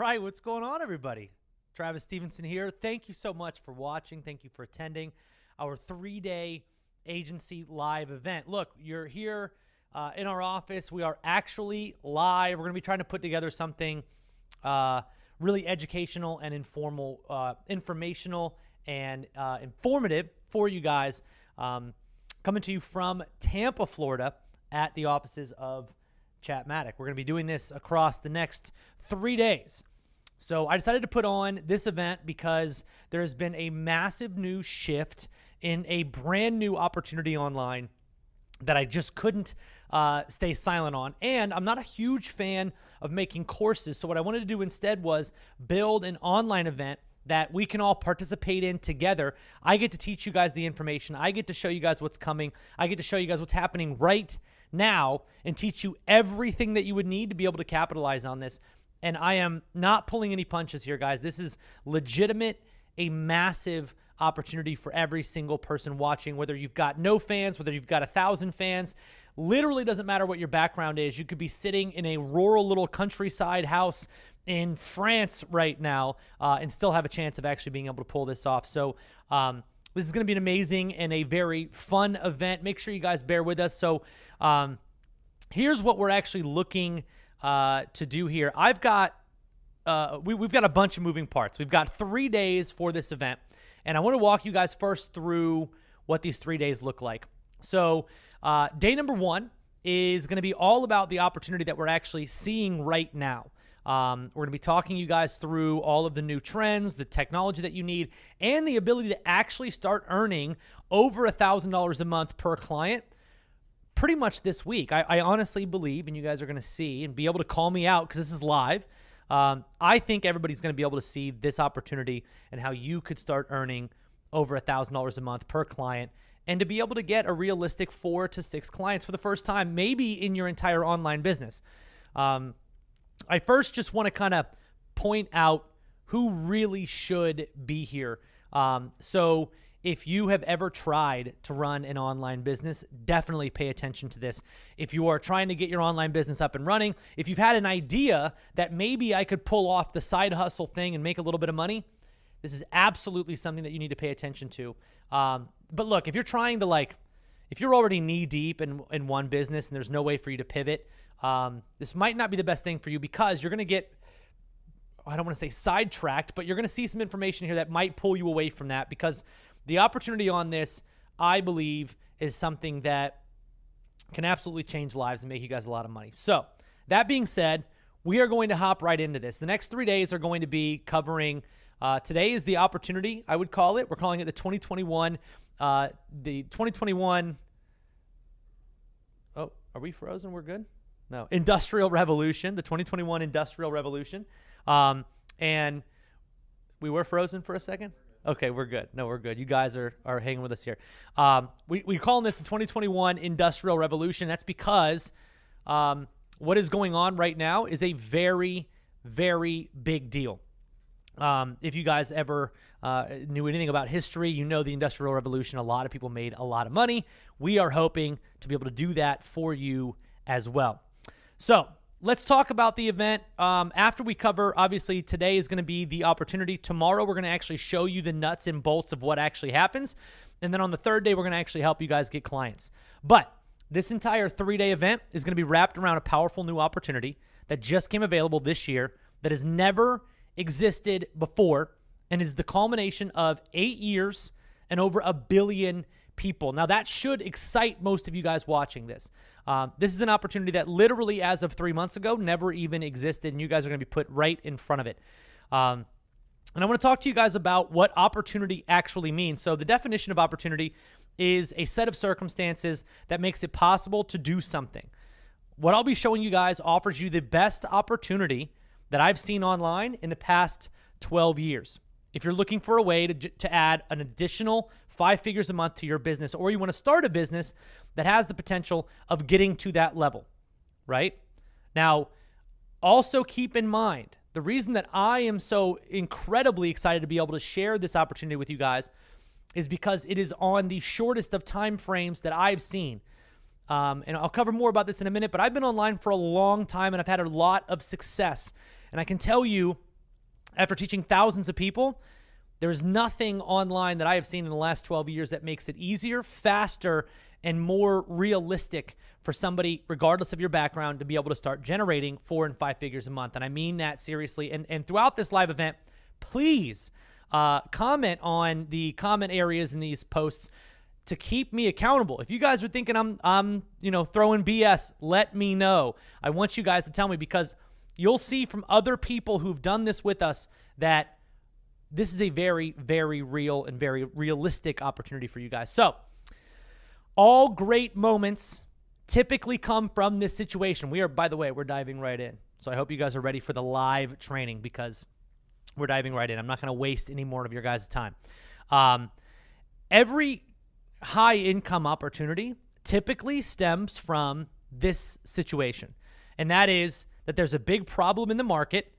right, what's going on, everybody? Travis Stevenson here. Thank you so much for watching. Thank you for attending our 3-day agency live event. Look, you're here in our office. We are actually live. We're going to be trying to put together something really educational and informational and informative for you guys. Coming to you from Tampa, Florida, at the offices of Chatmatic. We're going to be doing this across the next 3 days. So I decided to put on this event because there has been a massive new shift in a brand new opportunity online that I just couldn't stay silent on. And I'm not a huge fan of making courses. So what I wanted to do instead was build an online event that we can all participate in together. I get to teach you guys the information. I get to show you guys what's coming. I get to show you guys what's happening right now and teach you everything that you would need to be able to capitalize on this. And I am not pulling any punches here, guys. This is legitimate, a massive opportunity for every single person watching, whether you've got no fans, whether you've got 1,000 fans. Literally doesn't matter what your background is. You could be sitting in a rural little countryside house in France right now and still have a chance of actually being able to pull this off. So this is going to be an amazing and a very fun event. Make sure you guys bear with us. So here's what we're actually looking to do here. I've got we've got a bunch of moving parts. We've got 3 days for this event, and I want to walk you guys first through what these 3 days look like. So day number 1 is going to be all about the opportunity that we're actually seeing right now. We're going to be talking you guys through all of the new trends, the technology that you need, and the ability to actually start earning over $1,000 a month per client pretty much this week. I honestly believe, and you guys are going to see and be able to call me out because this is live. I think everybody's going to be able to see this opportunity and how you could start earning over $1,000 a month per client and to be able to get a realistic 4 to 6 clients for the first time, maybe in your entire online business. I first just want to kind of point out who really should be here. So if you have ever tried to run an online business, definitely pay attention to this. If you are trying to get your online business up and running, if you've had an idea that maybe I could pull off the side hustle thing and make a little bit of money, this is absolutely something that you need to pay attention to. But look, if you're trying to if you're already knee deep in one business and there's no way for you to pivot, this might not be the best thing for you because you're going to get, I don't want to say sidetracked, but you're going to see some information here that might pull you away from that because the opportunity on this, I believe, is something that can absolutely change lives and make you guys a lot of money. So that being said, we are going to hop right into this. The next 3 days are going to be covering, today is the opportunity, I would call it. We're calling it the 2021, oh, are we frozen? We're good? No, Industrial Revolution, the 2021 Industrial Revolution. And we were frozen for a second? Okay, we're good. No, we're good. You guys are hanging with us here. We're calling this the 2021 Industrial Revolution. That's because what is going on right now is a very, very big deal. If you guys ever knew anything about history, you know the Industrial Revolution, a lot of people made a lot of money. We are hoping to be able to do that for you as well. So let's talk about the event. After we cover, obviously, today is going to be the opportunity. Tomorrow, we're going to actually show you the nuts and bolts of what actually happens. And then on the third day, we're going to actually help you guys get clients. But this entire 3-day event is going to be wrapped around a powerful new opportunity that just came available this year that has never existed before and is the culmination of 8 years and over 1 billion people. Now, that should excite most of you guys watching this. This is an opportunity that literally, as of 3 months ago, never even existed, and you guys are going to be put right in front of it. And I want to talk to you guys about what opportunity actually means. So the definition of opportunity is a set of circumstances that makes it possible to do something. What I'll be showing you guys offers you the best opportunity that I've seen online in the past 12 years. If you're looking for a way to add an additional 5 figures a month to your business, or you want to start a business that has the potential of getting to that level, right? Now, also keep in mind, the reason that I am so incredibly excited to be able to share this opportunity with you guys is because it is on the shortest of time frames that I've seen. And I'll cover more about this in a minute, but I've been online for a long time and I've had a lot of success. And I can tell you After teaching thousands of people, there's nothing online that I have seen in the last 12 years that makes it easier, faster, and more realistic for somebody, regardless of your background, to be able to start generating 4 and 5 figures a month. And I mean that seriously. And throughout this live event, please comment on the comment areas in these posts to keep me accountable. If you guys are thinking I'm throwing BS, let me know. I want you guys to tell me, because you'll see from other people who've done this with us that this is a very, very real and very realistic opportunity for you guys. So all great moments typically come from this situation. By the way, we're diving right in. So I hope you guys are ready for the live training, because we're diving right in. I'm not going to waste any more of your guys' time. Every high income opportunity typically stems from this situation. And that is that there's a big problem in the market,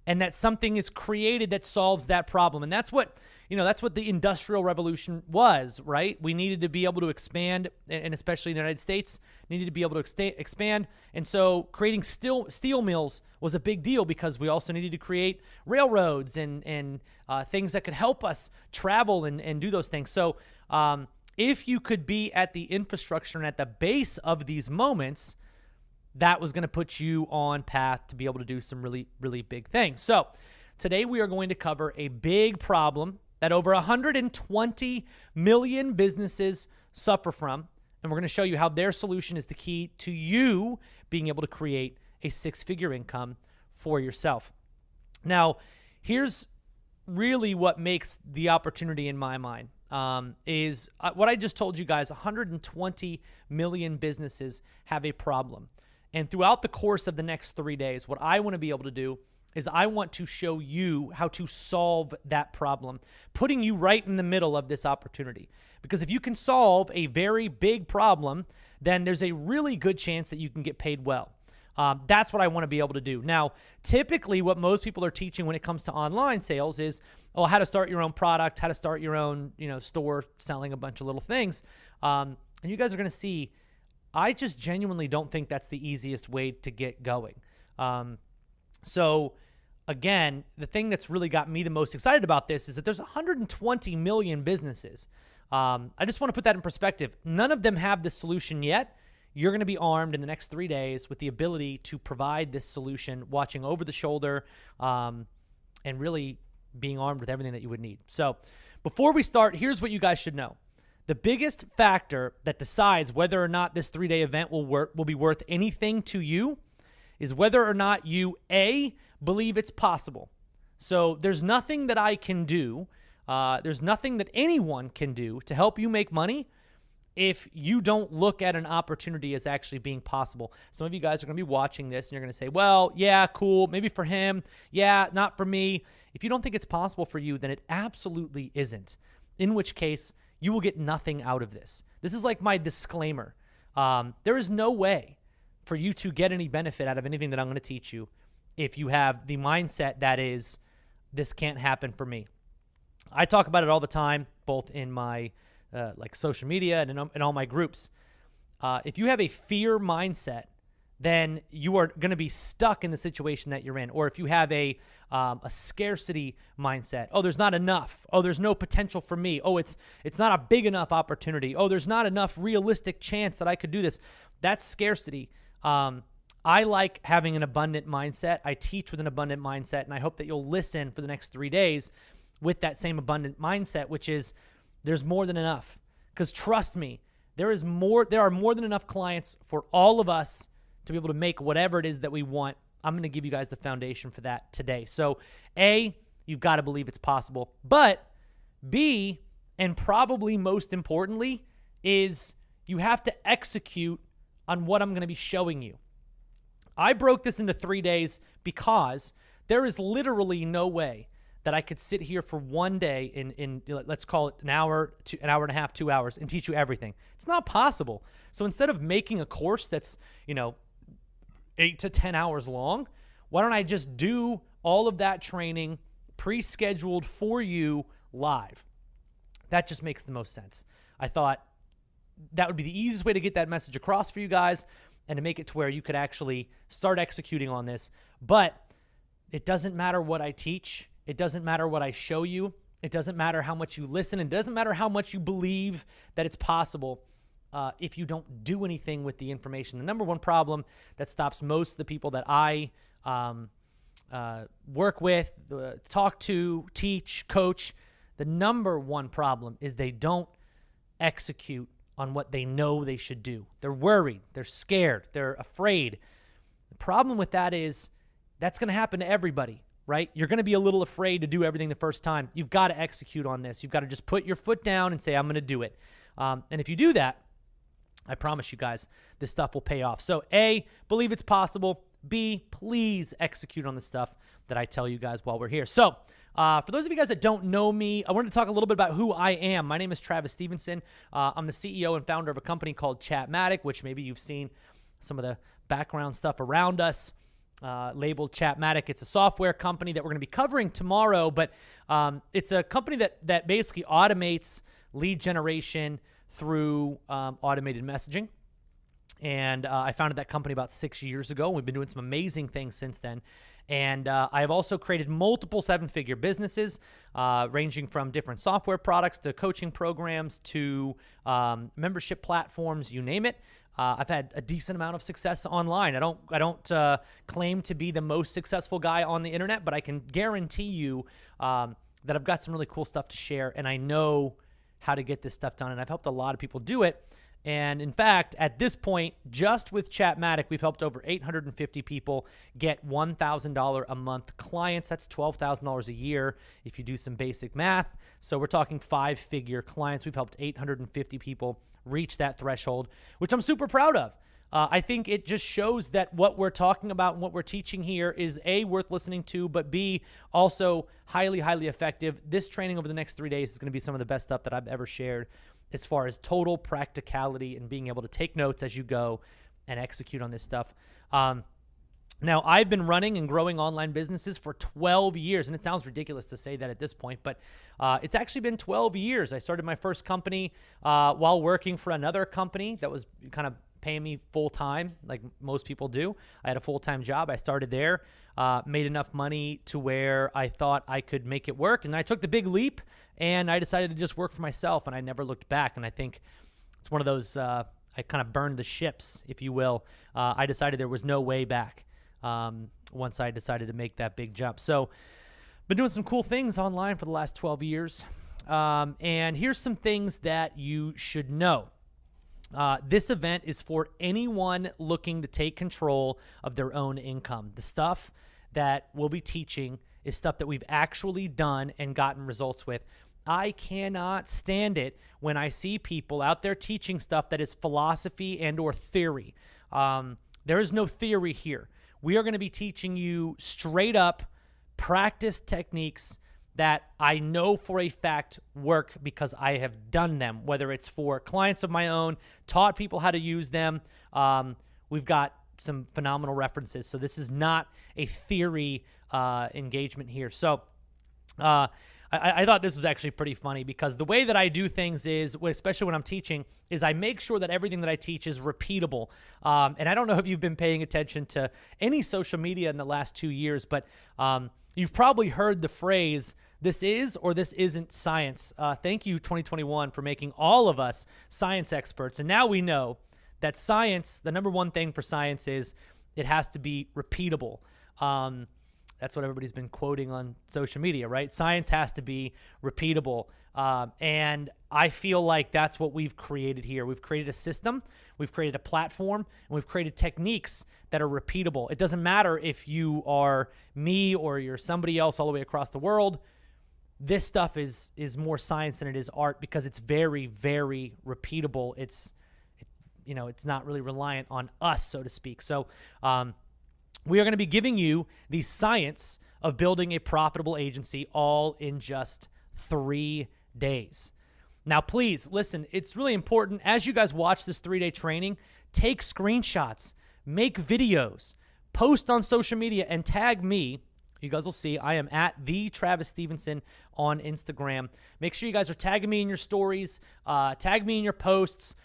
and that something is created that solves that problem. And that's what the Industrial Revolution was, right? We needed to be able to expand, and especially in the United States, needed to be able to expand. And so creating steel mills was a big deal, because we also needed to create railroads and things that could help us travel and do those things. So if you could be at the infrastructure and at the base of these moments, that was going to put you on path to be able to do some really, really big things. So today we are going to cover a big problem that over 120 million businesses suffer from, and we're going to show you how their solution is the key to you being able to create a 6-figure income for yourself. Now, here's really what makes the opportunity in my mind. Is what I just told you guys. 120 million businesses have a problem. And throughout the course of the next 3 days, what I want to be able to do is I want to show you how to solve that problem, putting you right in the middle of this opportunity. Because if you can solve a very big problem, then there's a really good chance that you can get paid well. That's what I want to be able to do. Now, typically what most people are teaching when it comes to online sales is, how to start your own product, how to start your own, store selling a bunch of little things. And you guys are going to see, I just genuinely don't think that's the easiest way to get going. So again, the thing that's really got me the most excited about this is that there's 120 million businesses. I just want to put that in perspective. None of them have this solution yet. You're going to be armed in the next 3 days with the ability to provide this solution, watching over the shoulder, and really being armed with everything that you would need. So before we start, here's what you guys should know. The biggest factor that decides whether or not this 3-day event will be worth anything to you is whether or not you, A, believe it's possible. So there's nothing that I can do, there's nothing that anyone can do to help you make money if you don't look at an opportunity as actually being possible. Some of you guys are going to be watching this and you're going to say, well, yeah, cool, maybe for him. Yeah, not for me. If you don't think it's possible for you, then it absolutely isn't. In which case, you will get nothing out of this. This is like my disclaimer. There is no way for you to get any benefit out of anything that I'm going to teach you if you have the mindset that is, this can't happen for me. I talk about it all the time, both in my social media and in all my groups. If you have a fear mindset, then you are going to be stuck in the situation that you're in. Or if you have a scarcity mindset, there's not enough. There's no potential for me. It's not a big enough opportunity. There's not enough realistic chance that I could do this. That's scarcity. I like having an abundant mindset. I teach with an abundant mindset, and I hope that you'll listen for the next 3 days with that same abundant mindset, which is there's more than enough. Because trust me, there are more than enough clients for all of us to be able to make whatever it is that we want. I'm going to give you guys the foundation for that today. So A, you've got to believe it's possible. But B, and probably most importantly, is you have to execute on what I'm going to be showing you. I broke this into 3 days because there is literally no way that I could sit here for 1 day in let's call it an hour to an hour and a half, 2 hours, and teach you everything. It's not possible. So instead of making a course that's, 8 to 10 hours long, why don't I just do all of that training pre-scheduled for you live? That just makes the most sense. I thought that would be the easiest way to get that message across for you guys and to make it to where you could actually start executing on this. But it doesn't matter what I teach. It doesn't matter what I show you. It doesn't matter how much you listen. It doesn't matter how much you believe that it's possible if you don't do anything with the information. The number one problem that stops most of the people that I work with, talk to, teach, coach, the number one problem is they don't execute on what they know they should do. They're worried. They're scared. They're afraid. The problem with that is that's going to happen to everybody, right? You're going to be a little afraid to do everything the first time. You've got to execute on this. You've got to just put your foot down and say, I'm going to do it. And if you do that, I promise you guys, this stuff will pay off. So A, believe it's possible. B, please execute on the stuff that I tell you guys while we're here. So for those of you guys that don't know me, I wanted to talk a little bit about who I am. My name is Travis Stevenson. I'm the CEO and founder of a company called Chatmatic, which maybe you've seen some of the background stuff around us, labeled Chatmatic. It's a software company that we're going to be covering tomorrow, but it's a company that basically automates lead generation through automated messaging. And I founded that company about 6 years ago. We've been doing some amazing things since then. And I have also created multiple seven-figure businesses, ranging from different software products to coaching programs to membership platforms, you name it. I've had a decent amount of success online. I don't claim to be the most successful guy on the internet, but I can guarantee you that I've got some really cool stuff to share, and I know how to get this stuff done, and I've helped a lot of people do it. And in fact, at this point, just with Chatmatic, we've helped over 850 people get $1,000 a month clients. That's $12,000 a year if you do some basic math. So we're talking 5-figure clients. We've helped 850 people reach that threshold, which I'm super proud of. I think it just shows that what we're talking about and what we're teaching here is A, worth listening to, but B, also highly, highly effective. This training over the next 3 days is going to be some of the best stuff that I've ever shared as far as total practicality and being able to take notes as you go and execute on this stuff. Now, I've been running and growing online businesses for 12 years, and it sounds ridiculous to say that at this point, but it's actually been 12 years. I started my first company while working for another company that was kind of paying me full-time, like most people do. I had a full-time job. I started there, made enough money to where I thought I could make it work, and I took the big leap, and I decided to just work for myself, and I never looked back, and I think it's one of those, I kind of burned the ships, if you will. I decided there was no way back once I decided to make that big jump. So been doing some cool things online for the last 12 years, and here's some things that you should know. This event is for anyone looking to take control of their own income. The stuff that we'll be teaching is stuff that we've actually done and gotten results with. I cannot stand it when I see people out there teaching stuff that is philosophy and or theory. There is no theory here. We are going to be teaching you straight up practice techniques that I know for a fact work because I have done them, whether it's for clients of my own, taught people how to use them. We've got some phenomenal references. So this is not a theory engagement here. So I thought this was actually pretty funny because the way that I do things is, especially when I'm teaching, is I make sure that everything that I teach is repeatable. And I don't know if you've been paying attention to any social media in the last 2 years, but you've probably heard the phrase, this is or this isn't science. Thank you, 2021, for making all of us science experts. And now we know that science, the number one thing for science is it has to be repeatable. That's what everybody's been quoting on social media, right? Science has to be repeatable. And I feel like that's what we've created here. We've created a system, we've created a platform, and we've created techniques that are repeatable. It doesn't matter if you are me or you're somebody else all the way across the world. This stuff is more science than it is art because it's very, very repeatable. It's not really reliant on us, so to speak. So we are going to be giving you the science of building a profitable agency all in just 3 days. Now, please listen, it's really important as you guys watch this 3-day training, take screenshots, make videos, post on social media, and tag me. You guys will see I am at the Travis Stevenson on Instagram. Make sure you guys are tagging me in your stories, tag me in your posts.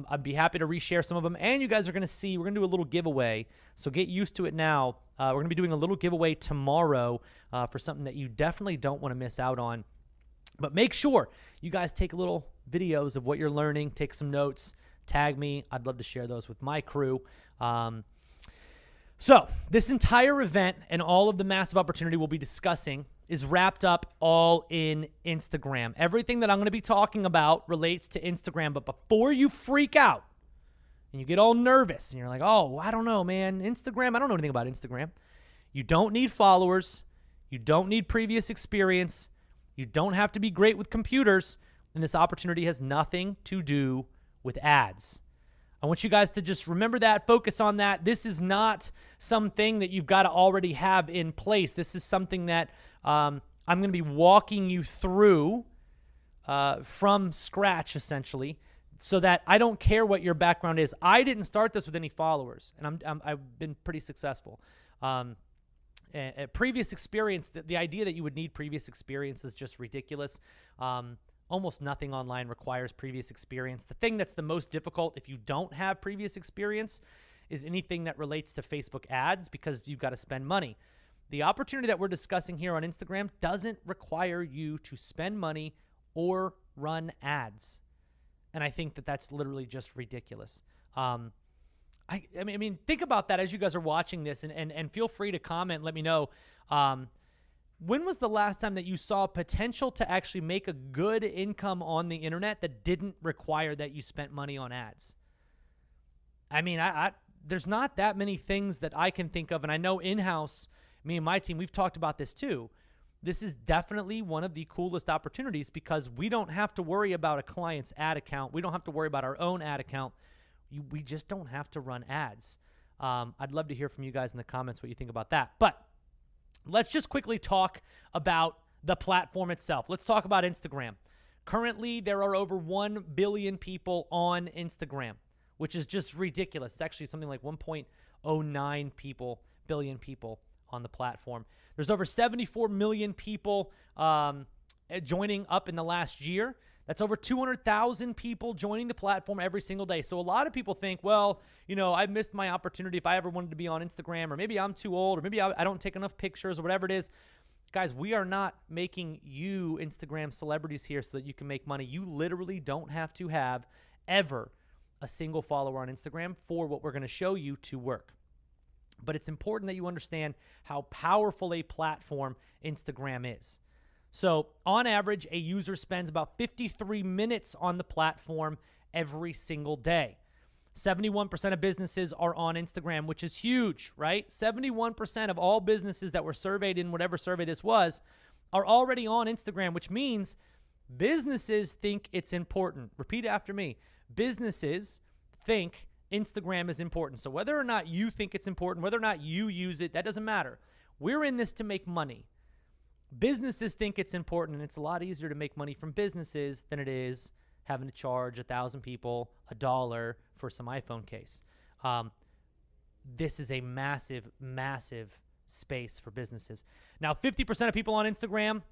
I'd be happy to reshare some of them. And you guys are going to see, we're going to do a little giveaway. So get used to it now. We're going to be doing a little giveaway tomorrow for something that you definitely don't want to miss out on. But make sure you guys take little videos of what you're learning, take some notes, tag me. I'd love to share those with my crew. So this entire event and all of the massive opportunity we'll be discussing is wrapped up all in Instagram. Everything that I'm going to be talking about relates to Instagram. But before you freak out and you get all nervous and you're like, oh, I don't know, man, Instagram, I don't know anything about Instagram. You don't need followers. You don't need previous experience. You don't have to be great with computers. And this opportunity has nothing to do with ads. I want you guys to just remember that, focus on that. This is not something that you've got to already have in place. This is something that I'm going to be walking you through from scratch, essentially, so that I don't care what your background is. I didn't start this with any followers, and I've been pretty successful. Previous experience, the idea that you would need previous experience is just ridiculous. Almost nothing online requires previous experience. The thing that's the most difficult if you don't have previous experience is anything that relates to Facebook ads, because you've got to spend money. The opportunity that we're discussing here on Instagram doesn't require you to spend money or run ads. And I think that that's literally just ridiculous. I mean, think about that as you guys are watching this, and feel free to comment. Let me know. When was the last time that you saw potential to actually make a good income on the internet that didn't require that you spent money on ads? I mean, there's not that many things that I can think of. And I know in-house, me and my team, we've talked about this too. This is definitely one of the coolest opportunities because we don't have to worry about a client's ad account. We don't have to worry about our own ad account. We just don't have to run ads. I'd love to hear from you guys in the comments what you think about that. But let's just quickly talk about the platform itself. Let's talk about Instagram. Currently, there are over 1 billion people on Instagram, which is just ridiculous. It's actually something like 1.09 billion people on the platform. There's over 74 million people joining up in the last year. That's over 200,000 people joining the platform every single day. So a lot of people think, well, you know, I missed my opportunity if I ever wanted to be on Instagram, or maybe I'm too old, or maybe I don't take enough pictures, or whatever it is. Guys, we are not making you Instagram celebrities here so that you can make money. You literally don't have to have ever a single follower on Instagram for what we're going to show you to work. But it's important that you understand how powerful a platform Instagram is. So on average, a user spends about 53 minutes on the platform every single day. 71% of businesses are on Instagram, which is huge, right? 71% of all businesses that were surveyed in whatever survey this was are already on Instagram, which means businesses think it's important. Repeat after me. Businesses think Instagram is important. So whether or not you think it's important, whether or not you use it, that doesn't matter. We're in this to make money. Businesses think it's important, and it's a lot easier to make money from businesses than it is having to charge 1,000 people $1 for some iPhone case. This is a massive, massive space for businesses. Now, 50% of people on Instagram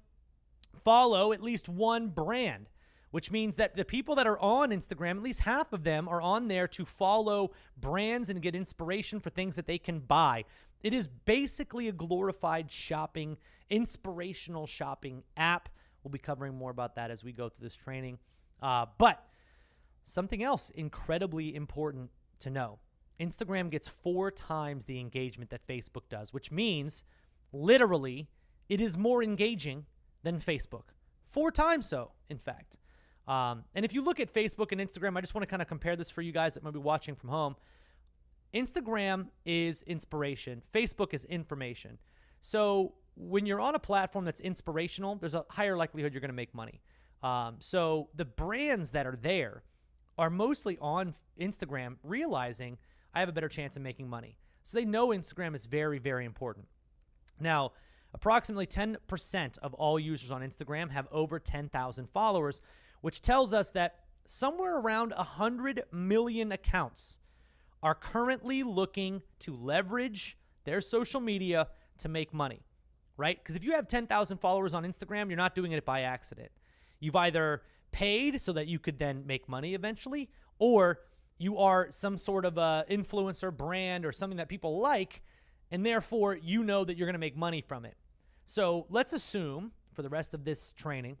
follow at least one brand, which means that the people that are on Instagram, at least half of them are on there to follow brands and get inspiration for things that they can buy. It is basically a glorified shopping, inspirational shopping app. We'll be covering more about that as we go through this training. But something else incredibly important to know. Instagram gets 4 times the engagement that Facebook does, which means literally it is more engaging than Facebook. 4 times so, in fact. And if you look at Facebook and Instagram, I just want to kind of compare this for you guys that might be watching from home. Instagram is inspiration. Facebook is information. So when you're on a platform that's inspirational, there's a higher likelihood you're going to make money. So the brands that are there are mostly on Instagram realizing I have a better chance of making money. So they know Instagram is very, very important. Now, approximately 10% of all users on Instagram have over 10,000 followers, which tells us that somewhere around 100 million accounts are currently looking to leverage their social media to make money, right? Because if you have 10,000 followers on Instagram, you're not doing it by accident. You've either paid so that you could then make money eventually, or you are some sort of a influencer brand or something that people like, and therefore you know that you're going to make money from it. So let's assume for the rest of this training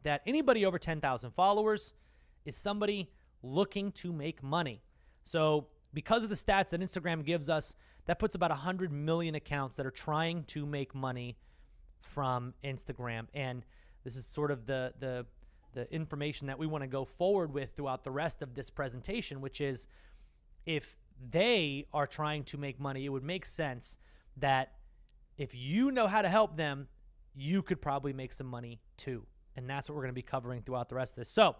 that anybody over 10,000 followers is somebody looking to make money. So because of the stats that Instagram gives us, that puts about 100 million accounts that are trying to make money from Instagram. And this is sort of the information that we want to go forward with throughout the rest of this presentation, which is if they are trying to make money, it would make sense that if you know how to help them, you could probably make some money too. And that's what we're going to be covering throughout the rest of this. So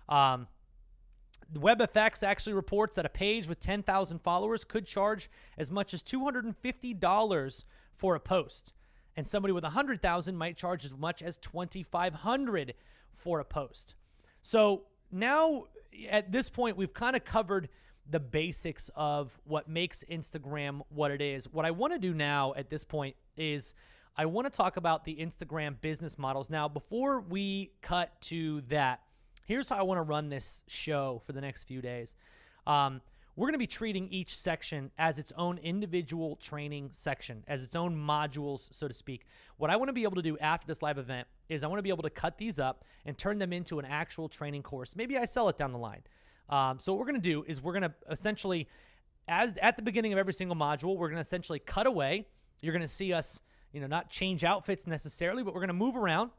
the WebFX actually reports that a page with 10,000 followers could charge as much as $250 for a post. And somebody with 100,000 might charge as much as $2,500 for a post. So now at this point, we've kind of covered the basics of what makes Instagram what it is. What I want to do now at this point is I want to talk about the Instagram business models. Now, before we cut to that, here's how I want to run this show for the next few days. We're going to be treating each section as its own individual training section, as its own modules, so to speak. What I want to be able to do after this live event is I want to be able to cut these up and turn them into an actual training course. Maybe I sell it down the line. So what we're going to do is we're going to essentially, at the beginning of every single module, we're going to essentially cut away. You're going to see us, not change outfits necessarily, but we're going to move around.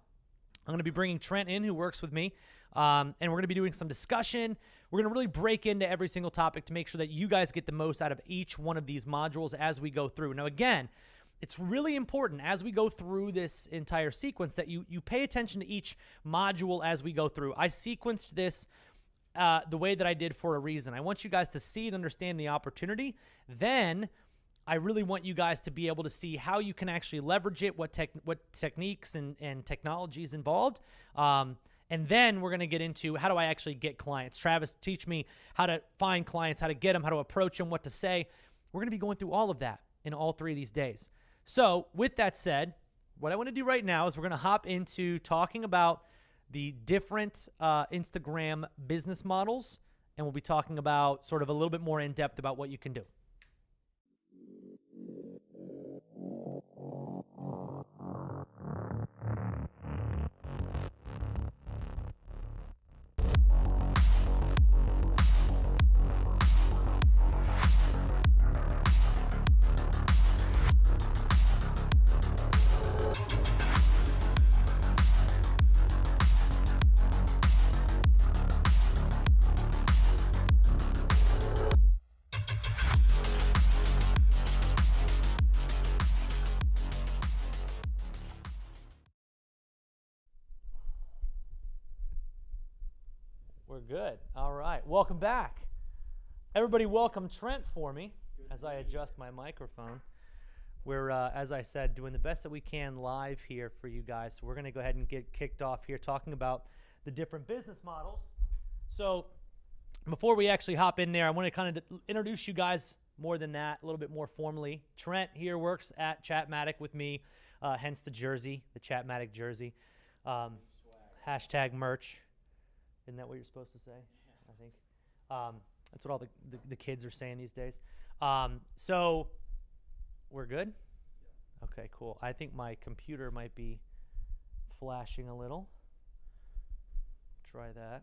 I'm going to be bringing Trent in, who works with me, and we're going to be doing some discussion. We're going to really break into every single topic to make sure that you guys get the most out of each one of these modules as we go through. Now, again, it's really important as we go through this entire sequence that you pay attention to each module as we go through. I sequenced this the way that I did for a reason. I want you guys to see and understand the opportunity. Then I really want you guys to be able to see how you can actually leverage it, what techniques and technologies involved. And then we're going to get into how do I actually get clients. Travis, teach me how to find clients, how to get them, how to approach them, what to say. We're going to be going through all of that in all 3 of these days. So with that said, what I want to do right now is we're going to hop into talking about the different Instagram business models, and we'll be talking about sort of a little bit more in depth about what you can do. We're good. All right. Welcome back. Everybody welcome Trent for me as I adjust my microphone. We're, as I said, doing the best that we can live here for you guys. So we're going to go ahead and get kicked off here talking about the different business models. So before we actually hop in there, I want to kind of introduce you guys more than that, a little bit more formally. Trent here works at Chatmatic with me, hence the jersey, the Chatmatic jersey. Hashtag merch. Isn't that what you're supposed to say? Yeah. I think. That's what all the kids are saying these days. So we're good? Yeah. Okay, cool. I think my computer might be flashing a little. Try that.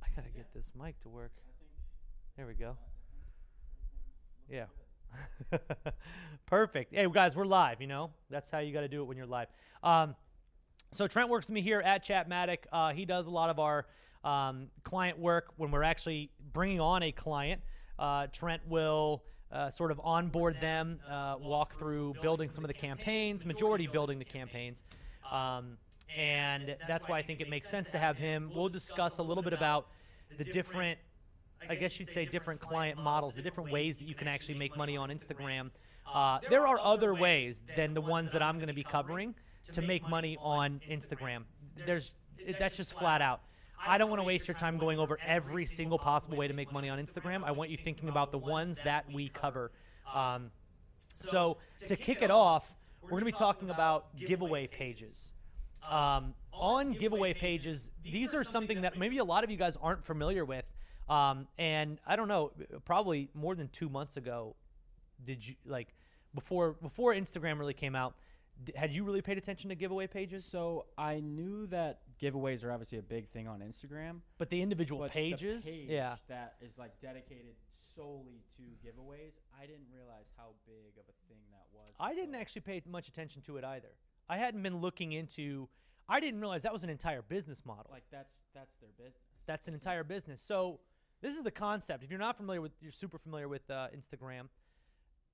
I got to get this mic to work. There we go. Yeah. Perfect. Hey, guys, we're live, That's how you got to do it when you're live. So Trent works with me here at Chatmatic. He does a lot of our client work when we're actually bringing on a client. Trent will sort of onboard them, walk through building some of the campaigns, majority building the campaigns. And that's why I think it makes sense to have him. We'll discuss a little bit about the different, I guess you'd say, different client models, the different ways that you can actually make money on Instagram. There are other ways than the ones that I'm going to be covering to make money on Instagram. That's just flat out. I don't want to waste your time going over every single possible way to make money on Instagram. I want you thinking about the ones that we cover. So to kick it off, we're going to be talking about giveaway pages. On giveaway pages, these are something that maybe a lot of you guys aren't familiar with. And I don't know, probably more than 2 months ago, did you like before Instagram really came out? Had you really paid attention to giveaway pages? So I knew that giveaways are obviously a big thing on Instagram, but the individual pages, the page yeah, that is like dedicated solely to giveaways, I didn't realize how big of a thing that was. I didn't actually pay much attention to it either. I hadn't been looking into. I didn't realize that was an entire business model. Like that's their business. That's an entire business. So this is the concept. If you're not familiar with, you're super familiar with Instagram.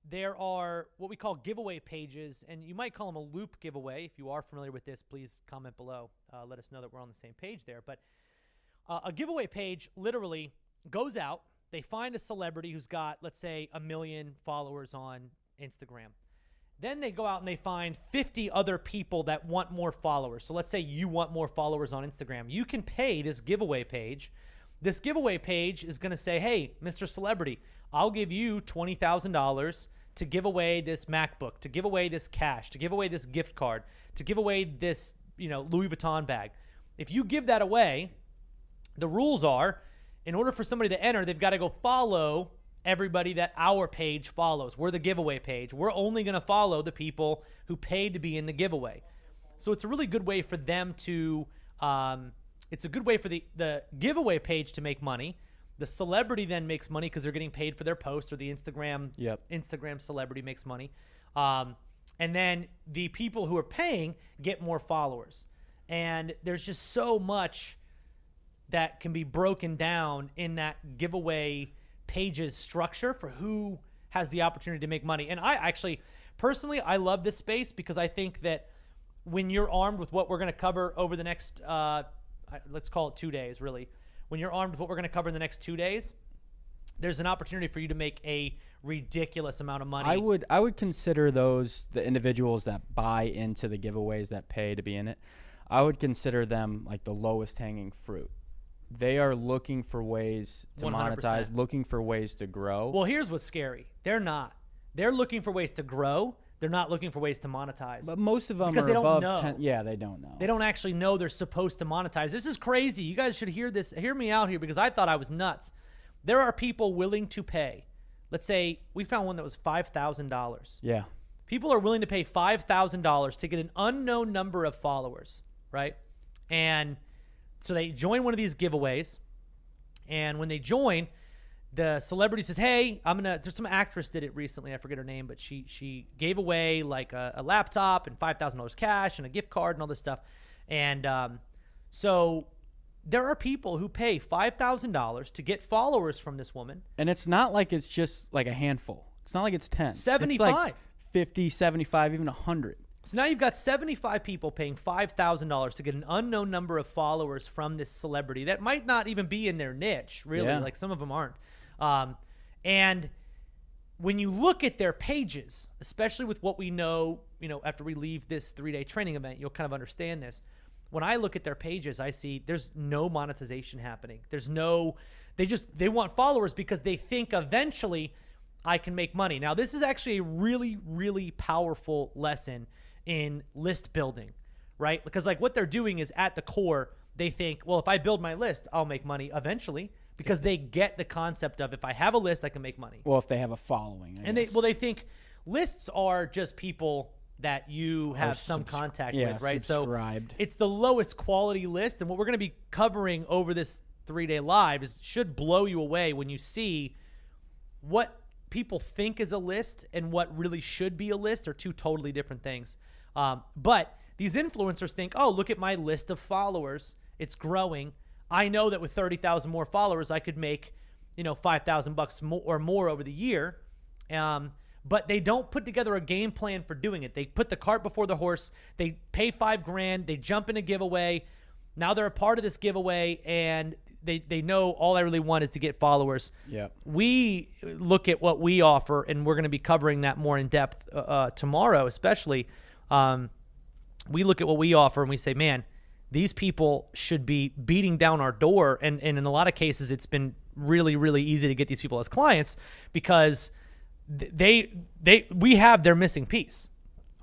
There are what we call giveaway pages, and you might call them a loop giveaway. If you are familiar with this, please comment below. Let us know that we're on the same page there. But a giveaway page literally goes out. They find a celebrity who's got, let's say, 1 million followers on Instagram. Then they go out and they find 50 other people that want more followers. So let's say you want more followers on Instagram. You can pay this giveaway page. This giveaway page is going to say, hey, Mr. Celebrity, I'll give you $20,000 to give away this MacBook, to give away this cash, to give away this gift card, to give away this, Louis Vuitton bag. If you give that away, the rules are, in order for somebody to enter, they've got to go follow everybody that our page follows. We're the giveaway page. We're only going to follow the people who paid to be in the giveaway. So it's a really good way for them to, it's a good way for the giveaway page to make money. The celebrity then makes money because they're getting paid for their post, or the Instagram celebrity makes money. And then the people who are paying get more followers. And there's just so much that can be broken down in that giveaway pages structure for who has the opportunity to make money. And I actually, personally, I love this space because I think that when you're armed with what we're going to cover over the next, let's call it 2 days, really. When you're armed with what we're going to cover in the next 2 days, there's an opportunity for you to make a ridiculous amount of money. I would consider those the individuals that buy into the giveaways, that pay to be in it. I would consider them like the lowest hanging fruit. They are looking for ways to 100%. monetize, looking for ways to grow. Well, here's what's scary. They're not. They're looking for ways to grow. They're not looking for ways to monetize. But most of them because are they don't above know. 10. Yeah, they don't know. They don't actually know they're supposed to monetize. This is crazy. You guys should hear this. Hear me out here, because I thought I was nuts. There are people willing to pay. Let's say we found one that was $5,000. Yeah. People are willing to pay $5,000 to get an unknown number of followers, right? And so they join one of these giveaways. And when they join, the celebrity says, hey, there's some actress did it recently. I forget her name, but she gave away like a laptop and $5,000 cash and a gift card and all this stuff. And so there are people who pay $5,000 to get followers from this woman. And it's not like it's just like a handful. It's not like it's 10. 75. It's like 50, 75, even 100. So now you've got 75 people paying $5,000 to get an unknown number of followers from this celebrity that might not even be in their niche, really. Yeah. Like some of them aren't. And when you look at their pages, especially with what we know, after we leave this 3-day training event, you'll kind of understand this. When I look at their pages, I see there's no monetization happening. There's no, they want followers because they think eventually I can make money. Now, this is actually a really, really powerful lesson in list building, right? Because like what they're doing is at the core, they think, well, if I build my list, I'll make money eventually, because they get the concept of if I have a list, I can make money. Well, if they have a following. I guess. They think lists are just people that you have some contact with, right? Subscribed. So it's the lowest quality list. And what we're going to be covering over this 3-day live should blow you away when you see what people think is a list and what really should be a list are two totally different things. But these influencers think, oh, look at my list of followers. It's growing. I know that with 30,000 more followers, I could make, $5,000 or more over the year. But they don't put together a game plan for doing it. They put the cart before the horse. They pay $5,000. They jump in a giveaway. Now they're a part of this giveaway, and they know all I really want is to get followers. Yeah. We look at what we offer, and we're going to be covering that more in depth tomorrow, especially. We look at what we offer, and we say, man, these people should be beating down our door. And in a lot of cases, it's been really, really easy to get these people as clients because we have their missing piece.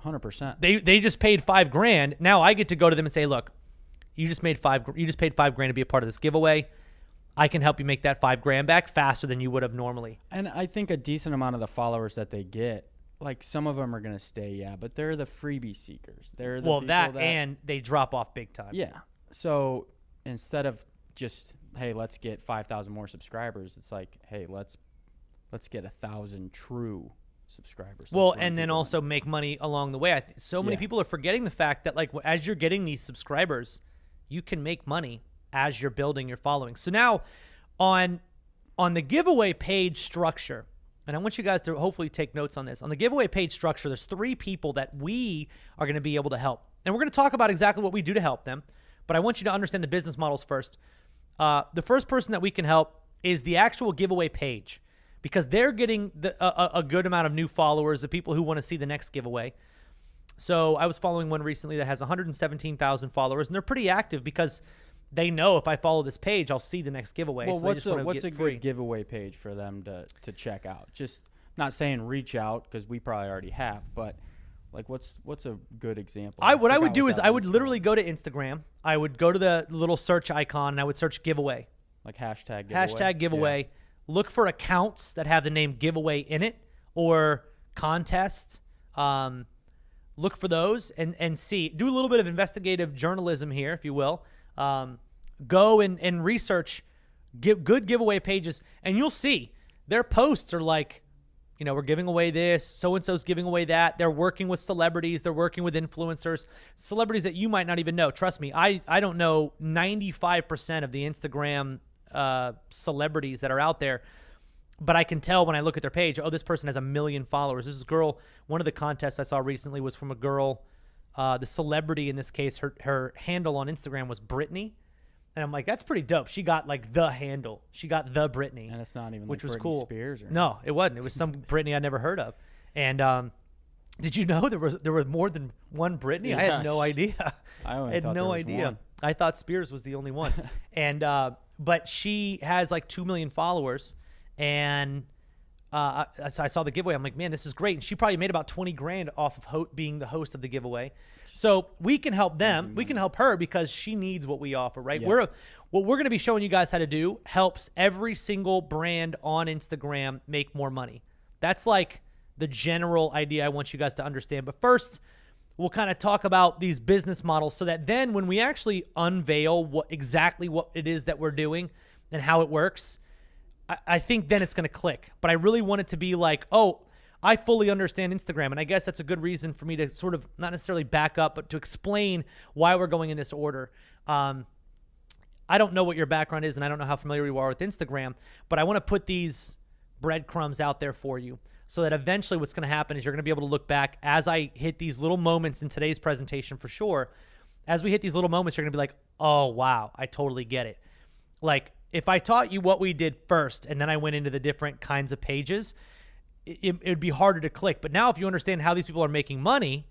100%. They just paid $5,000. Now I get to go to them and say, look, you just paid $5,000 to be a part of this giveaway. I can help you make that $5,000 back faster than you would have normally. And I think a decent amount of the followers that they get, like some of them are going to stay, yeah, but they're the freebie seekers. They're the people that and they drop off big time. Yeah. So instead of just, hey, let's get 5,000 more subscribers, it's like, hey, let's get 1,000 true subscribers. Well, and then also make money along the way. So many Yeah. people are forgetting the fact that, like, as you're getting these subscribers, you can make money as you're building your following. So now on the giveaway page structure, and I want you guys to hopefully take notes on this. On the giveaway page structure, there's 3 people that we are going to be able to help. And we're going to talk about exactly what we do to help them, but I want you to understand the business models first. The first person that we can help is the actual giveaway page, because they're getting a good amount of new followers, the people who want to see the next giveaway. So I was following one recently that has 117,000 followers, and they're pretty active because they know if I follow this page, I'll see the next giveaway. Well, so what's a good giveaway page for them to check out? Just not saying reach out, because we probably already have, but like what's a good example? What I would do is I would literally go to Instagram. I would go to the little search icon, and I would search giveaway. Like hashtag giveaway. Hashtag giveaway. Yeah. Look for accounts that have the name giveaway in it or contest. Look for those and see. Do a little bit of investigative journalism here, if you will. Go and research good giveaway pages, and you'll see their posts are like, you know, we're giving away this, so-and-so's giving away that. They're working with celebrities. They're working with influencers, celebrities that you might not even know. Trust me, I don't know 95% of the Instagram celebrities that are out there, but I can tell when I look at their page, oh, this person has 1 million followers. This girl, one of the contests I saw recently was from a girl. The celebrity in this case, her handle on Instagram was Britney. And I'm like, that's pretty dope. She got like the handle. She got the Britney. And it's not even which like was Britney cool. Spears. No, it wasn't. It was some Britney I'd never heard of. And did you know there was more than one Britney? Yes. I had no idea. I had no idea. One. I thought Spears was the only one. And but she has like 2 million followers. And so I saw the giveaway. I'm like, man, this is great. And she probably made about $20,000 off of being the host of the giveaway. So we can help them. We can help her because she needs what we offer, right? Yeah. What we're going to be showing you guys how to do helps every single brand on Instagram make more money. That's like the general idea I want you guys to understand. But first, we'll kind of talk about these business models so that then when we actually unveil exactly what it is that we're doing and how it works, I think then it's going to click. But I really want it to be like, oh, I fully understand Instagram. And I guess that's a good reason for me to sort of not necessarily back up, but to explain why we're going in this order. I don't know what your background is, and I don't know how familiar you are with Instagram, but I want to put these breadcrumbs out there for you so that eventually what's going to happen is you're going to be able to look back as I hit these little moments in today's presentation for sure. As we hit these little moments, you're going to be like, oh, wow, I totally get it. Like, if I taught you what we did first and then I went into the different kinds of pages, it would be harder to click. But now if you understand how these people are making money,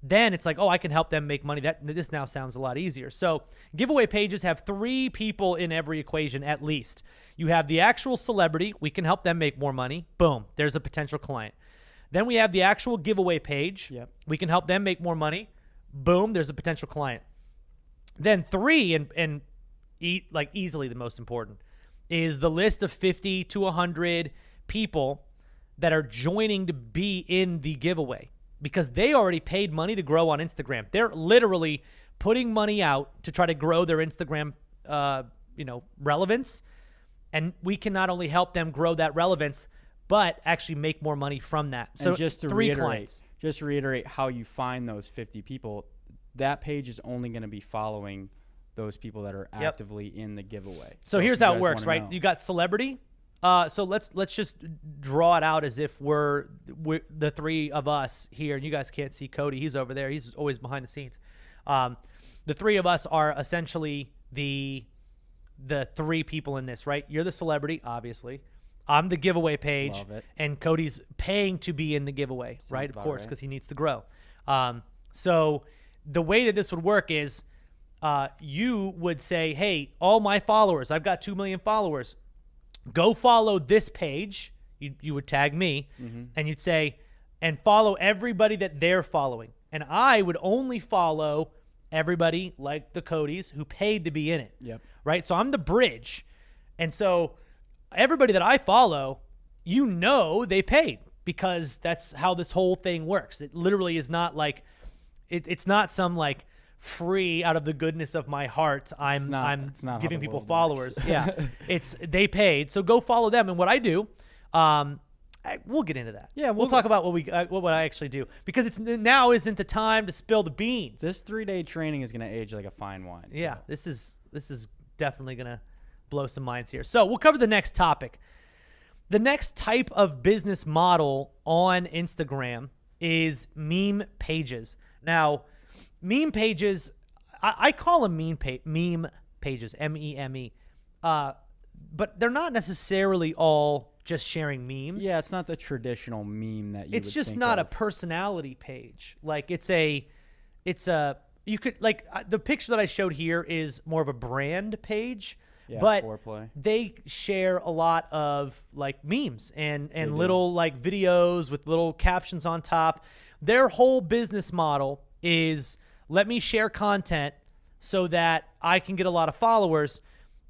then it's like, oh, I can help them make money. This now sounds a lot easier. So giveaway pages have 3 people in every equation at least. You have the actual celebrity. We can help them make more money. Boom, there's a potential client. Then we have the actual giveaway page. Yep. We can help them make more money. Boom, there's a potential client. Then 3, and like easily the most important, is the list of 50 to 100 people that are joining to be in the giveaway because they already paid money to grow on Instagram. They're literally putting money out to try to grow their Instagram, relevance. And we can not only help them grow that relevance, but actually make more money from that. So and just to 3 clients. Just to reiterate how you find those 50 people, that page is only going to be following those people that are actively in the giveaway. So here's how it works, right? You got celebrity. So let's just draw it out as if we're the 3 of us here, and you guys can't see Cody. He's over there. He's always behind the scenes. The 3 of us are essentially the 3 people in this, right? You're the celebrity, obviously. I'm the giveaway page. Love it. And Cody's paying to be in the giveaway, Sounds right? Of course, right. because he needs to grow. So the way that this would work is you would say, hey, all my followers, I've got 2 million followers. Go follow this page. You would tag me, and you'd say, and follow everybody that they're following. And I would only follow everybody like the Codys who paid to be in it. Yep. Right? So I'm the bridge. And so everybody that I follow, they paid, because that's how this whole thing works. It literally is not like it's not some like free out of the goodness of my heart. I'm giving people followers. Yeah. They paid. So go follow them. And what I do, we'll get into that. Yeah, we'll talk about what I actually do, because now isn't the time to spill the beans. This 3-day training is going to age like a fine wine. So. Yeah, this is definitely going to blow some minds here. So we'll cover the next topic. The next type of business model on Instagram is meme pages. Now, meme pages, I call them meme pages, M-E-M-E, but they're not necessarily all just sharing memes. Yeah, it's not the traditional meme that you It's just not a personality page. Like you could, like, the picture that I showed here is more of a brand page. Yeah, but foreplay. They share a lot of like memes and little like videos with little captions on top. Their whole business model is, let me share content so that I can get a lot of followers.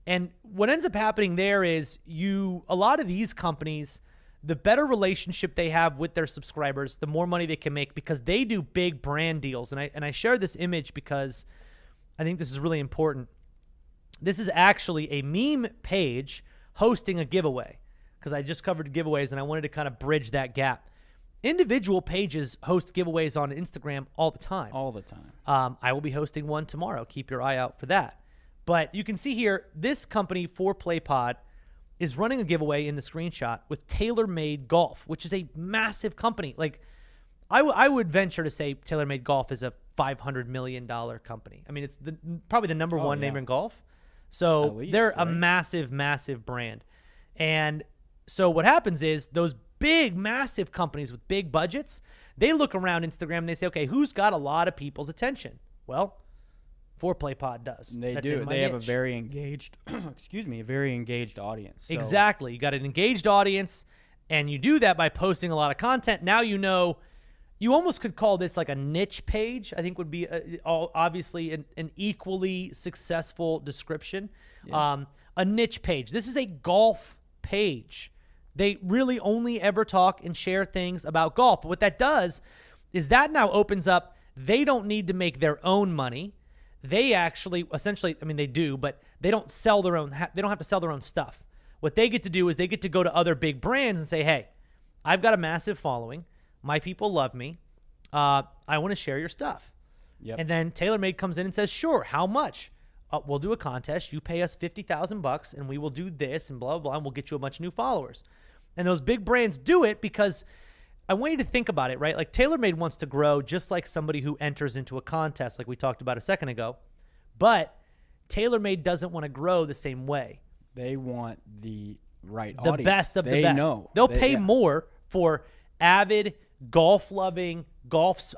And what ends up happening there is a lot of these companies, the better relationship they have with their subscribers, the more money they can make, because they do big brand deals. And I share this image because I think this is really important. This is actually a meme page hosting a giveaway, because I just covered giveaways and I wanted to kind of bridge that gap. Individual pages host giveaways on Instagram all the time. All the time. I will be hosting one tomorrow. Keep your eye out for that. But you can see here, this company, 4PlayPod, is running a giveaway in the screenshot with TaylorMade Golf, which is a massive company. Like, I would venture to say TaylorMade Golf is a $500 million company. I mean, it's probably the number one name in golf. So they're a massive, massive brand. And so what happens is those big, massive companies with big budgets, they look around Instagram and they say, okay, who's got a lot of people's attention? Well, 4PlayPod does. They do. They have a very engaged, a very engaged audience. So. Exactly. You got an engaged audience, and you do that by posting a lot of content. Now you almost could call this like a niche page, I think would be obviously an equally successful description. Yeah. A niche page. This is a golf page. They really only ever talk and share things about golf. But what that does is that now opens up, they don't need to make their own money. They actually, essentially, I mean, they do, but they don't sell their own, they don't have to sell their own stuff. What they get to do is they get to go to other big brands and say, hey, I've got a massive following. My people love me. I want to share your stuff. Yep. And then TaylorMade comes in and says, sure, how much? We'll do a contest. You pay us $50,000 and we will do this and blah, blah, blah, and we'll get you a bunch of new followers. And those big brands do it because I want you to think about it, right? Like TaylorMade wants to grow just like somebody who enters into a contest like we talked about a second ago. But TaylorMade doesn't want to grow the same way. They want the right audience. The best of the best. Know. They'll pay more for avid, golf-loving,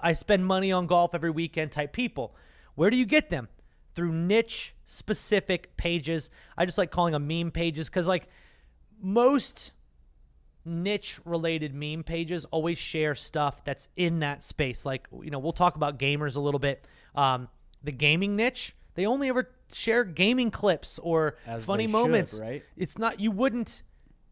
I spend money on golf every weekend type people. Where do you get them? Through niche-specific pages. I just like calling them meme pages because, like, most niche-related meme pages always share stuff that's in that space. Like, we'll talk about gamers a little bit. The gaming niche, they only ever share gaming clips or funny moments. Right? It's not, you wouldn't,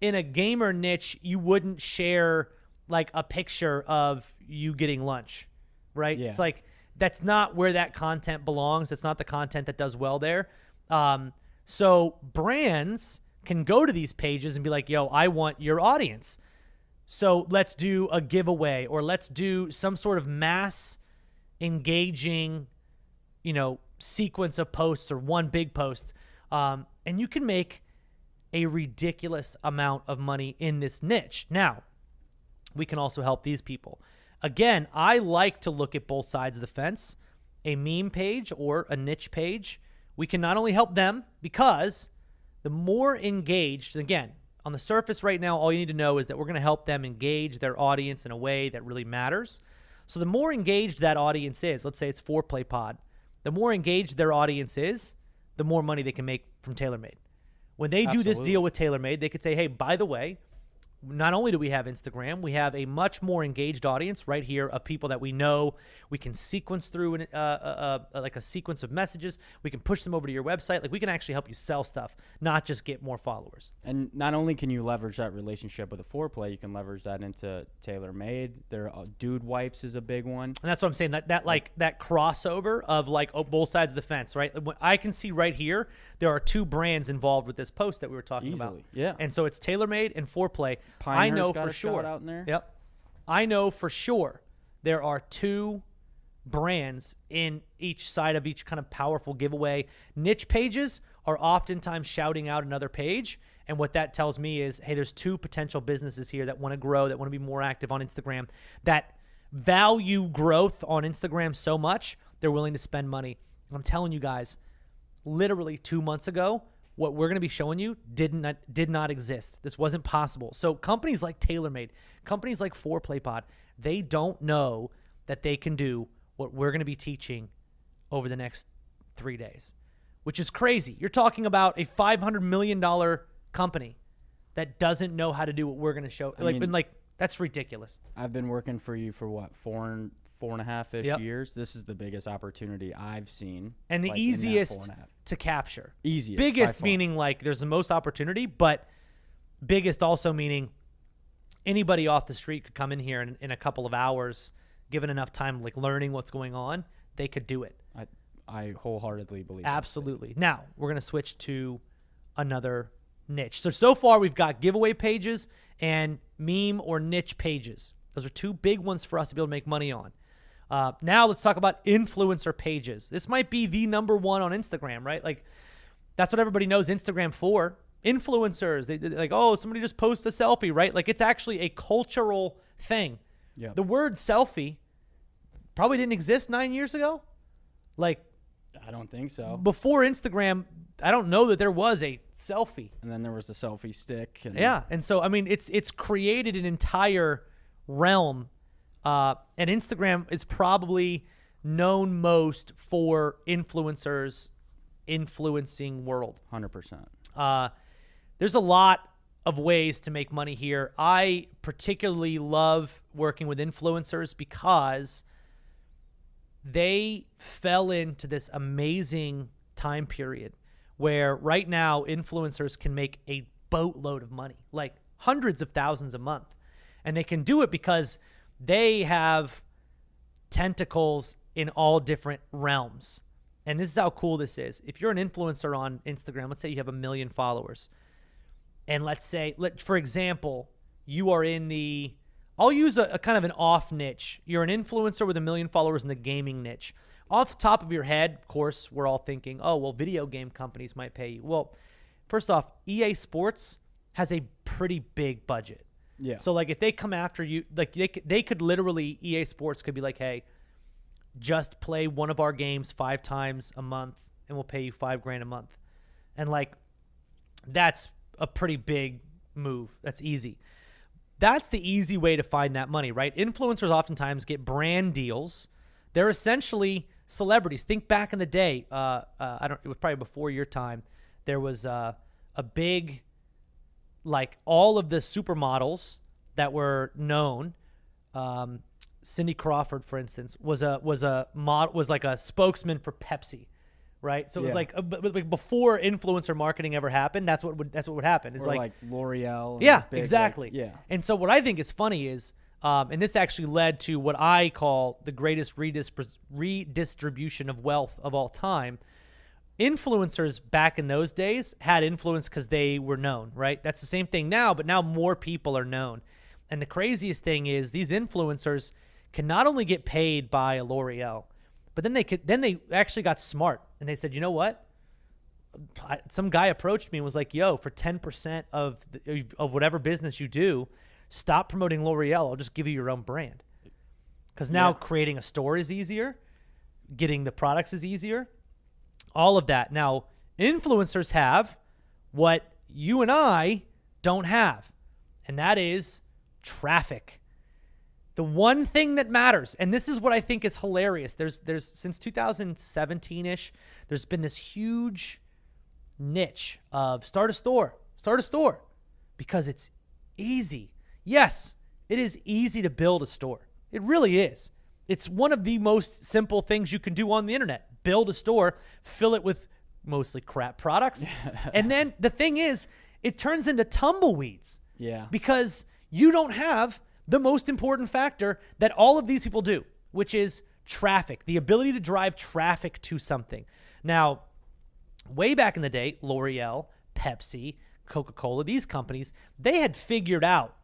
in a gamer niche, you wouldn't share like a picture of you getting lunch, right? Yeah. It's like, that's not where that content belongs. That's not the content that does well there. So brands can go to these pages and be like, yo, I want your audience. So let's do a giveaway, or let's do some sort of mass engaging, sequence of posts or one big post. And you can make a ridiculous amount of money in this niche. Now, we can also help these people. Again, I like to look at both sides of the fence. A meme page or a niche page, we can not only help them, because the more engaged, again, on the surface right now, all you need to know is that we're going to help them engage their audience in a way that really matters. So the more engaged that audience is, let's say it's 4PlayPod, the more engaged their audience is, the more money they can make from TaylorMade. When they do this deal with TaylorMade, they could say, hey, by the way, not only do we have Instagram, we have a much more engaged audience right here of people that we know. We can sequence through like a sequence of messages. We can push them over to your website. Like we can actually help you sell stuff, not just get more followers. And not only can you leverage that relationship with a foreplay, you can leverage that into TaylorMade. Their dude wipes is a big one. And that's what I'm saying. That crossover of like both sides of the fence, right? I can see right here there are two brands involved with this post that we were talking about. Yeah. And so it's TaylorMade and Foreplay. Pinehurst I know got for a sure. shout out in there. Yep. I know for sure there are two brands in each side of each kind of powerful giveaway. Niche pages are oftentimes shouting out another page. And what that tells me is, hey, there's two potential businesses here that want to grow, that want to be more active on Instagram, that value growth on Instagram so much, they're willing to spend money. I'm telling you guys, literally 2 months ago, what we're going to be showing you did not exist. This wasn't possible. So companies like TaylorMade, companies like ForePlayPod, they don't know that they can do what we're going to be teaching over the next 3 days, which is crazy. You're talking about a $500 million company that doesn't know how to do what we're going to show. That's ridiculous. I've been working for you for what, four and a half-ish years. This is the biggest opportunity I've seen. And the easiest to capture. Easiest. Biggest meaning like there's the most opportunity, but biggest also meaning anybody off the street could come in here and in a couple of hours, given enough time, like learning what's going on, they could do it. I wholeheartedly believe Absolutely. Now, we're going to switch to another niche. So far we've got giveaway pages and meme or niche pages. Those are two big ones for us to be able to make money on. Now let's talk about influencer pages. This might be the number one on Instagram, right? Like that's what everybody knows Instagram for. Influencers, they're like, oh, somebody just posts a selfie, right? Like it's actually a cultural thing. Yeah. The word selfie probably didn't exist 9 years ago. Like, I don't think so. Before Instagram, I don't know that there was a selfie. And then there was a selfie stick. Yeah, and so I mean, it's created an entire realm. And Instagram is probably known most for influencers influencing world. 100%. There's a lot of ways to make money here. I particularly love working with influencers because they fell into this amazing time period where right now influencers can make a boatload of money, like hundreds of thousands a month. And they can do it because they have tentacles in all different realms. And this is how cool this is. If you're an influencer on Instagram, let's say you have 1 million followers. And let's say, for example, you are in the, I'll use a kind of an off niche. You're an influencer with 1 million followers in the gaming niche. Off the top of your head, of course, we're all thinking, oh, well, video game companies might pay you. Well, first off, EA Sports has a pretty big budget. Yeah. So, like, if they come after you, like, they could literally, EA Sports could be like, hey, just play one of our games 5 times a month, and we'll pay you $5,000 a month. And, like, that's a pretty big move. That's easy. That's the easy way to find that money, right? Influencers oftentimes get brand deals. They're essentially celebrities. Think back in the day. It was probably before your time. There was a big, like all of the supermodels that were known. Cindy Crawford, for instance, was like a spokesman for Pepsi. Right, so it was like before influencer marketing ever happened. That's what would happen. It's like L'Oreal. Yeah, big, exactly. Yeah. And so what I think is funny is, and this actually led to what I call the greatest redistribution of wealth of all time. Influencers back in those days had influence because they were known. Right, that's the same thing now, but now more people are known. And the craziest thing is these influencers can not only get paid by a L'Oreal, but then they actually got smart and they said, you know what? Some guy approached me and was like, yo, for 10% of whatever business you do, stop promoting L'Oreal. I'll just give you your own brand. Because now creating a store is easier. Getting the products is easier. All of that. Now, influencers have what you and I don't have. And that is traffic. The one thing that matters, and this is what I think is hilarious. There's since 2017-ish, there's been this huge niche of start a store, because it's Easy. Yes, it is easy to build a store. It really is. It's one of the most simple things you can do on the internet. Build a store, fill it with mostly crap products. And then the thing is, it turns into tumbleweeds. Yeah. Because you don't have the most important factor that all of these people do, which is traffic, the ability to drive traffic to something. Now, way back in the day, L'Oreal, Pepsi, Coca-Cola, these companies, they had figured out,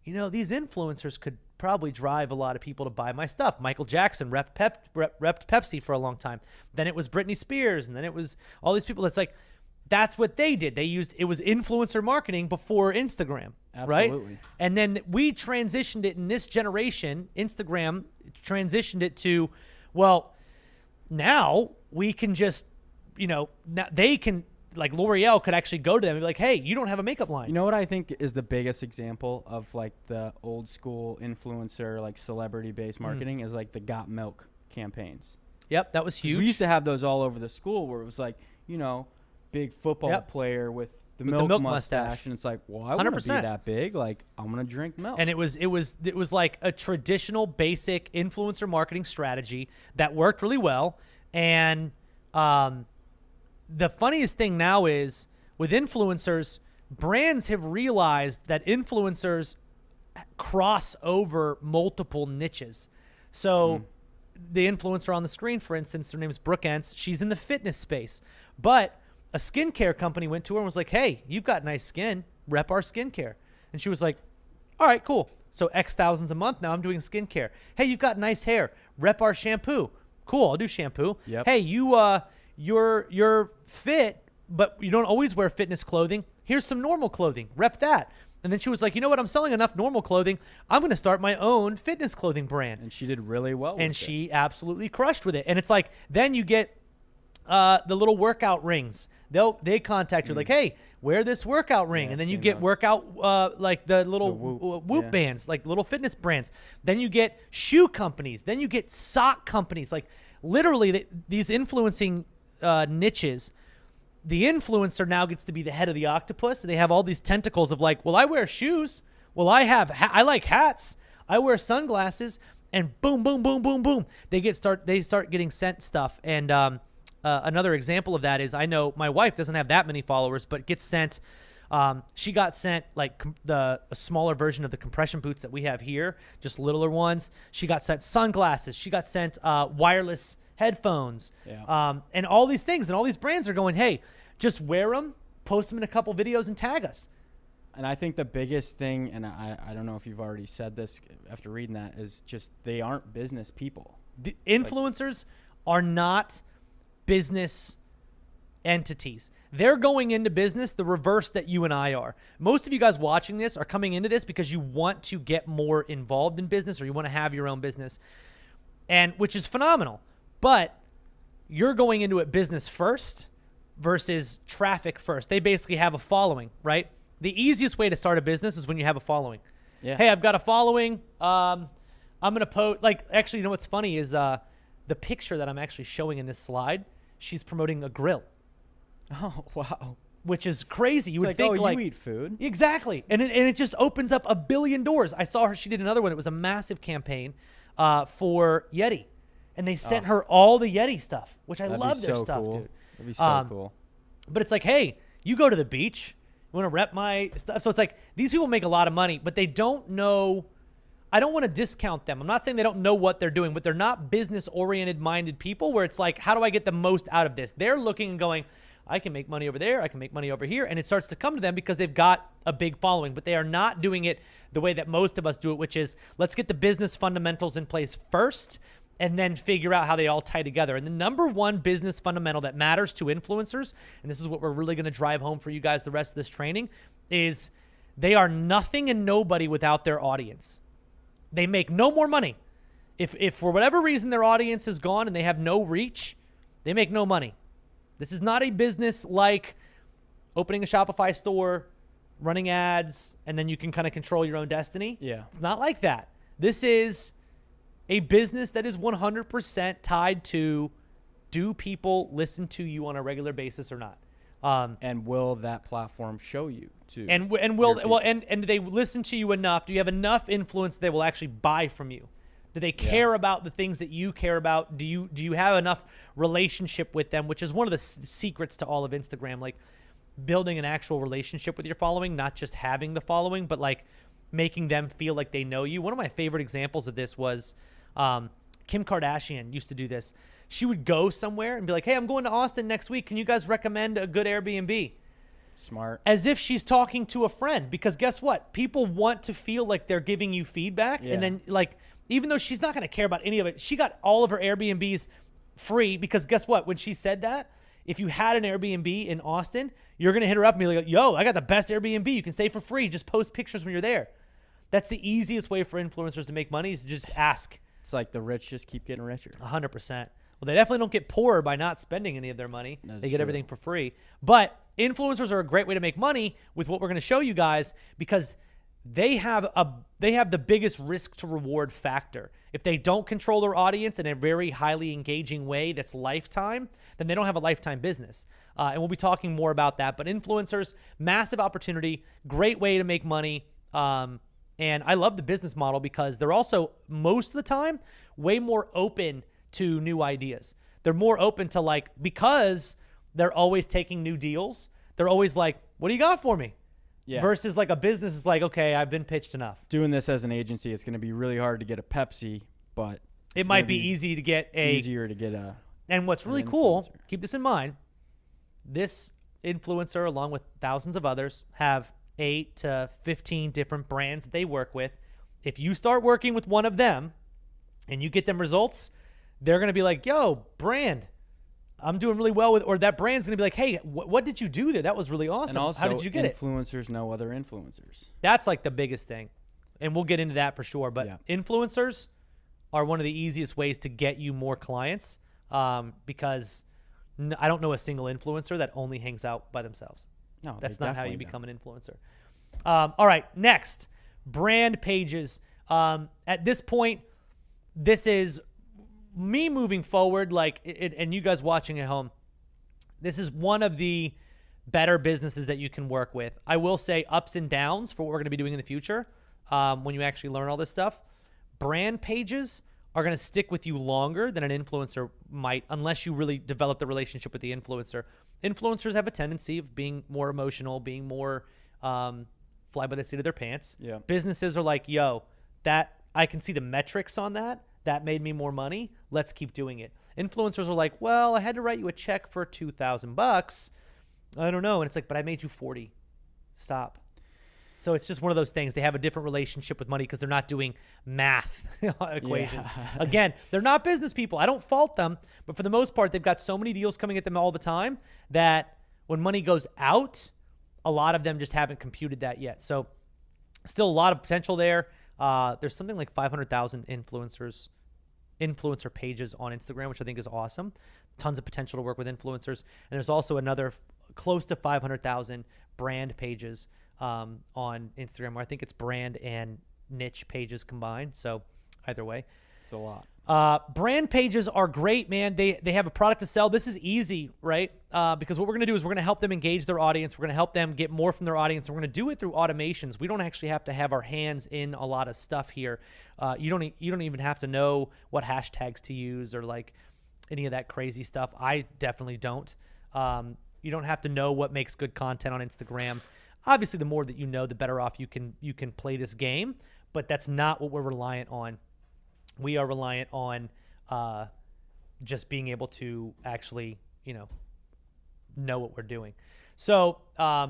these influencers could probably drive a lot of people to buy my stuff. Michael Jackson repped Pepsi for a long time. Then it was Britney Spears, and then it was all these people. That's what they did. It was influencer marketing before Instagram, right? Absolutely. And then we transitioned it in this generation. Instagram transitioned it to, well, now we can just, now they can, like L'Oreal could actually go to them and be like, hey, you don't have a makeup line. You know what I think is the biggest example of like the old school influencer, like celebrity based marketing is like the Got Milk campaigns. Yep, that was huge. We used to have those all over the school where it was like, big football player with the milk mustache. And it's like, well, I want to be that big. Like, I'm going to drink milk. And it was like a traditional basic influencer marketing strategy that worked really well. And the funniest thing now is with influencers, brands have realized that influencers cross over multiple niches. So the influencer on the screen, for instance, her name is Brooke Entz. She's in the fitness space. But a skincare company went to her and was like, hey, you've got nice skin. Rep our skincare. And she was like, all right, cool. So X thousands a month now I'm doing skincare. Hey, you've got nice hair. Rep our shampoo. Cool, I'll do shampoo. Yep. Hey, you're fit, but you don't always wear fitness clothing. Here's some normal clothing. Rep that. And then she was like, you know what? I'm selling enough normal clothing. I'm going to start my own fitness clothing brand. And she did really well with it. And she absolutely crushed with it. And it's like, then you get the little workout rings. They contact you like, hey, wear this workout ring. And then you get workout, like the little Whoop bands, like little fitness brands. Then you get shoe companies. Then you get sock companies. Like literally these influencing niches. The influencer now gets to be the head of the octopus. And they have all these tentacles of like, well, I wear shoes. Well, I like hats. I wear sunglasses. And boom, boom, boom, boom, boom. They start getting sent stuff. And another example of that is I know my wife doesn't have that many followers, but gets sent. She got sent like a smaller version of the compression boots that we have here, just littler ones. She got sent sunglasses. She got sent wireless headphones, and all these things. And all these brands are going, hey, just wear them, post them in a couple videos, and tag us. And I think the biggest thing, and I don't know if you've already said this after reading that, is just they aren't business people. The influencers are not business entities. They're going into business the reverse that you and I are. Most of you guys watching this are coming into this because you want to get more involved in business or you want to have your own business, and which is phenomenal. But you're going into it business first versus traffic first. They basically have a following, right? The easiest way to start a business is when you have a following. Yeah. Hey, I've got a following. I'm going to post, like, actually, you know what's funny is the picture that I'm actually showing in this slide, she's promoting a grill. Oh, wow. Which is crazy. You would think, you eat food. Exactly. And it just opens up a billion doors. I saw her, she did another one. It was a massive campaign for Yeti. And they sent her all the Yeti stuff, which I love their stuff, dude. That'd be so cool. But it's like, hey, you go to the beach, you want to rep my stuff. So it's like these people make a lot of money, but they don't know. I don't want to discount them. I'm not saying they don't know what they're doing, but they're not business-oriented minded people where it's like, how do I get the most out of this? They're looking and going, I can make money over there. I can make money over here. And it starts to come to them because they've got a big following, but they are not doing it the way that most of us do it, which is let's get the business fundamentals in place first and then figure out how they all tie together. And the number one business fundamental that matters to influencers, and this is what we're really going to drive home for you guys the rest of this training, is they are nothing and nobody without their audience. They make no more money. If for whatever reason their audience is gone and they have no reach, they make no money. This is not a business like opening a Shopify store, running ads, and then you can kind of control your own destiny. Yeah. It's not like that. This is a business that is 100% tied to, do people listen to you on a regular basis or not? And will that platform show you to? And do they listen to you enough? Do you have enough influence that they will actually buy from you? Do they care about the things that you care about? Do you have enough relationship with them, which is one of the secrets to all of Instagram, like building an actual relationship with your following, not just having the following, but like making them feel like they know you. One of my favorite examples of this was Kim Kardashian used to do this. She would go somewhere and be like, hey, I'm going to Austin next week. Can you guys recommend a good Airbnb? Smart. As if she's talking to a friend, because guess what? People want to feel like they're giving you feedback. And then like, even though she's not going to care about any of it, she got all of her Airbnbs free because guess what? When she said that, if you had an Airbnb in Austin, you're going to hit her up and be like, yo, I got the best Airbnb. You can stay for free. Just post pictures when you're there. That's the easiest way for influencers to make money is to just ask. It's like the rich just keep getting richer. 100%. Well, they definitely don't get poorer by not spending any of their money. They get true. everything for free. But influencers are a great way to make money with what we're going to show you guys because they have the biggest risk to reward factor. If they don't control their audience in a very highly engaging way that's lifetime, then they don't have a lifetime business. And we'll be talking more about that. But influencers, massive opportunity, great way to make money. And I love the business model because they're also, most of the time, way more open to new ideas. They're more open to like, because they're always taking new deals, they're always like, what do you got for me? Yeah. Versus like a business is like, okay, I've been pitched enough. Doing this as an agency, it's going to be really hard to get a Pepsi, but it might be easier to get a. And what's really cool, keep this in mind, this influencer, along with thousands of others, have 8 to 15 different brands that they work with. If you start working with one of them and you get them results, they're going to be like, yo, brand, I'm doing really well with, or that brand's going to be like, hey, what did you do there? That was really awesome. And also, how did you get it? Influencers know other influencers. That's like the biggest thing. And we'll get into that for sure. But influencers are one of the easiest ways to get you more clients because I don't know a single influencer that only hangs out by themselves. No, that's not how you become an influencer. All right, next, brand pages. At this point, this is me moving forward, and you guys watching at home. This is one of the better businesses that you can work with. I will say ups and downs for what we're going to be doing in the future when you actually learn all this stuff. Brand pages are going to stick with you longer than an influencer might unless you really develop the relationship with the influencer. Influencers have a tendency of being more emotional, being more fly by the seat of their pants. Yeah. Businesses are like, yo, that I can see the metrics on that. That made me more money. Let's keep doing it. Influencers are like, well, I had to write you a check for $2,000. I don't know. And it's like, but I made you 40. Stop. So it's just one of those things. They have a different relationship with money because they're not doing math equations. Yeah. Again, they're not business people. I don't fault them. But for the most part, they've got so many deals coming at them all the time that when money goes out, a lot of them just haven't computed that yet. So still a lot of potential there. There's something like 500,000 influencer pages on Instagram, which I think is awesome. Tons of potential to work with influencers. And there's also another close to 500,000 brand pages on Instagram, where I think it's brand and niche pages combined. So either way, it's a lot. Brand pages are great, man. They have a product to sell. This is easy, right? Because what we're going to do is we're going to help them engage their audience. We're going to help them get more from their audience. And we're going to do it through automations. We don't actually have to have our hands in a lot of stuff here. You don't even have to know what hashtags to use or like any of that crazy stuff. I definitely don't. You don't have to know what makes good content on Instagram. Obviously, the more that you know, the better off you can play this game. But that's not what we're reliant on. We are reliant on just being able to actually, know what we're doing. So I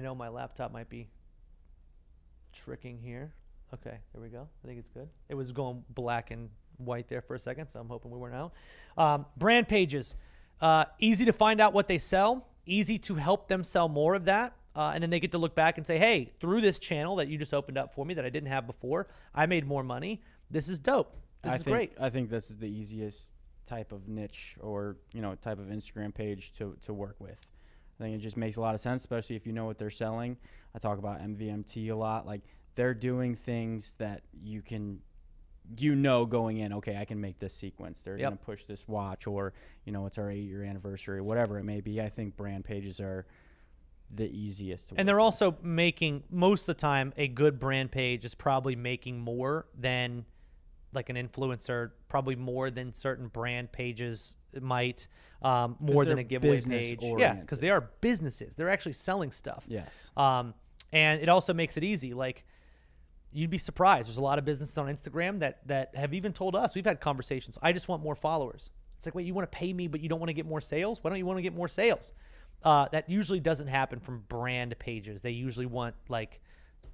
know my laptop might be tricking here. Okay, there we go. I think it's good. It was going black and white there for a second, so I'm hoping we weren't out. Brand pages, easy to find out what they sell, easy to help them sell more of that. And then they get to look back and say, hey, through this channel that you just opened up for me that I didn't have before, I made more money. This is dope. This is great. I think this is the easiest type of niche or, type of Instagram page to work with. I think it just makes a lot of sense, especially if you know what they're selling. I talk about MVMT a lot. Like, they're doing things that you can going in, okay, I can make this sequence. They're going to push this watch, or, it's our 8-year anniversary, whatever it may be. I think brand pages are the easiest to work And they're with. also making, most of the time, a good brand page is probably making more than like an influencer, probably more than certain brand pages might, more than a giveaway page. Yeah, because they are businesses. They're actually selling stuff. Yes. And it also makes it easy. Like, you'd be surprised. There's a lot of businesses on Instagram that have even told us, we've had conversations, I just want more followers. It's like, wait, you want to pay me, but you don't want to get more sales? Why don't you want to get more sales? That usually doesn't happen from brand pages. They usually want, like,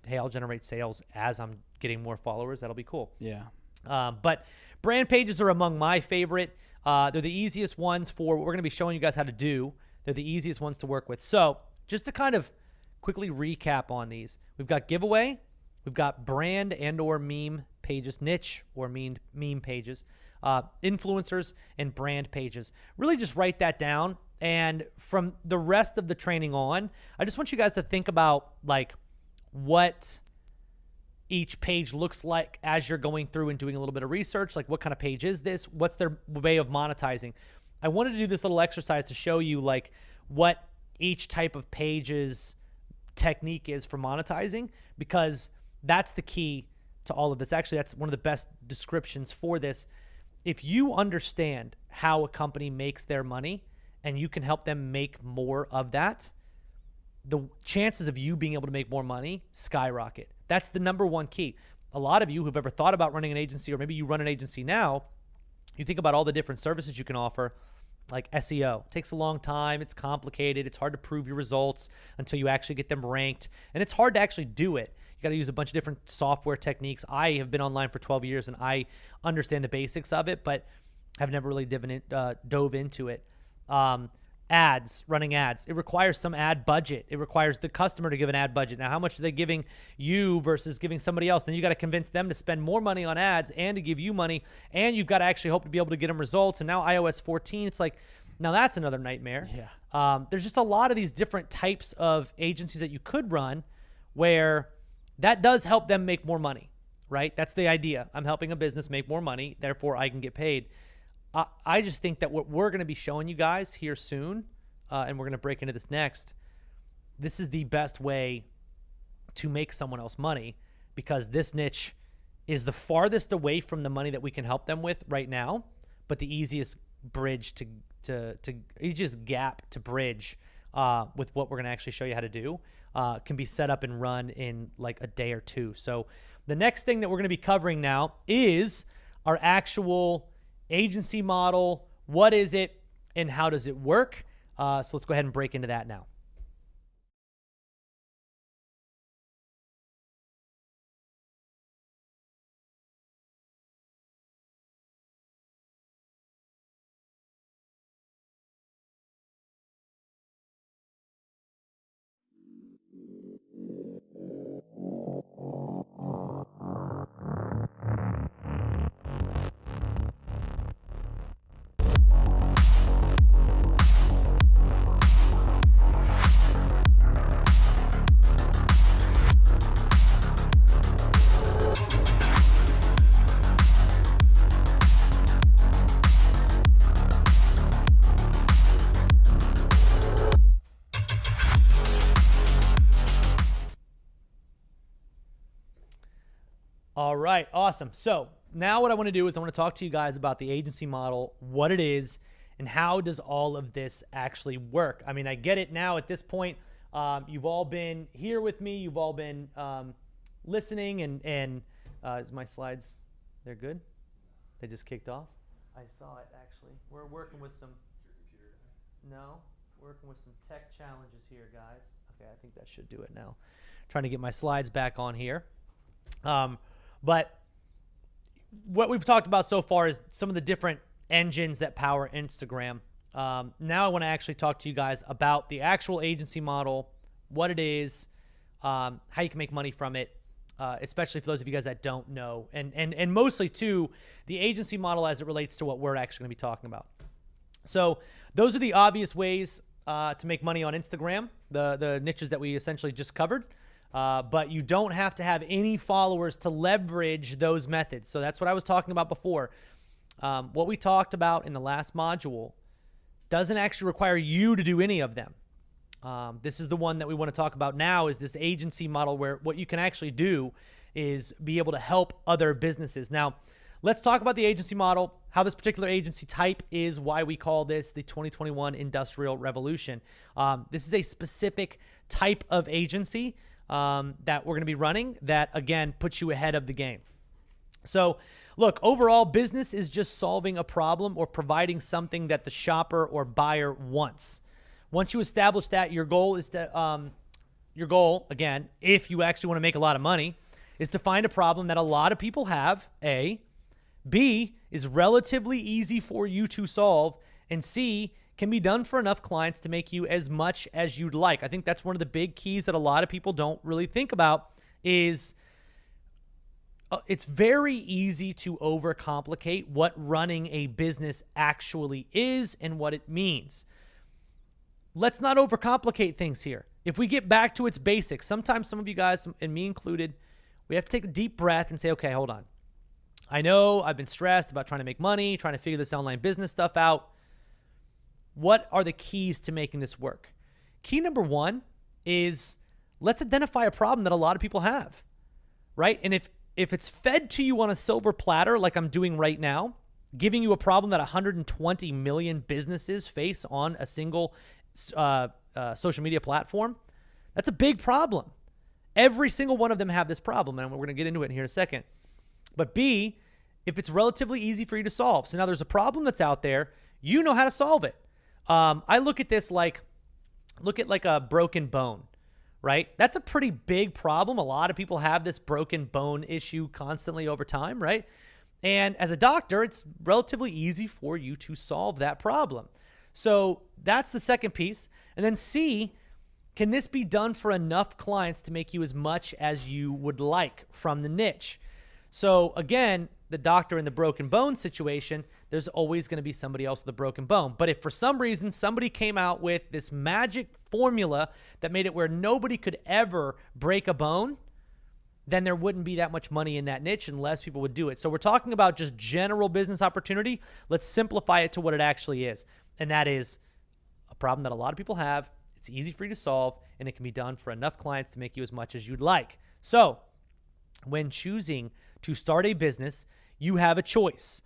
hey, I'll generate sales as I'm getting more followers. That'll be cool. Yeah. But brand pages are among my favorite. They're the easiest ones for what we're going to be showing you guys how to do. They're the easiest ones to work with. So just to kind of quickly recap on these, we've got giveaway, we've got brand and or meme pages, niche or meme pages, influencers, and brand pages. Really just write that down. And from the rest of the training on, I just want you guys to think about, like, what each page looks like as you're going through and doing a little bit of research. Like, what kind of page is this? What's their way of monetizing? I wanted to do this little exercise to show you, like, what each type of page's technique is for monetizing, because that's the key to all of this. Actually, that's one of the best descriptions for this. If you understand how a company makes their money and you can help them make more of that, the chances of you being able to make more money skyrocket. That's the number one key. A lot of you who've ever thought about running an agency, or maybe you run an agency now, you think about all the different services you can offer. Like SEO. It takes a long time. It's complicated. It's hard to prove your results until you actually get them ranked. And it's hard to actually do it. You got to use a bunch of different software techniques. I have been online for 12 years and I understand the basics of it, but have never really dove into it. Ads, running ads. It requires some ad budget. It requires the customer to give an ad budget. Now, how much are they giving you versus giving somebody else? Then you got to convince them to spend more money on ads and to give you money. And you've got to actually hope to be able to get them results. And now iOS 14, it's like, now that's another nightmare. Yeah. There's just a lot of these different types of agencies that you could run where that does help them make more money, right? That's the idea. I'm helping a business make more money, therefore I can get paid. I just think that what we're going to be showing you guys here soon, and we're going to break into this next, this is the best way to make someone else money, because this niche is the farthest away from the money that we can help them with right now, but the easiest bridge easiest gap to bridge with what we're going to actually show you how to do can be set up and run in like a day or two. So the next thing that we're going to be covering now is our actual agency model. What is it and how does it work? So let's go ahead and break into that now. All right, awesome. So now what I want to do is I want to talk to you guys about the agency model, what it is, and how does all of this actually work. I mean, I get it now at this point. You've all been here with me. You've all been listening, and is my slides, they're good? They just kicked off? I saw it, actually. We're working with some, no, working with some tech challenges here, guys. Okay, I think that should do it now. Trying to get my slides back on here. But what we've talked about so far is some of the different engines that power Instagram. Now I want to actually talk to you guys about the actual agency model, what it is, how you can make money from it, especially for those of you guys that don't know, and mostly too, the agency model as it relates to what we're actually going to be talking about. So those are the obvious ways to make money on Instagram, the niches that we essentially just covered. but you don't have to have any followers to leverage those methods. So that's what I was talking about before. What we talked about in the last module doesn't actually require you to do any of them. This is the one that we want to talk about now, is this agency model where what you can actually do is be able to help other businesses. Now, let's talk about the agency model, how this particular agency type is, why we call this the 2021 Industrial Revolution. This is a specific type of agency that we're going to be running that, again, puts you ahead of the game. So, look, overall, business is just solving a problem or providing something that the shopper or buyer wants. Once you establish that, your goal is to, again, if you actually want to make a lot of money, is to find a problem that a lot of people have, A. B, is relatively easy for you to solve, and C, can be done for enough clients to make you as much as you'd like. I think that's one of the big keys that a lot of people don't really think about is it's very easy to overcomplicate what running a business actually is and what it means. Let's not overcomplicate things here. If we get back to its basics, sometimes some of you guys, and me included, we have to take a deep breath and say, okay, hold on. I know I've been stressed about trying to make money, trying to figure this online business stuff out. What are the keys to making this work? Key number one is let's identify a problem that a lot of people have, right? And if it's fed to you on a silver platter like I'm doing right now, giving you a problem that 120 million businesses face on a single social media platform, that's a big problem. Every single one of them have this problem, and we're going to get into it in here in a second. But B, if it's relatively easy for you to solve. So now there's a problem that's out there. You know how to solve it. I look at this like a broken bone, right? That's a pretty big problem. A lot of people have this broken bone issue constantly over time, right? And as a doctor, it's relatively easy for you to solve that problem. So that's the second piece. And then C, can this be done for enough clients to make you as much as you would like from the niche? So again, the doctor in the broken bone situation, there's always going to be somebody else with a broken bone. But if for some reason somebody came out with this magic formula that made it where nobody could ever break a bone, then there wouldn't be that much money in that niche and less people would do it. So we're talking about just general business opportunity. Let's simplify it to what it actually is. And that is a problem that a lot of people have. It's easy for you to solve, and it can be done for enough clients to make you as much as you'd like. So when choosing to start a business, you have a choice.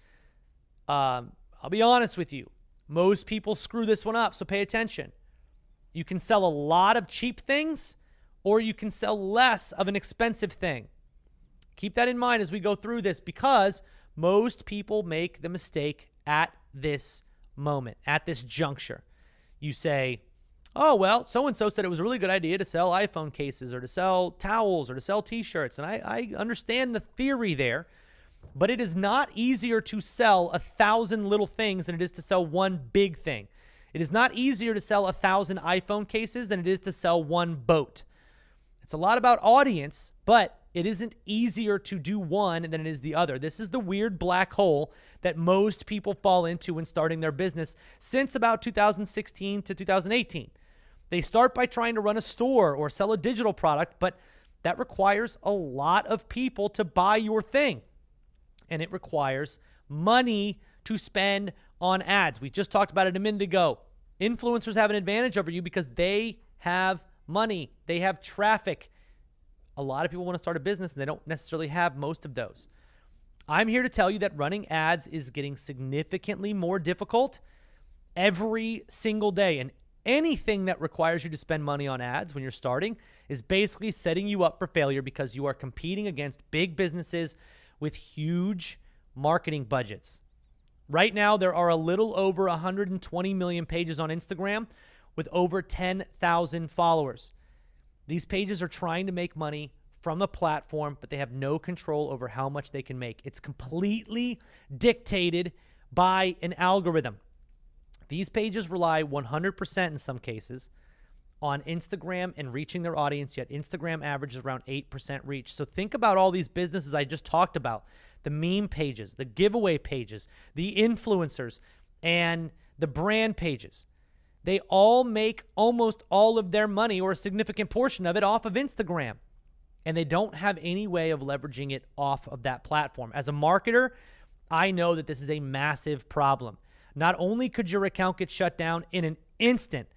I'll be honest with you. Most people screw this one up, so pay attention. You can sell a lot of cheap things, or you can sell less of an expensive thing. Keep that in mind as we go through this, because most people make the mistake at this moment, at this juncture. You say, oh, well, so-and-so said it was a really good idea to sell iPhone cases or to sell towels or to sell T-shirts. And I understand the theory there, but it is not easier to sell 1,000 little things than it is to sell one big thing. It is not easier to sell 1,000 iPhone cases than it is to sell one boat. It's a lot about audience, but it isn't easier to do one than it is the other. This is the weird black hole that most people fall into when starting their business since about 2016 to 2018. They start by trying to run a store or sell a digital product, but that requires a lot of people to buy your thing. And it requires money to spend on ads. We just talked about it a minute ago. Influencers have an advantage over you because they have money. They have traffic. A lot of people want to start a business and they don't necessarily have most of those. I'm here to tell you that running ads is getting significantly more difficult every single day. And anything that requires you to spend money on ads when you're starting is basically setting you up for failure because you are competing against big businesses with huge marketing budgets. Right now, there are a little over 120 million pages on Instagram with over 10,000 followers. These pages are trying to make money from the platform, but they have no control over how much they can make. It's completely dictated by an algorithm. These pages rely 100% in some cases on Instagram and reaching their audience, yet Instagram averages around 8% reach. So think about all these businesses I just talked about, the meme pages, the giveaway pages, the influencers, and the brand pages. They all make almost all of their money or a significant portion of it off of Instagram. and they don't have any way of leveraging it off of that platform. As a marketer, I know that this is a massive problem. Not only could your account get shut down in an instant,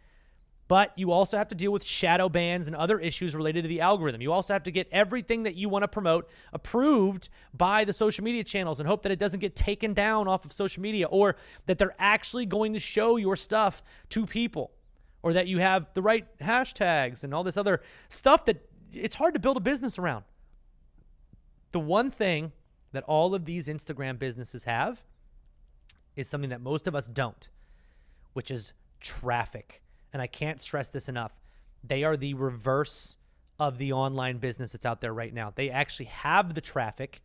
but you also have to deal with shadow bans and other issues related to the algorithm. You also have to get everything that you want to promote approved by the social media channels and hope that it doesn't get taken down off of social media, or that they're actually going to show your stuff to people, or that you have the right hashtags and all this other stuff that it's hard to build a business around. The one thing that all of these Instagram businesses have is something that most of us don't, which is traffic. And I can't stress this enough. They are the reverse of the online business that's out there right now. They actually have the traffic,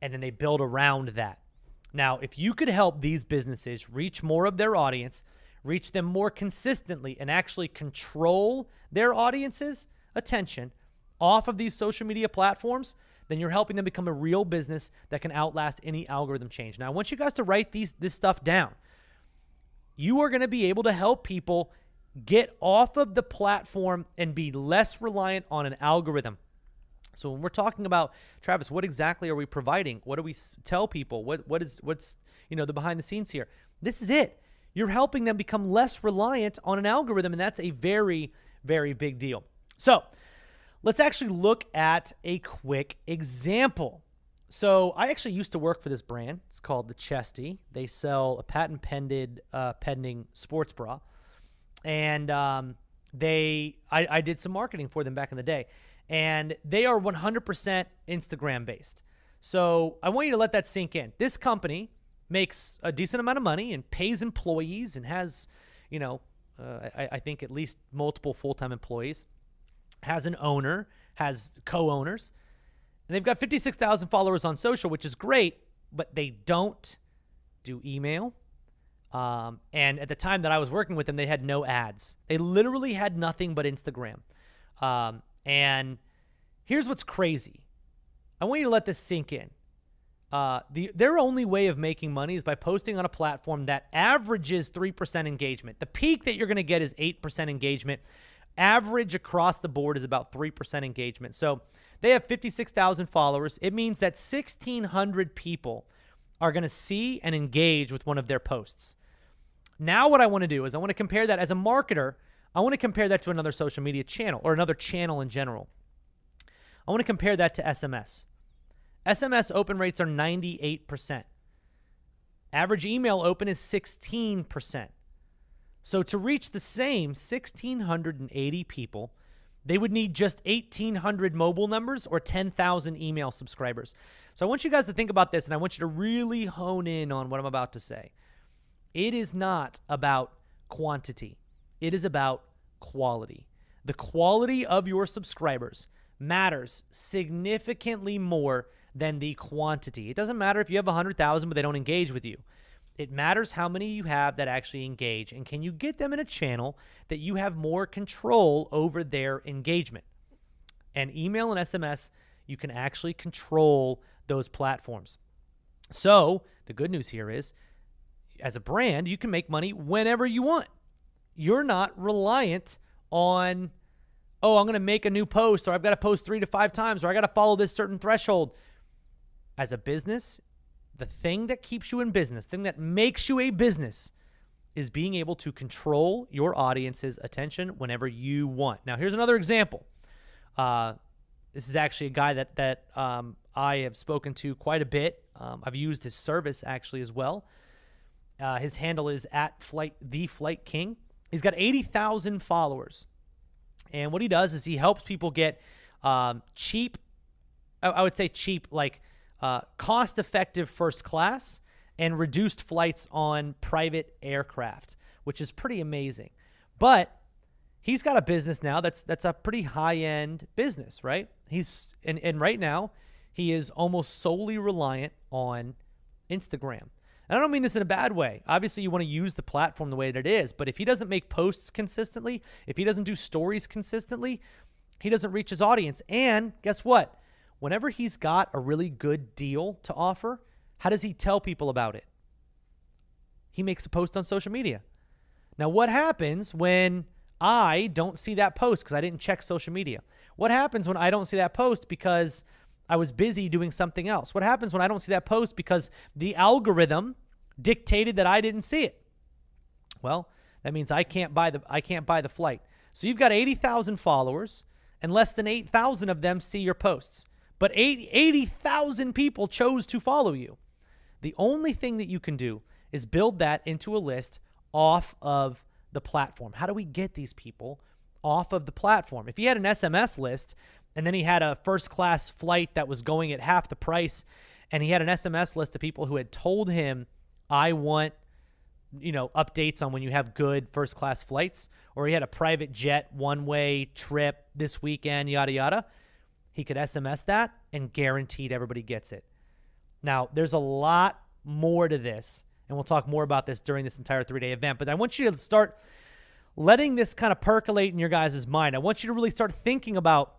and then they build around that. Now, if you could help these businesses reach more of their audience, reach them more consistently, and actually control their audience's attention off of these social media platforms, then you're helping them become a real business that can outlast any algorithm change. Now, I want you guys to write this stuff down. You are going to be able to help people get off of the platform and be less reliant on an algorithm. So when we're talking about, Travis, what exactly are we providing? What do we tell people? What's the behind the scenes here? This is it. You're helping them become less reliant on an algorithm, and that's a very, very big deal. So let's actually look at a quick example. So I actually used to work for this brand. It's called the Chesty. They sell a pending sports bra. And I did some marketing for them back in the day. And they are 100% Instagram based. So I want you to let that sink in. This company makes a decent amount of money and pays employees and has, I think at least multiple full-time employees, has an owner, has co-owners. And they've got 56,000 followers on social, which is great, but they don't do email. And at the time that I was working with them, they had no ads. They literally had nothing but Instagram. And here's what's crazy. I want you to let this sink in. Their only way of making money is by posting on a platform that averages 3% engagement. The peak that you're going to get is 8% engagement. Average across the board is about 3% engagement. So they have 56,000 followers. It means that 1,600 people are going to see and engage with one of their posts. Now what I want to do is I want to compare that as a marketer. I want to compare that to another social media channel or another channel in general. I want to compare that to SMS. SMS open rates are 98%. Average email open is 16%. So to reach the same 1,680 people, they would need just 1,800 mobile numbers or 10,000 email subscribers. So I want you guys to think about this, and I want you to really hone in on what I'm about to say. It is not about quantity. It is about quality. The quality of your subscribers matters significantly more than the quantity. It doesn't matter if you have 100,000 but they don't engage with you. It matters how many you have that actually engage, and can you get them in a channel that you have more control over their engagement. And email and SMS, you can actually control those platforms. So the good news here is, as a brand, you can make money whenever you want. You're not reliant on, I'm going to make a new post, or I've got to post 3 to 5 times, or I got to follow this certain threshold. As a business, the thing that keeps you in business, the thing that makes you a business, is being able to control your audience's attention whenever you want. Now, here's another example. This is actually a guy that I have spoken to quite a bit. I've used his service actually as well. His handle is @TheFlightKing. He's got 80,000 followers. And what he does is he helps people get cheap, I would say cheap, like cost-effective first class and reduced flights on private aircraft, which is pretty amazing. But he's got a business now that's a pretty high-end business, right? And right now he is almost solely reliant on Instagram. And I don't mean this in a bad way. Obviously, you want to use the platform the way that it is, but if he doesn't make posts consistently, if he doesn't do stories consistently, he doesn't reach his audience. And guess what? Whenever he's got a really good deal to offer, how does he tell people about it? He makes a post on social media. Now, what happens when I don't see that post because I didn't check social media? What happens when I don't see that post because I was busy doing something else? What happens when I don't see that post because the algorithm dictated that I didn't see it? Well, that means I can't buy the flight. So you've got 80,000 followers, and less than 8,000 of them see your posts. But 80,000 people chose to follow you. The only thing that you can do is build that into a list off of the platform. How do we get these people off of the platform? If he had an SMS list and then he had a first-class flight that was going at half the price, and he had an SMS list of people who had told him, I want, updates on when you have good first-class flights, or he had a private jet one-way trip this weekend, yada, yada, he could SMS that and guaranteed everybody gets it. Now, there's a lot more to this, and we'll talk more about this during this entire 3-day event, but I want you to start letting this kind of percolate in your guys' mind. I want you to really start thinking about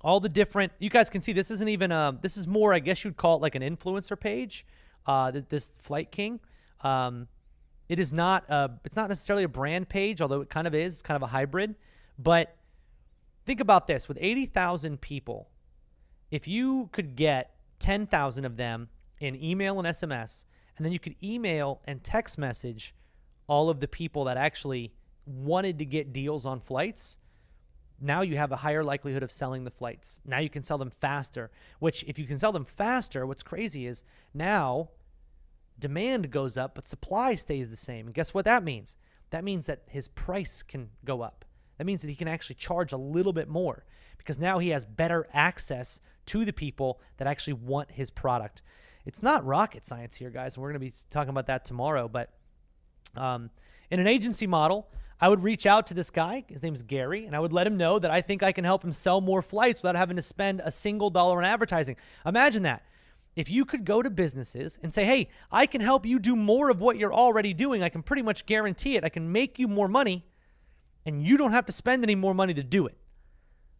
all the different, you guys can see this isn't even this is more, I guess you'd call it like an influencer page, this Flight King. It is not, it's not necessarily a brand page, although it kind of is. It's kind of a hybrid. But think about this. With 80,000 people, if you could get 10,000 of them in email and SMS, and then you could email and text message all of the people that actually wanted to get deals on flights, now you have a higher likelihood of selling the flights. Now you can sell them faster, which if you can sell them faster, what's crazy is now demand goes up, but supply stays the same. And guess what that means? That means that his price can go up. That means that he can actually charge a little bit more because now he has better access to the people that actually want his product. It's not rocket science here, guys, and we're going to be talking about that tomorrow. But in an agency model, I would reach out to this guy. His name's Gary, and I would let him know that I think I can help him sell more flights without having to spend a single dollar on advertising. Imagine that. If you could go to businesses and say, hey, I can help you do more of what you're already doing. I can pretty much guarantee it. I can make you more money, and you don't have to spend any more money to do it.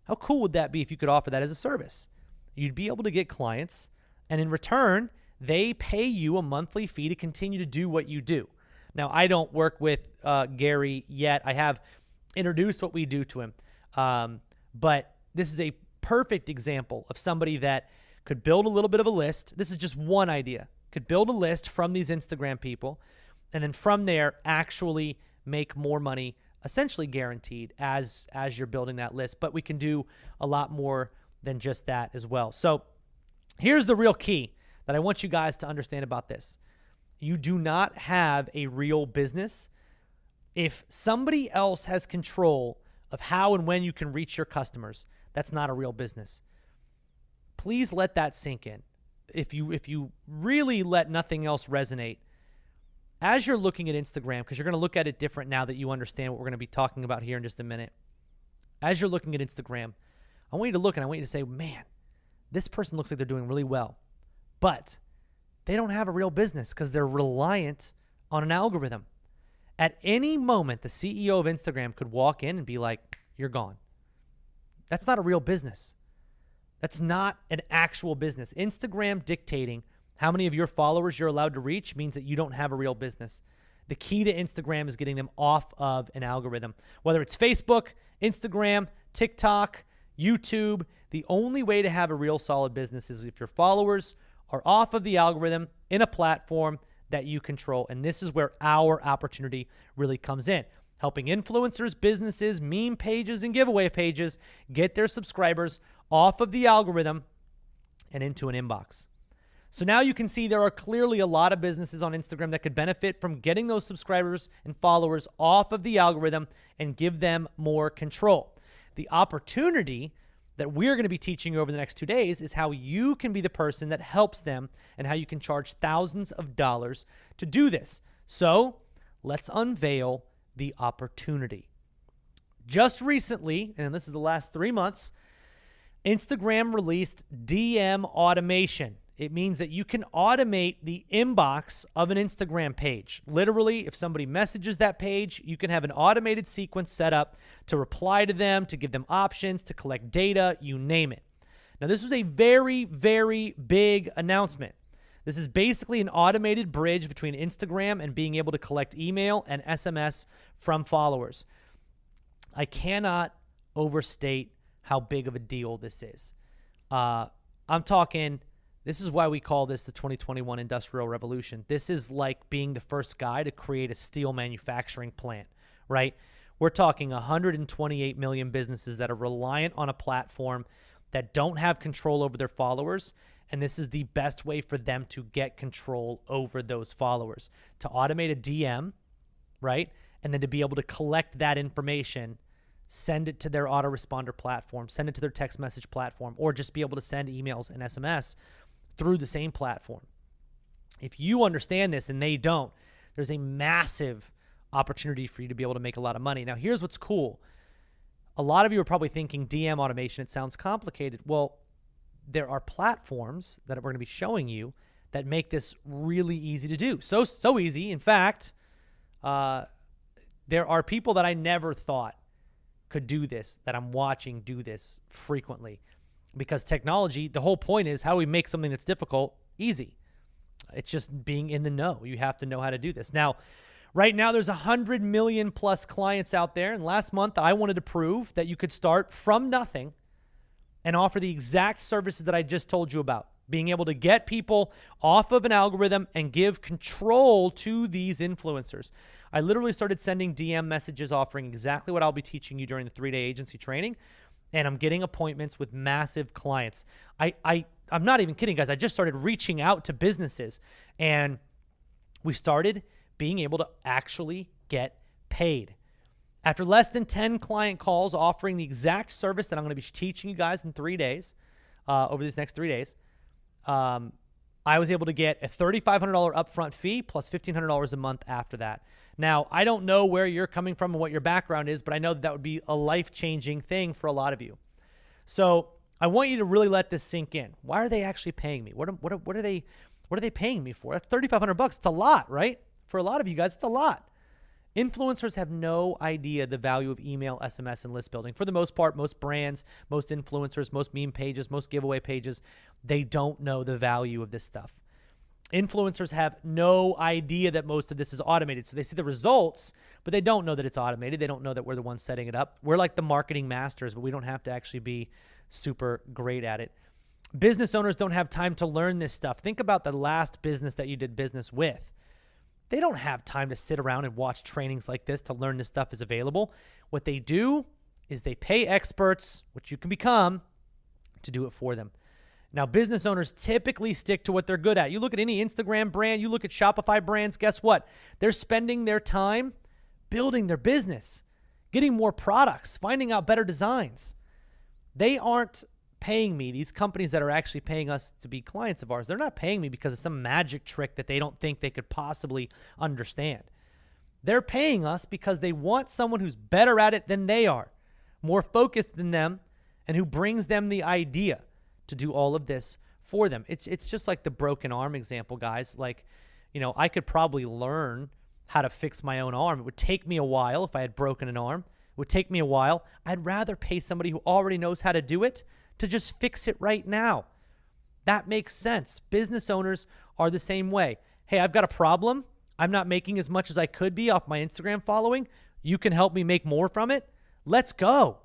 How cool would that be if you could offer that as a service? You'd be able to get clients, and in return, they pay you a monthly fee to continue to do what you do. Now, I don't work with Gary yet. I have introduced what we do to him. But this is a perfect example of somebody that could build a little bit of a list. This is just one idea. Could build a list from these Instagram people, and then from there actually make more money, essentially guaranteed, as you're building that list. But we can do a lot more than just that as well. So here's the real key that I want you guys to understand about this. You do not have a real business if somebody else has control of how and when you can reach your customers. That's not a real business. Please let that sink in. If you really let nothing else resonate, as you're looking at Instagram, because you're going to look at it different now that you understand what we're going to be talking about here in just a minute. As you're looking at Instagram, I want you to look and I want you to say, man, this person looks like they're doing really well. But they don't have a real business because they're reliant on an algorithm. At any moment, the CEO of Instagram could walk in and be like, you're gone. That's not a real business. That's not an actual business. Instagram dictating how many of your followers you're allowed to reach means that you don't have a real business. The key to Instagram is getting them off of an algorithm. Whether it's Facebook, Instagram, TikTok, YouTube, the only way to have a real solid business is if your followers are off of the algorithm in a platform that you control. And this is where our opportunity really comes in. Helping influencers, businesses, meme pages, and giveaway pages get their subscribers off of the algorithm and into an inbox. So now you can see there are clearly a lot of businesses on Instagram that could benefit from getting those subscribers and followers off of the algorithm and give them more control. The opportunity that we're going to be teaching you over the next 2 days is how you can be the person that helps them and how you can charge thousands of dollars to do this. So let's unveil the opportunity. Just recently, and this is the last 3 months, Instagram released DM automation. It means that you can automate the inbox of an Instagram page. Literally, if somebody messages that page, you can have an automated sequence set up to reply to them, to give them options, to collect data, you name it. Now, this was a very, very big announcement. This is basically an automated bridge between Instagram and being able to collect email and SMS from followers. I cannot overstate how big of a deal this is. I'm talking, this is why we call this the 2021 Industrial Revolution. This is like being the first guy to create a steel manufacturing plant, right? We're talking 128 million businesses that are reliant on a platform that don't have control over their followers, and this is the best way for them to get control over those followers, to automate a DM, right? And then to be able to collect that information, send it to their autoresponder platform, send it to their text message platform, or just be able to send emails and SMS through the same platform. If you understand this and they don't, there's a massive opportunity for you to be able to make a lot of money. Now, here's what's cool. A lot of you are probably thinking DM automation, it sounds complicated. Well, there are platforms that we're going to be showing you that make this really easy to do. So easy. In fact, there are people that I never thought could do this, that I'm watching do this frequently. Because technology, the whole point is how we make something that's difficult easy. It's just being in the know. You have to know how to do this. Now, right now, there's 100 million plus clients out there. And last month, I wanted to prove that you could start from nothing and offer the exact services that I just told you about. Being able to get people off of an algorithm and give control to these influencers. I literally started sending DM messages offering exactly what I'll be teaching you during the 3-day agency training. And I'm getting appointments with massive clients. I'm not even kidding, guys. I just started reaching out to businesses. And we started being able to actually get paid. After less than 10 client calls offering the exact service that I'm going to be teaching you guys in 3 days, over these next 3 days, I was able to get a $3,500 upfront fee plus $1,500 a month after that. Now, I don't know where you're coming from and what your background is, but I know that would be a life-changing thing for a lot of you. So I want you to really let this sink in. Why are they actually paying me? What are they paying me for? That's $3,500. It's a lot, right? For a lot of you guys, it's a lot. Influencers have no idea the value of email, SMS, and list building. For the most part, most brands, most influencers, most meme pages, most giveaway pages, they don't know the value of this stuff. Influencers have no idea that most of this is automated. So they see the results, but they don't know that it's automated. They don't know that we're the ones setting it up. We're like the marketing masters, but we don't have to actually be super great at it. Business owners don't have time to learn this stuff. Think about the last business that you did business with. They don't have time to sit around and watch trainings like this to learn this stuff is available. What they do is they pay experts, which you can become, to do it for them. Now, business owners typically stick to what they're good at. You look at any Instagram brand, you look at Shopify brands, guess what? They're spending their time building their business, getting more products, finding out better designs. They aren't paying me, these companies that are actually paying us to be clients of ours, they're not paying me because of some magic trick that they don't think they could possibly understand. They're paying us because they want someone who's better at it than they are, more focused than them, and who brings them the idea to do all of this for them. It's just like the broken arm example, guys. Like, you know, I could probably learn how to fix my own arm. It would take me a while if I had broken an arm. It would take me a while. I'd rather pay somebody who already knows how to do it to just fix it right now. That makes sense. Business owners are the same way. Hey, I've got a problem. I'm not making as much as I could be off my Instagram following. You can help me make more from it. Let's go.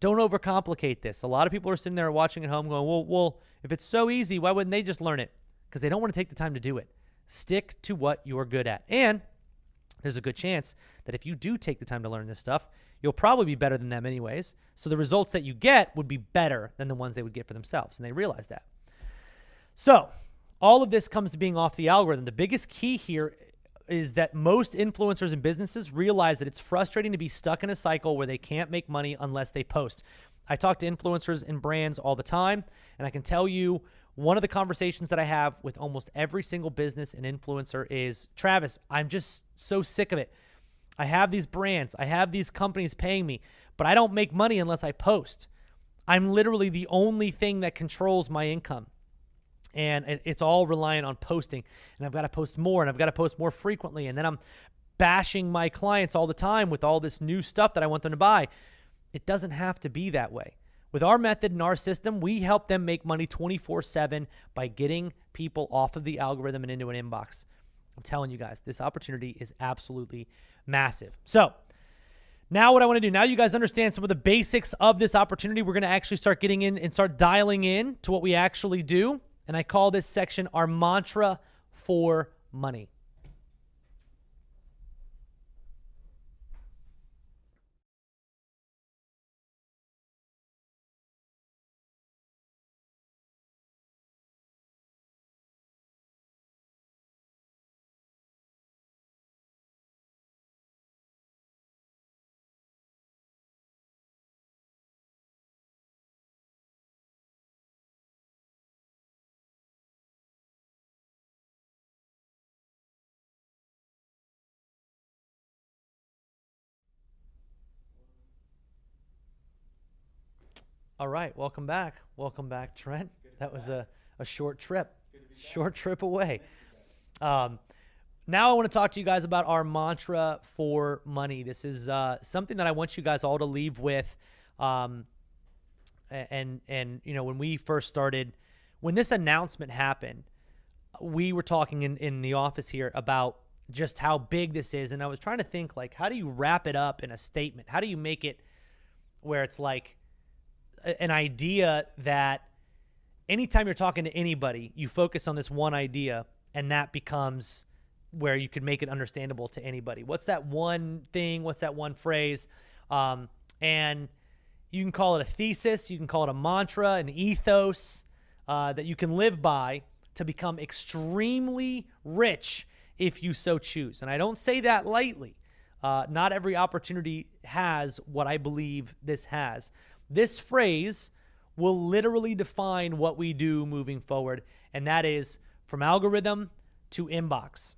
Don't overcomplicate this. A lot of people are sitting there watching at home going, well, if it's so easy, why wouldn't they just learn it? Because they don't want to take the time to do it. Stick to what you're good at. And there's a good chance that if you do take the time to learn this stuff, you'll probably be better than them anyways. So the results that you get would be better than the ones they would get for themselves. And they realize that. So all of this comes to being off the algorithm. The biggest key here is that most influencers and businesses realize that it's frustrating to be stuck in a cycle where they can't make money unless they post. I talk to influencers and brands all the time, and I can tell you one of the conversations that I have with almost every single business and influencer is, Travis, I'm just so sick of it. I have these brands, I have these companies paying me, but I don't make money unless I post. I'm literally the only thing that controls my income. And it's all reliant on posting. And I've got to post more, and I've got to post more frequently. And then I'm bashing my clients all the time with all this new stuff that I want them to buy. It doesn't have to be that way. With our method and our system, we help them make money 24/7 by getting people off of the algorithm and into an inbox. I'm telling you guys, this opportunity is absolutely massive. So Now what I want to do, now you guys understand some of the basics of this opportunity. We're going to actually start getting in and start dialing in to what we actually do. And I call this section our mantra for money. All right, welcome back. Welcome back, Trent. That was a short trip. Short trip away. Now I want to talk to you guys about our mantra for money. This is something that I want you guys all to leave with. And you know, when we first started, when this announcement happened, we were talking in the office here about just how big this is. And I was trying to think, like, how do you wrap it up in a statement? How do you make it where it's like an idea that anytime you're talking to anybody, you focus on this one idea, and that becomes where you could make it understandable to anybody. What's that one thing? What's that one phrase? And you can call it a thesis. You can call it a mantra, an ethos that you can live by to become extremely rich if you so choose. And I don't say that lightly. Not every opportunity has what I believe this has. This phrase will literally define what we do moving forward, and that is from algorithm to inbox.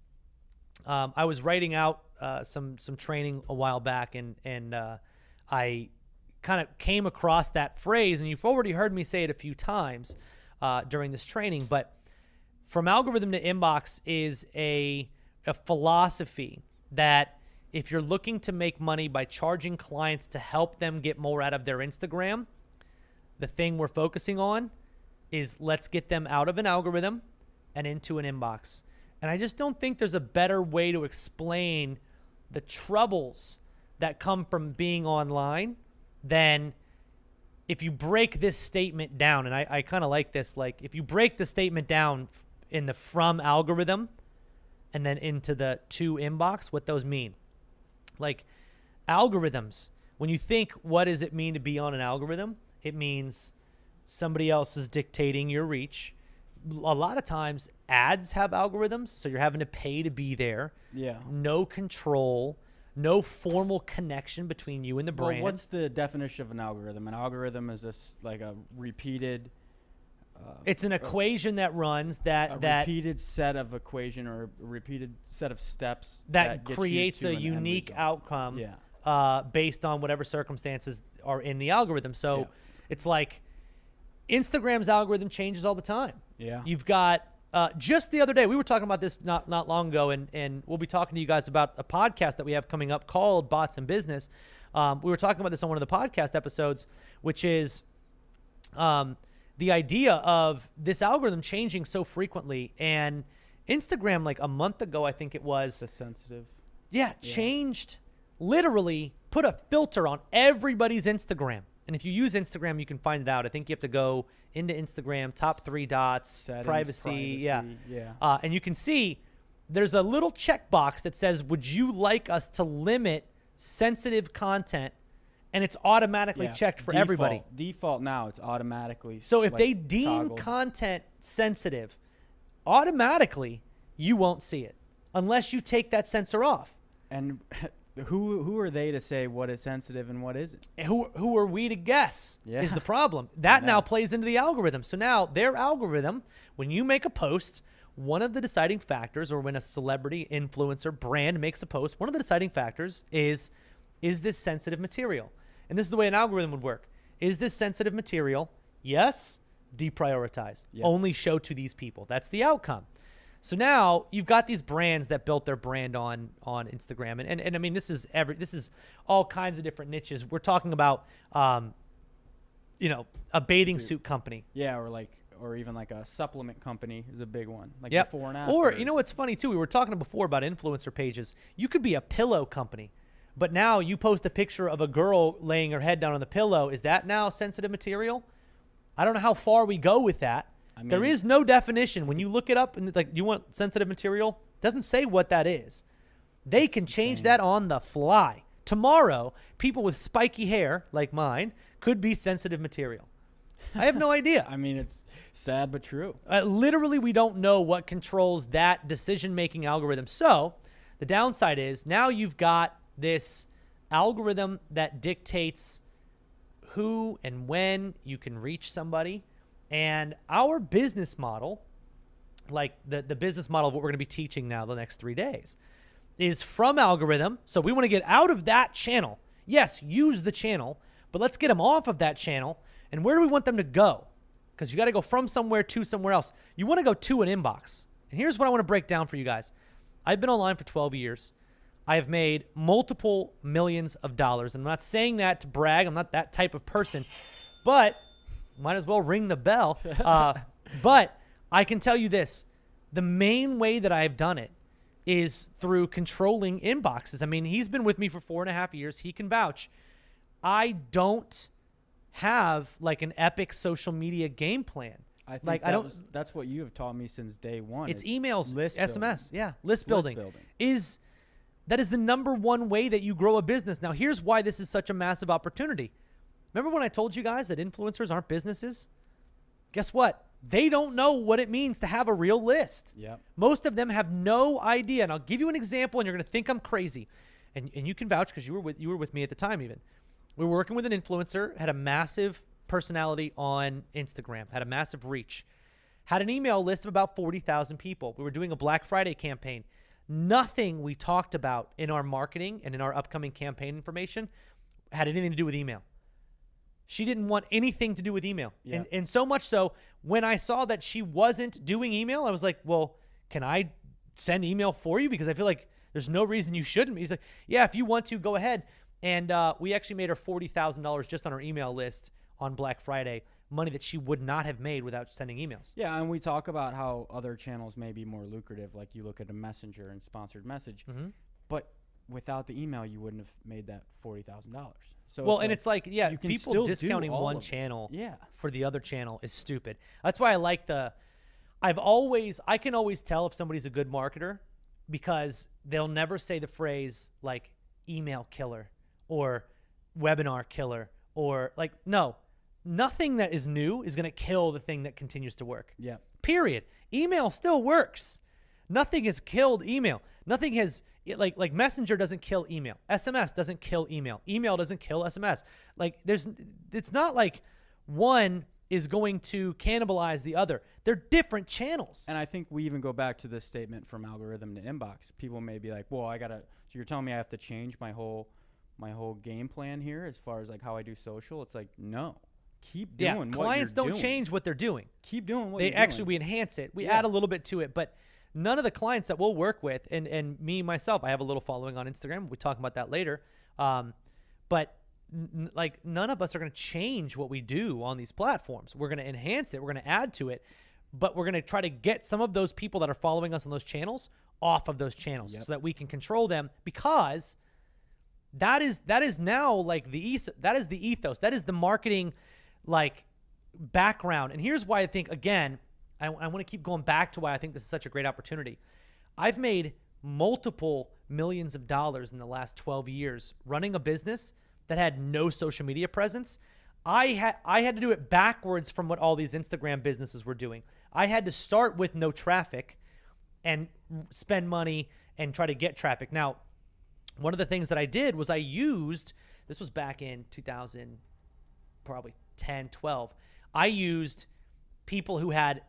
I was writing out some training a while back, and I kind of came across that phrase, and you've already heard me say it a few times during this training, but from algorithm to inbox is a philosophy that if you're looking to make money by charging clients to help them get more out of their Instagram, the thing we're focusing on is let's get them out of an algorithm and into an inbox. And I just don't think there's a better way to explain the troubles that come from being online than if you break this statement down. And I kind of like this. Like, if you break the statement down in the from algorithm and then into the to inbox, what those mean. Like algorithms, when you think, what does it mean to be on an algorithm? It means somebody else is dictating your reach. A lot of times ads have algorithms, so you're having to pay to be there. Yeah. No control, no formal connection between you and the brand. Well, what's the definition of an algorithm? An algorithm is this like a repeated... it's an equation that runs that repeated set of equation or a repeated set of steps that creates a unique outcome based on whatever circumstances are in the algorithm. So it's like Instagram's algorithm changes all the time. Yeah. You've got just the other day, we were talking about this not long ago, and we'll be talking to you guys about a podcast that we have coming up called Bots in Business. We were talking about this on one of the podcast episodes, which is the idea of this algorithm changing so frequently. And Instagram, like a month ago, I think it was. The sensitive. Yeah, changed, literally put a filter on everybody's Instagram. And if you use Instagram, you can find it out. I think you have to go into Instagram, top 3 dots, settings, privacy. Yeah. And you can see there's a little checkbox that says, would you like us to limit sensitive content? And it's automatically checked for everybody. Default now, it's automatically. So if they deem content sensitive, automatically you won't see it unless you take that sensor off. And who are they to say what is sensitive and what isn't? Who are we to guess is the problem. That now plays into the algorithm. So now their algorithm, when you make a post, one of the deciding factors, or when a celebrity, influencer, brand makes a post, one of the deciding factors is this sensitive material? And this is the way an algorithm would work. Is this sensitive material? Yes. Deprioritize. Yep. Only show to these people. That's the outcome. So now you've got these brands that built their brand on Instagram. And I mean, this is all kinds of different niches. We're talking about, a bathing suit company. Yeah. Or even like a supplement company is a big one. Like before and after. Or, you know, what's funny too? We were talking before about influencer pages. You could be a pillow company. But now you post a picture of a girl laying her head down on the pillow. Is that now sensitive material? I don't know how far we go with that. I mean, there is no definition. When you look it up and it's like, you want sensitive material? It doesn't say what that is. They can change that on the fly. Tomorrow, people with spiky hair like mine could be sensitive material. I have no idea. I mean, it's sad but true. Literally, we don't know what controls that decision-making algorithm. So the downside is now you've got this algorithm that dictates who and when you can reach somebody. And our business model, like the business model of what we're going to be teaching now the next 3 days, is from algorithm. So we want to get out of that channel. Yes, use the channel, but let's get them off of that channel. And where do we want them to go? Because you got to go from somewhere to somewhere else. You want to go to an inbox. And here's what I want to break down for you guys. I've been online for 12 years. I have made multiple millions of dollars. I'm not saying that to brag. I'm not that type of person. But might as well ring the bell. But I can tell you this. The main way that I've done it is through controlling inboxes. I mean, he's been with me for 4.5 years. He can vouch. I don't have like an epic social media game plan. I think like, that's what you have taught me since day one. It's emails, list SMS. Building. Yeah, list building. That is the number one way that you grow a business. Now, here's why this is such a massive opportunity. Remember when I told you guys that influencers aren't businesses? Guess what? They don't know what it means to have a real list. Yep. Most of them have no idea. And I'll give you an example, and you're going to think I'm crazy. And you can vouch because you were with me at the time even. We were working with an influencer, had a massive personality on Instagram, had a massive reach, had an email list of about 40,000 people. We were doing a Black Friday campaign. Nothing we talked about in our marketing and in our upcoming campaign information had anything to do with email. She didn't want anything to do with email. Yeah. And so much so, when I saw that she wasn't doing email, I was like, well, can I send email for you? Because I feel like there's no reason you shouldn't. He's like, yeah, if you want to, go ahead. And we actually made her $40,000 just on our email list on Black Friday, money that she would not have made without sending emails. Yeah, and we talk about how other channels may be more lucrative, like you look at a messenger and sponsored message. Mm-hmm. But without the email, you wouldn't have made that $40,000. So well, and it's like, yeah, people discounting one channel for the other channel is stupid. That's why I like I can always tell if somebody's a good marketer because they'll never say the phrase like email killer or webinar killer or like, no, nothing that is new is going to kill the thing that continues to work. Yeah. Period. Email still works. Nothing has killed email. Nothing has like Messenger doesn't kill email. SMS doesn't kill email. Email doesn't kill SMS. Like it's not like one is going to cannibalize the other. They're different channels. And I think we even go back to this statement from algorithm to inbox. People may be like, well, so you're telling me I have to change my whole game plan here as far as like how I do social? It's like, no. Keep doing what you're doing. Clients don't change what they're doing. Keep doing what you're doing. We enhance it. We add a little bit to it, but none of the clients that we'll work with, and me, myself, I have a little following on Instagram. We'll talk about that later. But like none of us are going to change what we do on these platforms. We're going to enhance it. We're going to add to it, but we're going to try to get some of those people that are following us on those channels off of those channels so that we can control them, because that is now like that is the ethos. That is the marketing like background. And here's why I think, again, I want to keep going back to why I think this is such a great opportunity. I've made multiple millions of dollars in the last 12 years running a business that had no social media presence. I had to do it backwards from what all these Instagram businesses were doing. I had to start with no traffic and spend money and try to get traffic. Now, one of the things that I did was this was back in 2000, probably 10, 12. I used people who had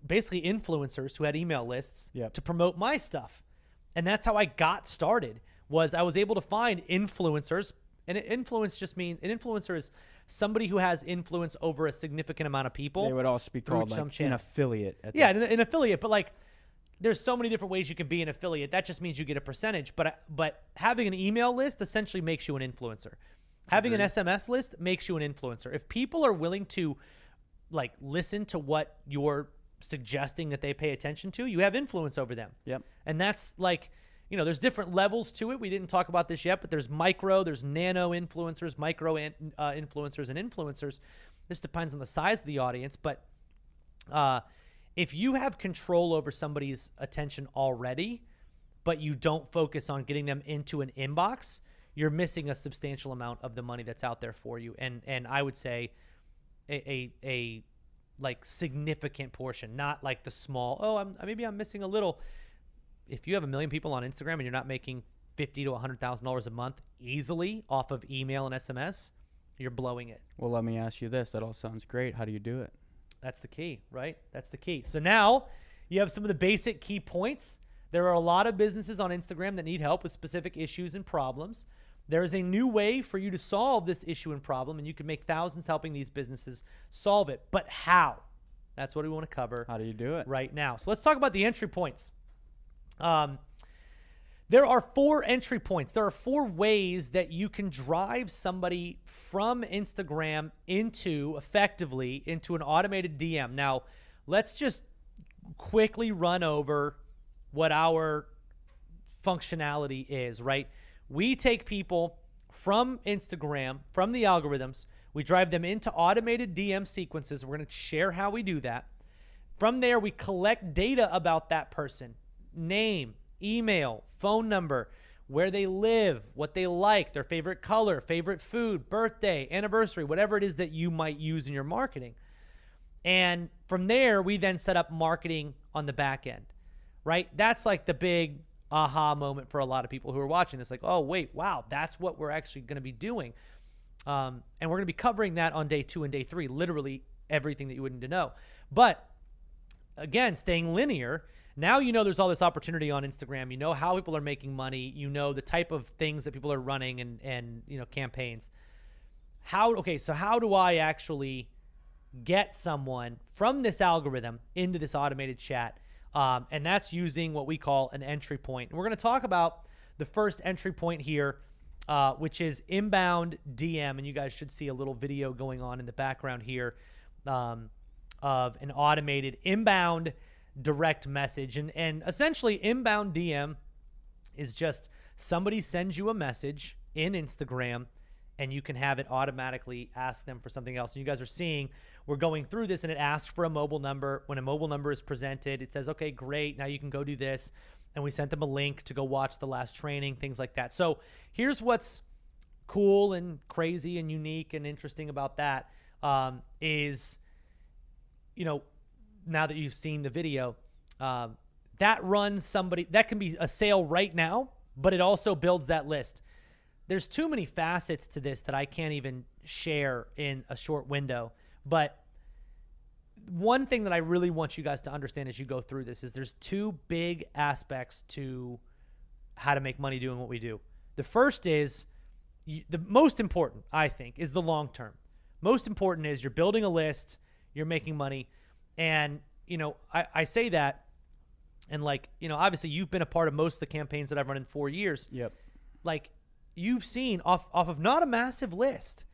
basically influencers who had email lists to promote my stuff. And that's how I got started. Was I was able to find influencers, and influence just means an influencer is somebody who has influence over a significant amount of people. They would also be called like an affiliate. An affiliate, but like there's so many different ways you can be an affiliate. That just means you get a percentage. But having an email list essentially makes you an influencer. Having an SMS list makes you an influencer. If people are willing to like listen to what you're suggesting that they pay attention to, you have influence over them. Yep. And that's like, you know, there's different levels to it. We didn't talk about this yet, but there's micro, there's nano influencers, micro influencers, and influencers. This depends on the size of the audience, but if you have control over somebody's attention already, but you don't focus on getting them into an inbox, you're missing a substantial amount of the money that's out there for you. And I would say a like significant portion, not like the small, maybe I'm missing a little. If you have 1 million people on Instagram and you're not making $50,000 to $100,000 a month easily off of email and SMS, you're blowing it. Well, let me ask you this. That all sounds great. How do you do it? That's the key, right? That's the key. So now you have some of the basic key points. There are a lot of businesses on Instagram that need help with specific issues and problems. There is a new way for you to solve this issue and problem, and you can make thousands helping these businesses solve it. But how? That's what we want to cover. How do you do it? Right now. So let's talk about the entry points. There are 4 entry points. There are 4 ways that you can drive somebody from Instagram effectively into an automated DM. Now, let's just quickly run over what our functionality is, right? We take people from Instagram, from the algorithms, we drive them into automated DM sequences. We're going to share how we do that. From there, we collect data about that person: name, email, phone number, where they live, what they like, their favorite color, favorite food, birthday, anniversary, whatever it is that you might use in your marketing. And from there, we then set up marketing on the back end, right? That's like the big aha moment for a lot of people who are watching this. Like, oh, wait, wow, that's what we're actually going to be doing. And we're going to be covering that on day 2 and day 3, literally everything that you would need to know. But again, staying linear, now you know there's all this opportunity on Instagram. You know how people are making money. You know the type of things that people are running and you know, campaigns. So how do I actually get someone from this algorithm into this automated chat? And that's using what we call an entry point. And we're going to talk about the first entry point here, which is inbound DM. And you guys should see a little video going on in the background here of an automated inbound direct message. And essentially inbound DM is just somebody sends you a message in Instagram and you can have it automatically ask them for something else. And you guys are seeing, we're going through this and it asks for a mobile number. When a mobile number is presented, it says, okay, great, now you can go do this. And we sent them a link to go watch the last training, things like that. So here's what's cool and crazy and unique and interesting about that is, you know, now that you've seen the video, that runs somebody, that can be a sale right now, but it also builds that list. There's too many facets to this that I can't even share in a short window. But one thing that I really want you guys to understand as you go through this is there's 2 big aspects to how to make money doing what we do. The first is, the most important, I think, is the long term. Most important is you're building a list, you're making money. And, you know, I say that, and like, you know, obviously you've been a part of most of the campaigns that I've run in 4 years. Yep. Like, you've seen off of not a massive list,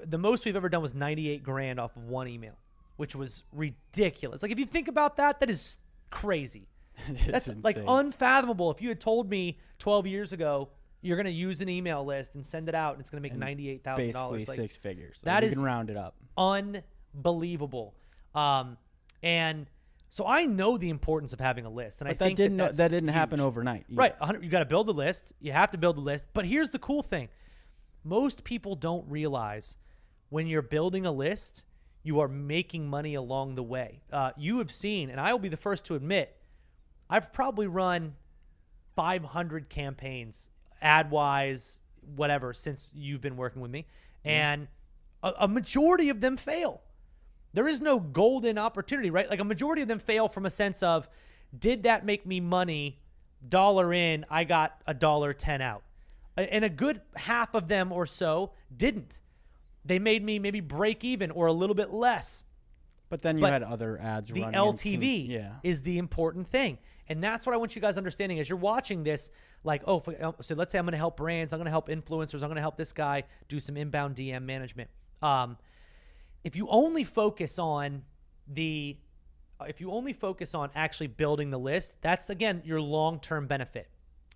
the most we've ever done was 98 grand off of 1 email, which was ridiculous. Like, if you think about that, that is crazy. That's insane. Like unfathomable. If you had told me 12 years ago, you're going to use an email list and send it out and it's going to make $98,000. Basically like, 6 figures. Like, that you is can round it up. Unbelievable. And so I know the importance of having a list. And but I think that didn't happen overnight. Either. Right. You got to build a list. You have to build a list. But here's the cool thing. Most people don't realize when you're building a list, you are making money along the way. You have seen, and I will be the first to admit, I've probably run 500 campaigns, ad-wise, whatever, since you've been working with me. And a majority of them fail. There is no golden opportunity, right? Like, a majority of them fail from a sense of, did that make me money? $1 in, I got $1.10 out. And a good half of them or so didn't. They made me maybe break even or a little bit less. But then you had other ads running. The LTV is the important thing. And that's what I want you guys understanding as you're watching this. Like, so let's say I'm going to help brands. I'm going to help influencers. I'm going to help this guy do some inbound DM management. If you only focus on actually building the list, that's, again, your long-term benefit.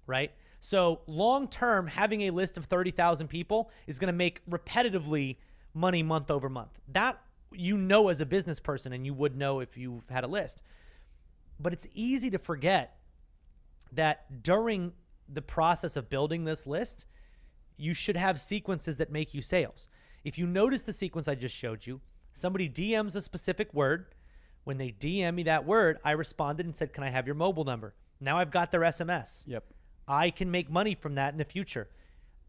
right? So long term, having a list of 30,000 people is going to make repetitively money month over month. That you know as a business person, and you would know if you've had a list. But it's easy to forget that during the process of building this list, you should have sequences that make you sales. If you notice the sequence I just showed you, somebody DMs a specific word. When they DM me that word, I responded and said, can I have your mobile number? Now I've got their SMS. Yep. I can make money from that in the future.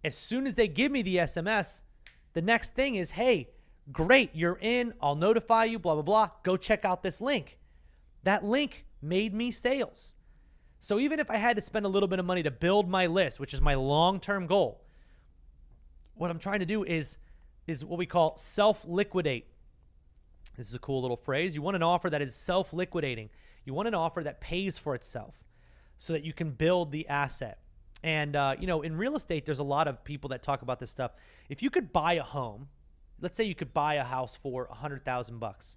As soon as they give me the SMS, the next thing is, hey, great, you're in. I'll notify you, blah, blah, blah. Go check out this link. That link made me sales. So even if I had to spend a little bit of money to build my list, which is my long-term goal, what I'm trying to do is what we call self-liquidate. This is a cool little phrase. You want an offer that is self-liquidating. You want an offer that pays for itself so that you can build the asset. And, in real estate, there's a lot of people that talk about this stuff. If you could buy a home, let's say you could buy a house for $100,000,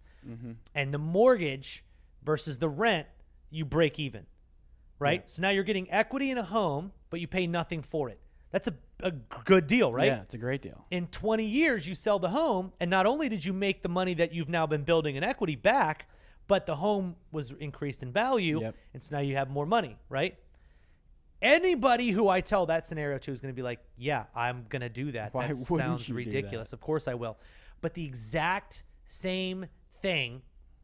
and the mortgage versus the rent, you break even, right? Yeah. So now you're getting equity in a home, but you pay nothing for it. That's a good deal, right? Yeah, it's a great deal. In 20 years, you sell the home, and not only did you make the money that you've now been building in equity back, but the home was increased in value, and so now you have more money, right? Anybody who I tell that scenario to is going to be like, yeah, I'm going to do that. Why that sounds ridiculous. Of course I will. But the exact same thing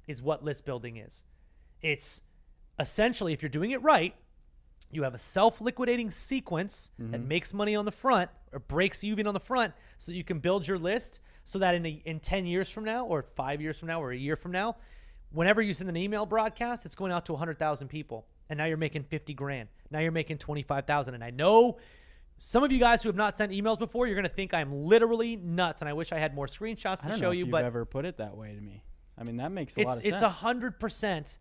is what list building is. It's essentially, if you're doing it right, you have a self-liquidating sequence that makes money on the front or breaks even on the front so that you can build your list so that in 10 years from now or 5 years from now or a year from now, whenever you send an email broadcast, it's going out to 100,000 people. And now you're making 50 grand. Now you're making 25,000. And I know some of you guys who have not sent emails before, you're going to think I'm literally nuts. And I wish I had more screenshots to show you. But ever put it that way to me. I mean, that makes a lot of sense. It's 100%.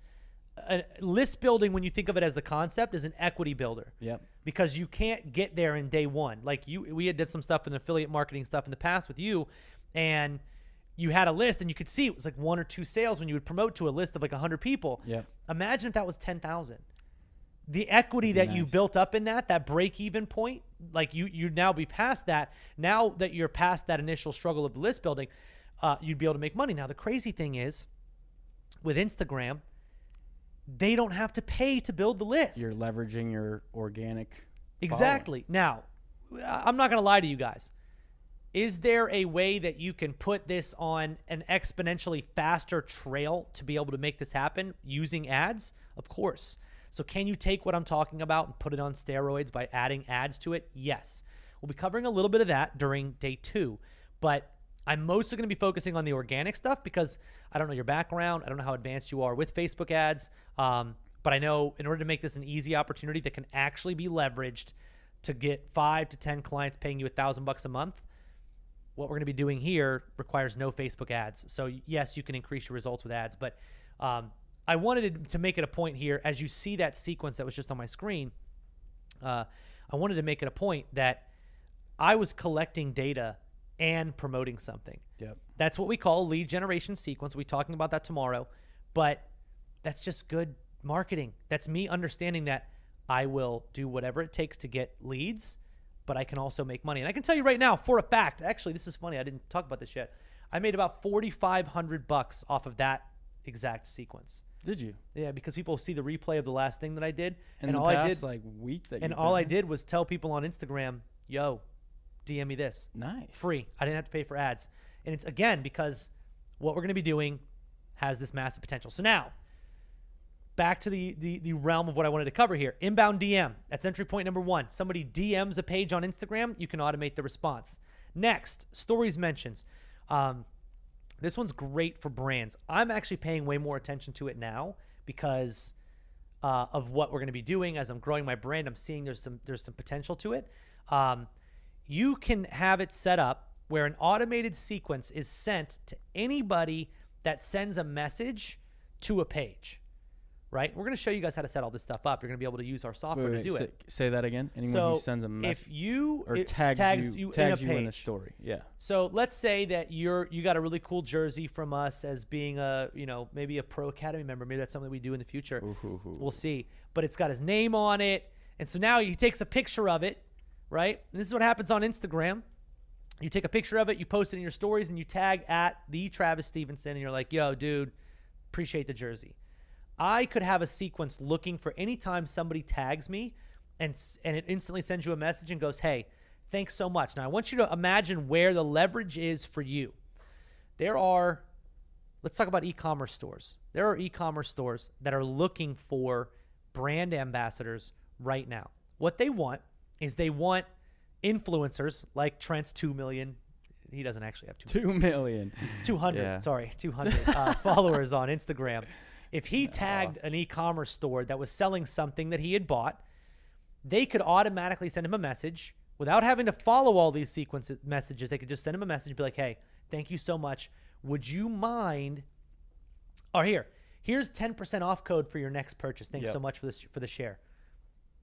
List building, when you think of it as the concept, is an equity builder. Yep. Because you can't get there in day one. Like we had did some stuff in affiliate marketing stuff in the past with you, and you had a list, and you could see it was like 1 or 2 sales when you would promote to a list of like 100 people. Yep. Imagine if that was 10,000. The equity that you built up in that break-even point, like you'd now be past that. Now that you're past that initial struggle of the list building, you'd be able to make money. Now, the crazy thing is, with Instagram, they don't have to pay to build the list. You're leveraging your organic Exactly. Now, I'm not going to lie to you guys. Is there a way that you can put this on an exponentially faster trail to be able to make this happen using ads? Of course. So can you take what I'm talking about and put it on steroids by adding ads to it? Yes. We'll be covering a little bit of that during day 2, but I'm mostly going to be focusing on the organic stuff because I don't know your background. I don't know how advanced you are with Facebook ads. But I know in order to make this an easy opportunity that can actually be leveraged to get 5 to 10 clients paying you $1,000 a month, what we're going to be doing here requires no Facebook ads. So yes, you can increase your results with ads, but I wanted to make it a point here, as you see that sequence that was just on my screen, I wanted to make it a point that I was collecting data and promoting something. Yep. That's what we call a lead generation sequence. We'll be talking about that tomorrow, but that's just good marketing. That's me understanding that I will do whatever it takes to get leads, but I can also make money. And I can tell you right now, for a fact, actually, this is funny. I didn't talk about this yet. I made about $4,500 off of that exact sequence. Did you? Yeah, because people see the replay of the last thing that I did, and all I did, like week that. And all I did was tell people on Instagram, "Yo, DM me this." Nice. Free. I didn't have to pay for ads, and it's again because what we're going to be doing has this massive potential. So now, back to the realm of what I wanted to cover here. Inbound DM. That's entry point number 1. Somebody DMs a page on Instagram, you can automate the response. Next, stories mentions. This one's great for brands. I'm actually paying way more attention to it now because of what we're going to be doing as I'm growing my brand. I'm seeing there's some potential to it. You can have it set up where an automated sequence is sent to anybody that sends a message to a page. Right? We're going to show you guys how to set all this stuff up. You're going to be able to use our software to do it. Say that again. Anyone who sends a message, if you or tags you in a story. Yeah. So let's say that you got a really cool jersey from us as being a maybe a Pro Academy member. Maybe that's something we do in the future. We'll see. But it's got his name on it. And so now he takes a picture of it, right? And this is what happens on Instagram. You take a picture of it, you post it in your stories, and you tag at the Travis Stevenson, and you're like, yo, dude, appreciate the jersey. I could have a sequence looking for any time somebody tags me, and it instantly sends you a message and goes, hey, thanks so much. Now, I want you to imagine where the leverage is for you. Let's talk about e-commerce stores. There are e-commerce stores that are looking for brand ambassadors right now. What they want is they want influencers like Trent's 2 million. He doesn't actually have 2 million. 200, Yeah. sorry, 200 followers on Instagram. If he tagged an e-commerce store that was selling something that he had bought, they could automatically send him a message without having to follow all these sequence messages. They could just send him a message and be like, hey, thank you so much. Would you mind? Or here's 10% off code for your next purchase. Thanks so much for the share.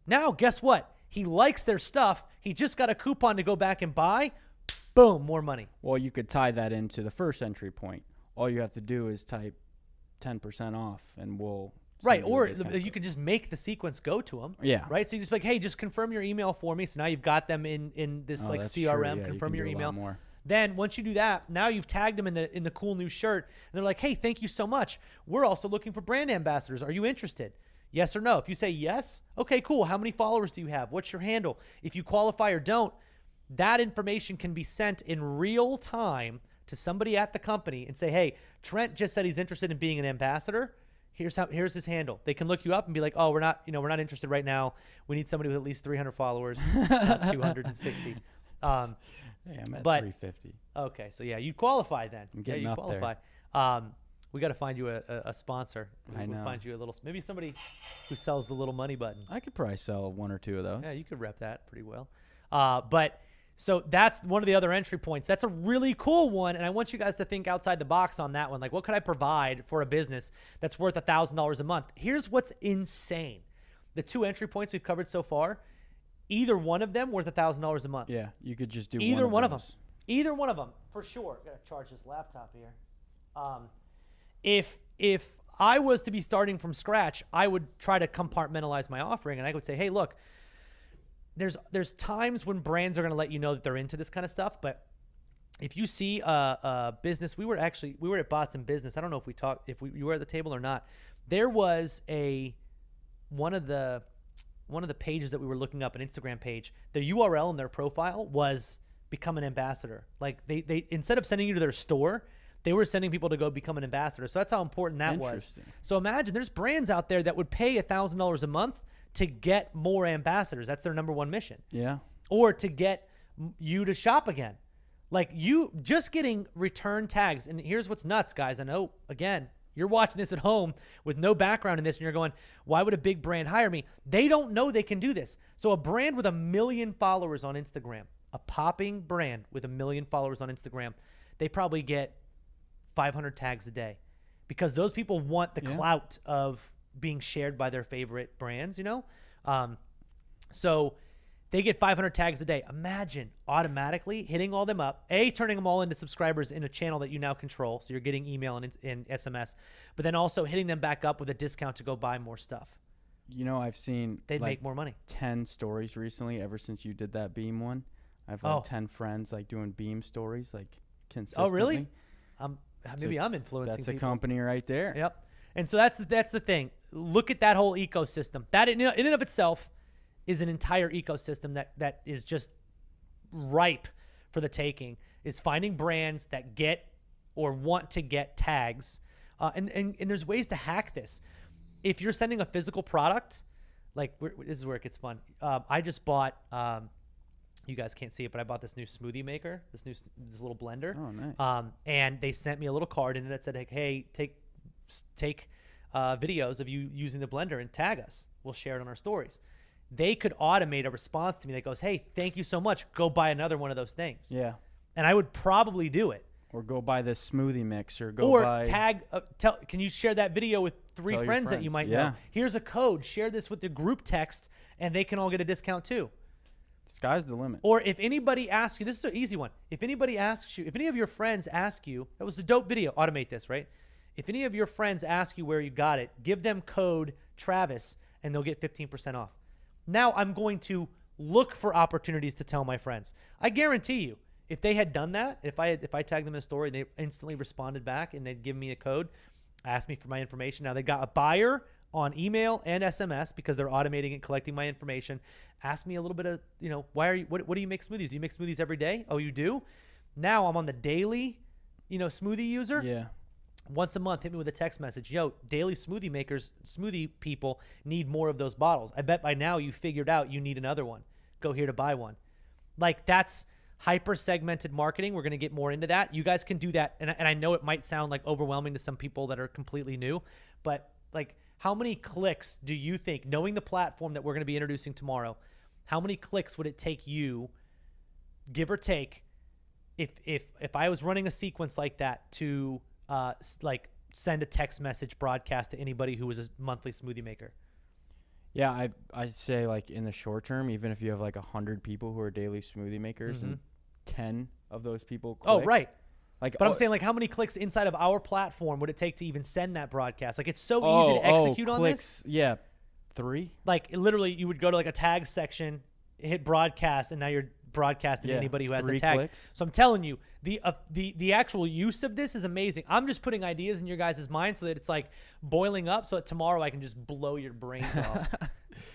Now, guess what? He likes their stuff. He just got a coupon to go back and buy. Boom, more money. Well, you could tie that into the first entry point. All you have to do is type 10% off, and we'll right. send you Or a discount you code. can just make the sequence go to them. Yeah. Right. So you just like, hey, just confirm your email for me. So now you've got them in this like that's CRM. true. Yeah, you confirm can your do a lot email. more. Then once you do that, now you've tagged them in the cool new shirt, and they're like, hey, thank you so much. We're also looking for brand ambassadors. Are you interested? Yes or no? If you say yes, okay, cool. How many followers do you have? What's your handle? If you qualify or don't, that information can be sent in real time to somebody at the company and say, hey, Trent just said he's interested in being an ambassador. Here's his handle. They can look you up and be like, oh, we're not interested right now. We need somebody with at least 300 followers, 260. Hey, I'm at but- 350. Okay, so yeah, you qualify then. I'm getting you up there. qualify. We got to find you a sponsor. I We'll know. find you maybe somebody who sells the little money button. I could probably sell 1 or 2 of those. Yeah, you could rep that pretty well. So that's one of the other entry points. That's a really cool one, and I want you guys to think outside the box on that one. Like, what could I provide for a business that's worth $1,000 a month? Here's what's insane. The 2 entry points we've covered so far, either one of them worth $1,000 a month. Yeah, you could just do Either one of them. those. Either one of them, for sure. Got to charge this laptop here. If I was to be starting from scratch, I would try to compartmentalize my offering, and I would say, hey, look, there's times when brands are going to let you know that they're into this kind of stuff, but if you see a business, we were at Bots in Business. I don't know if you were at the table or not. There was one of the pages that we were looking up, an Instagram page. The URL in their profile was become an ambassador. Like they instead of sending you to their store, they were sending people to go become an ambassador. So that's how important that was. Interesting. So imagine there's brands out there that would pay $1,000 a month to get more ambassadors. That's their number one mission. Yeah. Or to get you to shop again. Like you just getting return tags. And here's what's nuts, guys. I know, again, you're watching this at home with no background in this and you're going, why would a big brand hire me? They don't know they can do this. So a brand with 1 million followers on Instagram, a popping brand with 1 million followers on Instagram, they probably get 500 tags a day because those people want the clout of being shared by their favorite brands, you know? So they get 500 tags a day. Imagine automatically hitting all them up, turning them all into subscribers in a channel that you now control. So you're getting email and SMS, but then also hitting them back up with a discount to go buy more stuff. You know, I've seen They'd make more money. 10 stories recently ever since you did that Beam one. I've like 10 friends like doing Beam stories like consistently. Oh, really? Maybe I'm influencing That's a people. company right there. Yep. And so that's the thing. Look at that whole ecosystem. That in and of itself is an entire ecosystem that is just ripe for the taking. Is finding brands that get or want to get tags, and there's ways to hack this. If you're sending a physical product, like this is where it gets fun. I just bought. You guys can't see it, but I bought this new smoothie maker, this little blender. Oh, nice. And they sent me a little card in it that said, like, hey, take videos of you using the blender and tag us. We'll share it on our stories. They could automate a response to me that goes, hey, thank you so much. Go buy another one of those things. Yeah. And I would probably do it. Or go buy this smoothie mix or buy. Tag, can you share that video with 3 friends that you might know? Here's a code. Share this with the group text, and they can all get a discount too. Sky's the limit. Or if anybody asks you, this is an easy one. If anybody asks you, if any of your friends ask you, that was a dope video, automate this, right? If any of your friends ask you where you got it, give them code Travis and they'll get 15% off. Now I'm going to look for opportunities to tell my friends. I guarantee you, if they had done that, if I tagged them in a story, they instantly responded back and they'd give me a code, asked me for my information. Now they got a buyer on email and SMS because they're automating and collecting my information. Ask me a little bit of, what do you make smoothies? Do you make smoothies every day? Oh, you do? Now I'm on the daily, smoothie user. Yeah. Once a month, hit me with a text message. Yo, daily smoothie makers, smoothie people need more of those bottles. I bet by now you figured out you need another one. Go here to buy one. Like, that's hyper segmented marketing. We're going to get more into that. You guys can do that. And I know it might sound like overwhelming to some people that are completely new, but like, how many clicks do you think, knowing the platform that we're going to be introducing tomorrow, how many clicks would it take you, give or take, if I was running a sequence like that to send a text message broadcast to anybody who was a monthly smoothie maker? Yeah, I say, like, in the short term, even if you have like 100 people who are daily smoothie makers and 10 of those people click. Oh, right. Like, but I'm saying, like, how many clicks inside of our platform would it take to even send that broadcast? Like, it's so easy to execute on this. Yeah, 3. Like, literally, you would go to like a tag section, hit broadcast, and now you're broadcasting to anybody who has the tag. Clicks. So I'm telling you, the actual use of this is amazing. I'm just putting ideas in your guys' mind so that it's like boiling up, so that tomorrow I can just blow your brains off.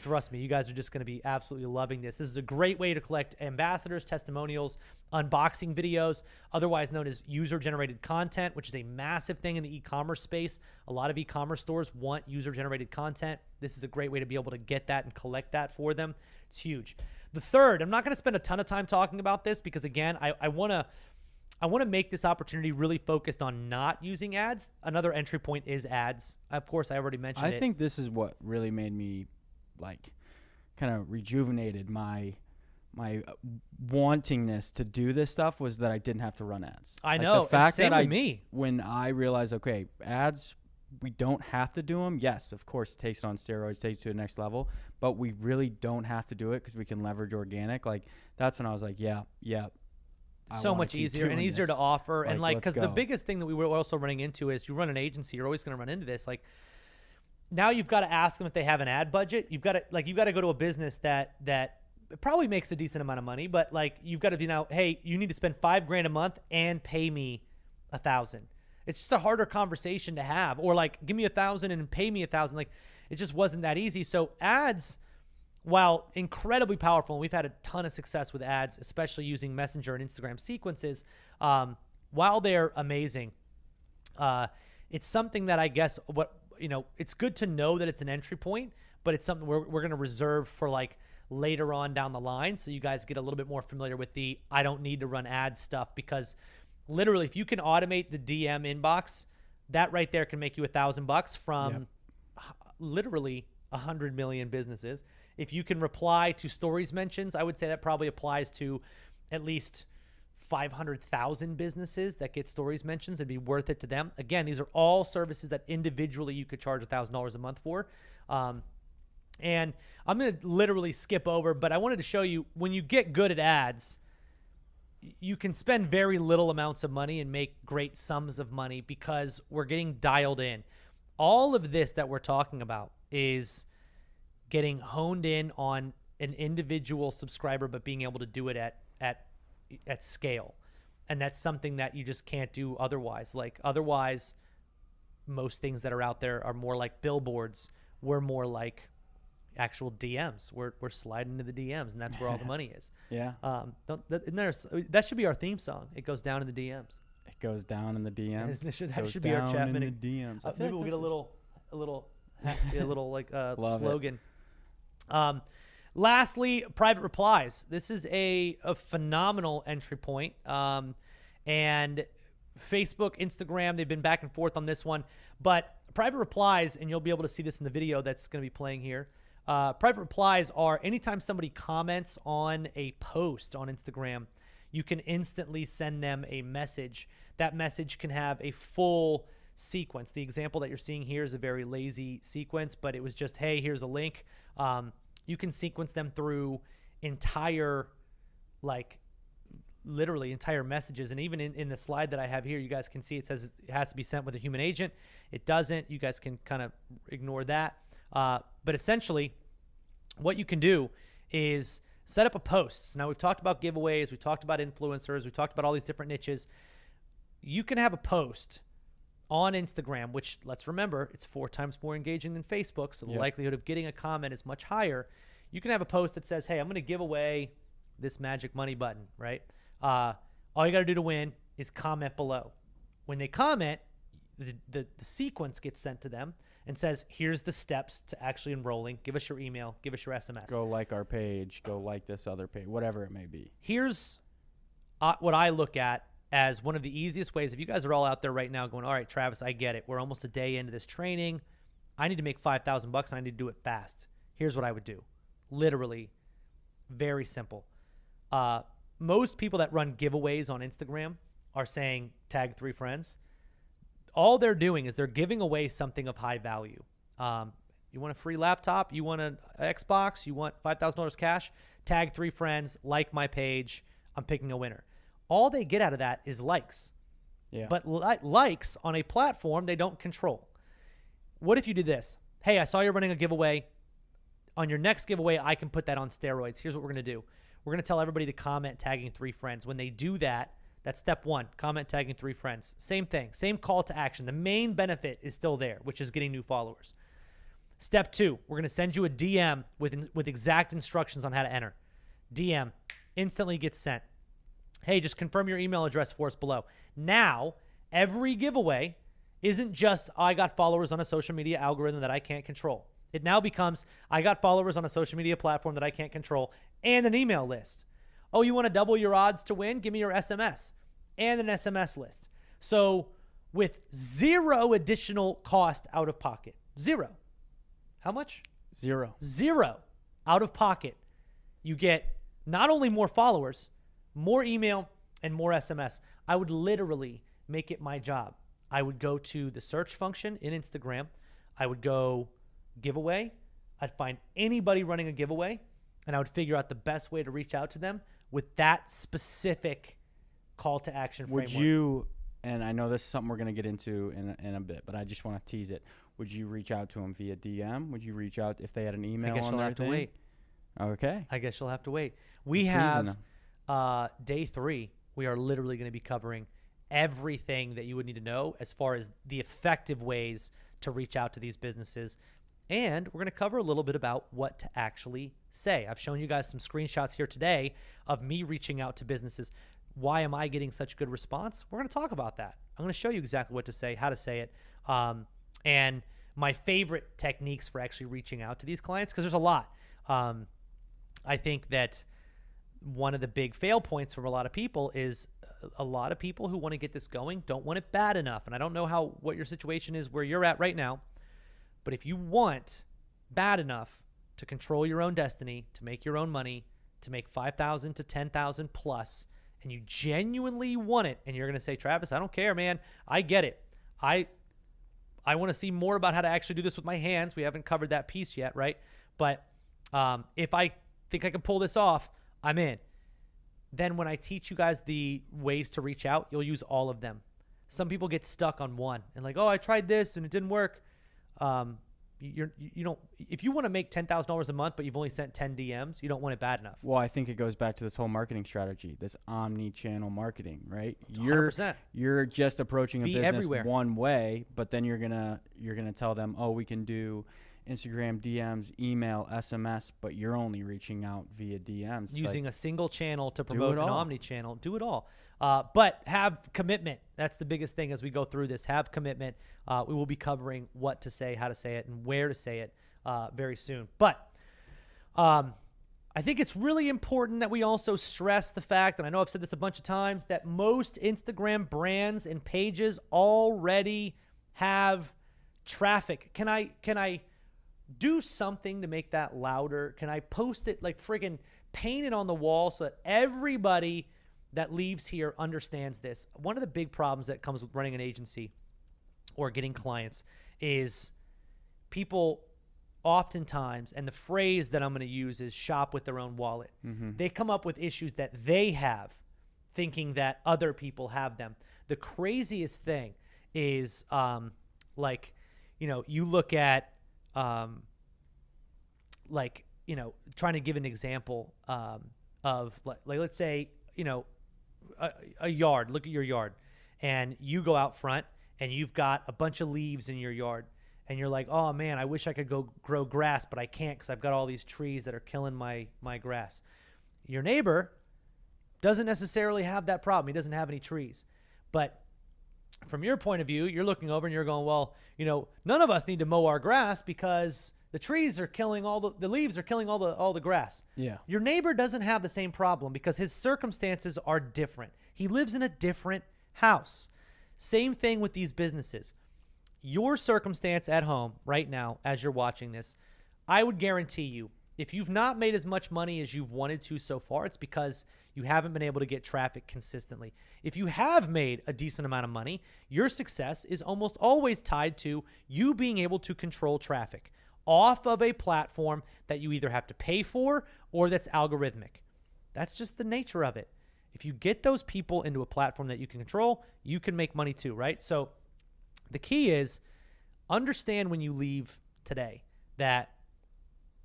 Trust me, you guys are just going to be absolutely loving this. This is a great way to collect ambassadors, testimonials, unboxing videos, otherwise known as user-generated content, which is a massive thing in the e-commerce space. A lot of e-commerce stores want user-generated content. This is a great way to be able to get that and collect that for them. It's huge. The third, I'm not going to spend a ton of time talking about this because, again, I want to make this opportunity really focused on not using ads. Another entry point is ads. Of course, I already mentioned it. I think this is what really made me, like, kind of rejuvenated my wantingness to do this stuff, was that I didn't have to run ads. I know. The fact same that with me. When I realized, okay, ads, we don't have to do them. Yes, of course, it takes it on steroids, takes it to the next level, but we really don't have to do it because we can leverage organic. Like, that's when I was like, yeah. So much easier and easier to offer. And like, because the biggest thing that we were also running into is, you run an agency, you're always going to run into this. Like, now you've got to ask them if they have an ad budget. You've got to go to a business that probably makes a decent amount of money, but like, you've got to be now, hey, you need to spend $5,000 a month and pay me $1,000. It's just a harder conversation to have. Or like, give me $1,000 and pay me $1,000. Like, it just wasn't that easy. So ads, while incredibly powerful, and we've had a ton of success with ads, especially using Messenger and Instagram sequences, while they're amazing, it's something that I guess it's good to know that it's an entry point, but it's something we're going to reserve for like later on down the line, so you guys get a little bit more familiar with the I don't need to run ads stuff. Because literally, if you can automate the DM inbox, that right there can make you $1,000 from literally 100 million businesses. If you can reply to stories mentions, I would say that probably applies to at least 500,000 businesses that get stories mentions. It'd be worth it to them. Again, these are all services that individually you could charge $1,000 a month for. And I'm going to literally skip over, but I wanted to show you, when you get good at ads, you can spend very little amounts of money and make great sums of money because we're getting dialed in. All of this that we're talking about is getting honed in on an individual subscriber, but being able to do it at scale. And that's something that you just can't do otherwise. Like, otherwise, most things that are out there are more like billboards. We're more like actual DMs. We're sliding into the DMs, and that's where all the money is. Yeah. That should be our theme song. It goes down in the DMs. It goes down in the DMs. That should be our chat minute. The DMs. Maybe we'll get a little like slogan. Lastly, private replies. This is a phenomenal entry point. And Facebook, Instagram, they've been back and forth on this one. But private replies, and you'll be able to see this in the video that's going to be playing here. Private replies are anytime somebody comments on a post on Instagram, you can instantly send them a message. That message can have a full sequence. The example that you're seeing here is a very lazy sequence, but it was just, hey, here's a link. You can sequence them through entire, like, literally entire messages. And even in the slide that I have here, you guys can see it says it has to be sent with a human agent. It doesn't. You guys can kind of ignore that. But essentially, what you can do is set up a post. So now we've talked about giveaways. We talked about influencers. We talked about all these different niches. You can have a post on Instagram, which, let's remember, it's 4 times more engaging than Facebook. So the likelihood of getting a comment is much higher. You can have a post that says, hey, I'm going to give away this magic money button, right? All you got to do to win is comment below. When they comment, the sequence gets sent to them and says, here's the steps to actually enrolling. Give us your email. Give us your SMS. Go like our page. Go like this other page, whatever it may be. Here's what I look at as one of the easiest ways. If you guys are all out there right now going, all right, Travis, I get it. We're almost a day into this training. I need to make $5,000 and I need to do it fast. Here's what I would do. Literally, very simple. Most people that run giveaways on Instagram are saying tag 3 friends. All they're doing is they're giving away something of high value. You want a free laptop? You want an Xbox? You want $5,000 cash? Tag 3 friends, like my page. I'm picking a winner. All they get out of that is likes. Yeah. But likes on a platform they don't control. What if you did this? Hey, I saw you're running a giveaway. On your next giveaway, I can put that on steroids. Here's what we're going to do. We're going to tell everybody to comment tagging 3 friends. When they do that, that's step 1, comment tagging 3 friends. Same thing, same call to action. The main benefit is still there, which is getting new followers. Step 2, we're going to send you a DM with exact instructions on how to enter. DM instantly gets sent. Hey, just confirm your email address for us below. Now, every giveaway isn't just, I got followers on a social media algorithm that I can't control. It now becomes, I got followers on a social media platform that I can't control and an email list. Oh, you want to double your odds to win? Give me your SMS and an SMS list. So with 0 additional cost out of pocket, 0. How much? 0. 0 out of pocket. You get not only more followers, more email, and more SMS. I would literally make it my job. I would go to the search function in Instagram. I would go giveaway. I'd find anybody running a giveaway, and I would figure out the best way to reach out to them with that specific call to action framework. Would you, and I know this is something we're going to get into in a bit, but I just want to tease it. Would you reach out to them via DM? Would you reach out if they had an email on their thing? I guess you'll have to wait. Okay. I guess you'll have to wait. We have day 3. We are literally going to be covering everything that you would need to know as far as the effective ways to reach out to these businesses. And we're going to cover a little bit about what to actually say. I've shown you guys some screenshots here today of me reaching out to businesses. Why am I getting such good response? We're going to talk about that. I'm going to show you exactly what to say, how to say it, and my favorite techniques for actually reaching out to these clients, because there's a lot. I think that one of the big fail points from a lot of people is a lot of people who want to get this going don't want it bad enough. And I don't know what your situation is where you're at right now, but if you want bad enough to control your own destiny, to make your own money, to make $5,000 to $10,000 plus, and you genuinely want it, and you're going to say, Travis, I don't care, man. I get it. I want to see more about how to actually do this with my hands. We haven't covered that piece yet, right? But if I think I can pull this off, I'm in. Then when I teach you guys the ways to reach out, you'll use all of them. Some people get stuck on one and like, oh, I tried this and it didn't work. You don't. If you want to make $10,000 a month, but you've only sent 10 DMs, you don't want it bad enough. Well, I think it goes back to this whole marketing strategy, this omni-channel marketing, right? 100%. You're just approaching a business everywhere. one way, but then you're gonna tell them, oh, we can do Instagram DMs, email, SMS, but you're only reaching out via DMs. Using a single channel to promote an omni-channel. Do it all. But have commitment. That's the biggest thing as we go through this. Have commitment. We will be covering what to say, how to say it, and where to say it very soon. But I think it's really important that we also stress the fact, and I know I've said this a bunch of times, that most Instagram brands and pages already have traffic. Can I do something to make that louder? Can I post it, like friggin' paint it on the wall so that everybody that leaves here understands this? One of the big problems that comes with running an agency or getting clients is people oftentimes, and the phrase that I'm going to use is shop with their own wallet. Mm-hmm. They come up with issues that they have thinking that other people have them. The craziest thing is you look at like trying to give an example of like let's say, a yard. Look at your yard, and you go out front and you've got a bunch of leaves in your yard, and you're like, oh man, I wish I could go grow grass, but I can't because I've got all these trees that are killing my grass. Your neighbor doesn't necessarily have that problem. He doesn't have any trees. But from your point of view, you're looking over and you're going, well, none of us need to mow our grass because the trees are killing the leaves are killing all the grass. Yeah. Your neighbor doesn't have the same problem because his circumstances are different. He lives in a different house. Same thing with these businesses. Your circumstance at home right now, as you're watching this, I would guarantee you, if you've not made as much money as you've wanted to so far, it's because you haven't been able to get traffic consistently. If you have made a decent amount of money, your success is almost always tied to you being able to control traffic off of a platform that you either have to pay for or that's algorithmic. That's just the nature of it. If you get those people into a platform that you can control, you can make money too, right? So the key is understand when you leave today that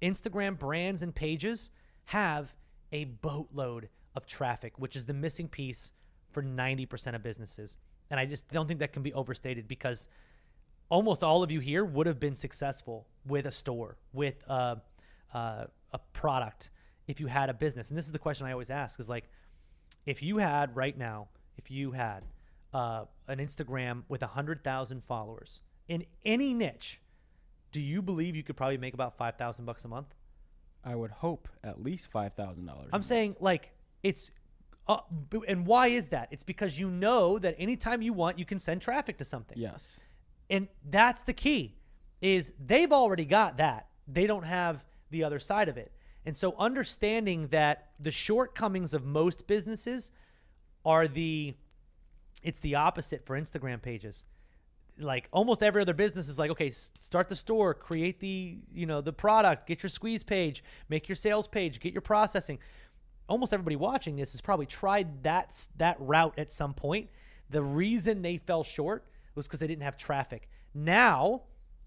Instagram brands and pages have a boatload of traffic, which is the missing piece for 90% of businesses. And I just don't think that can be overstated because almost all of you here would have been successful with a store, with a product, if you had a business. And this is the question I always ask is like, if you had an Instagram with 100,000 followers in any niche, do you believe you could probably make about $5,000 a month? I would hope at least $5,000. I'm saying like it's, and why is that? It's because you know that anytime you want, you can send traffic to something. Yes. And that's the key is they've already got that. They don't have the other side of it. And so understanding that the shortcomings of most businesses are it's the opposite for Instagram pages. Like almost every other business is like, okay, start the store, create the product, get your squeeze page, make your sales page, get your processing. Almost everybody watching this has probably tried that route at some point. The reason they fell short was because they didn't have traffic. Now,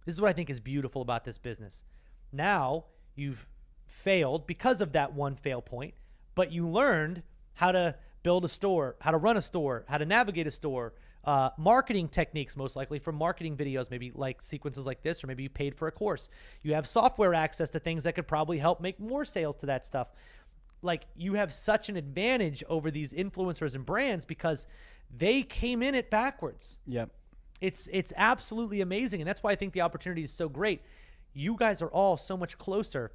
this is what I think is beautiful about this business. Now you've failed because of that one fail point, but you learned how to build a store, how to run a store, how to navigate a store, marketing techniques, most likely from marketing videos, maybe like sequences like this, or maybe you paid for a course. You have software access to things that could probably help make more sales to that stuff. Like you have such an advantage over these influencers and brands because they came in it backwards. Yep. It's absolutely amazing. And that's why I think the opportunity is so great. You guys are all so much closer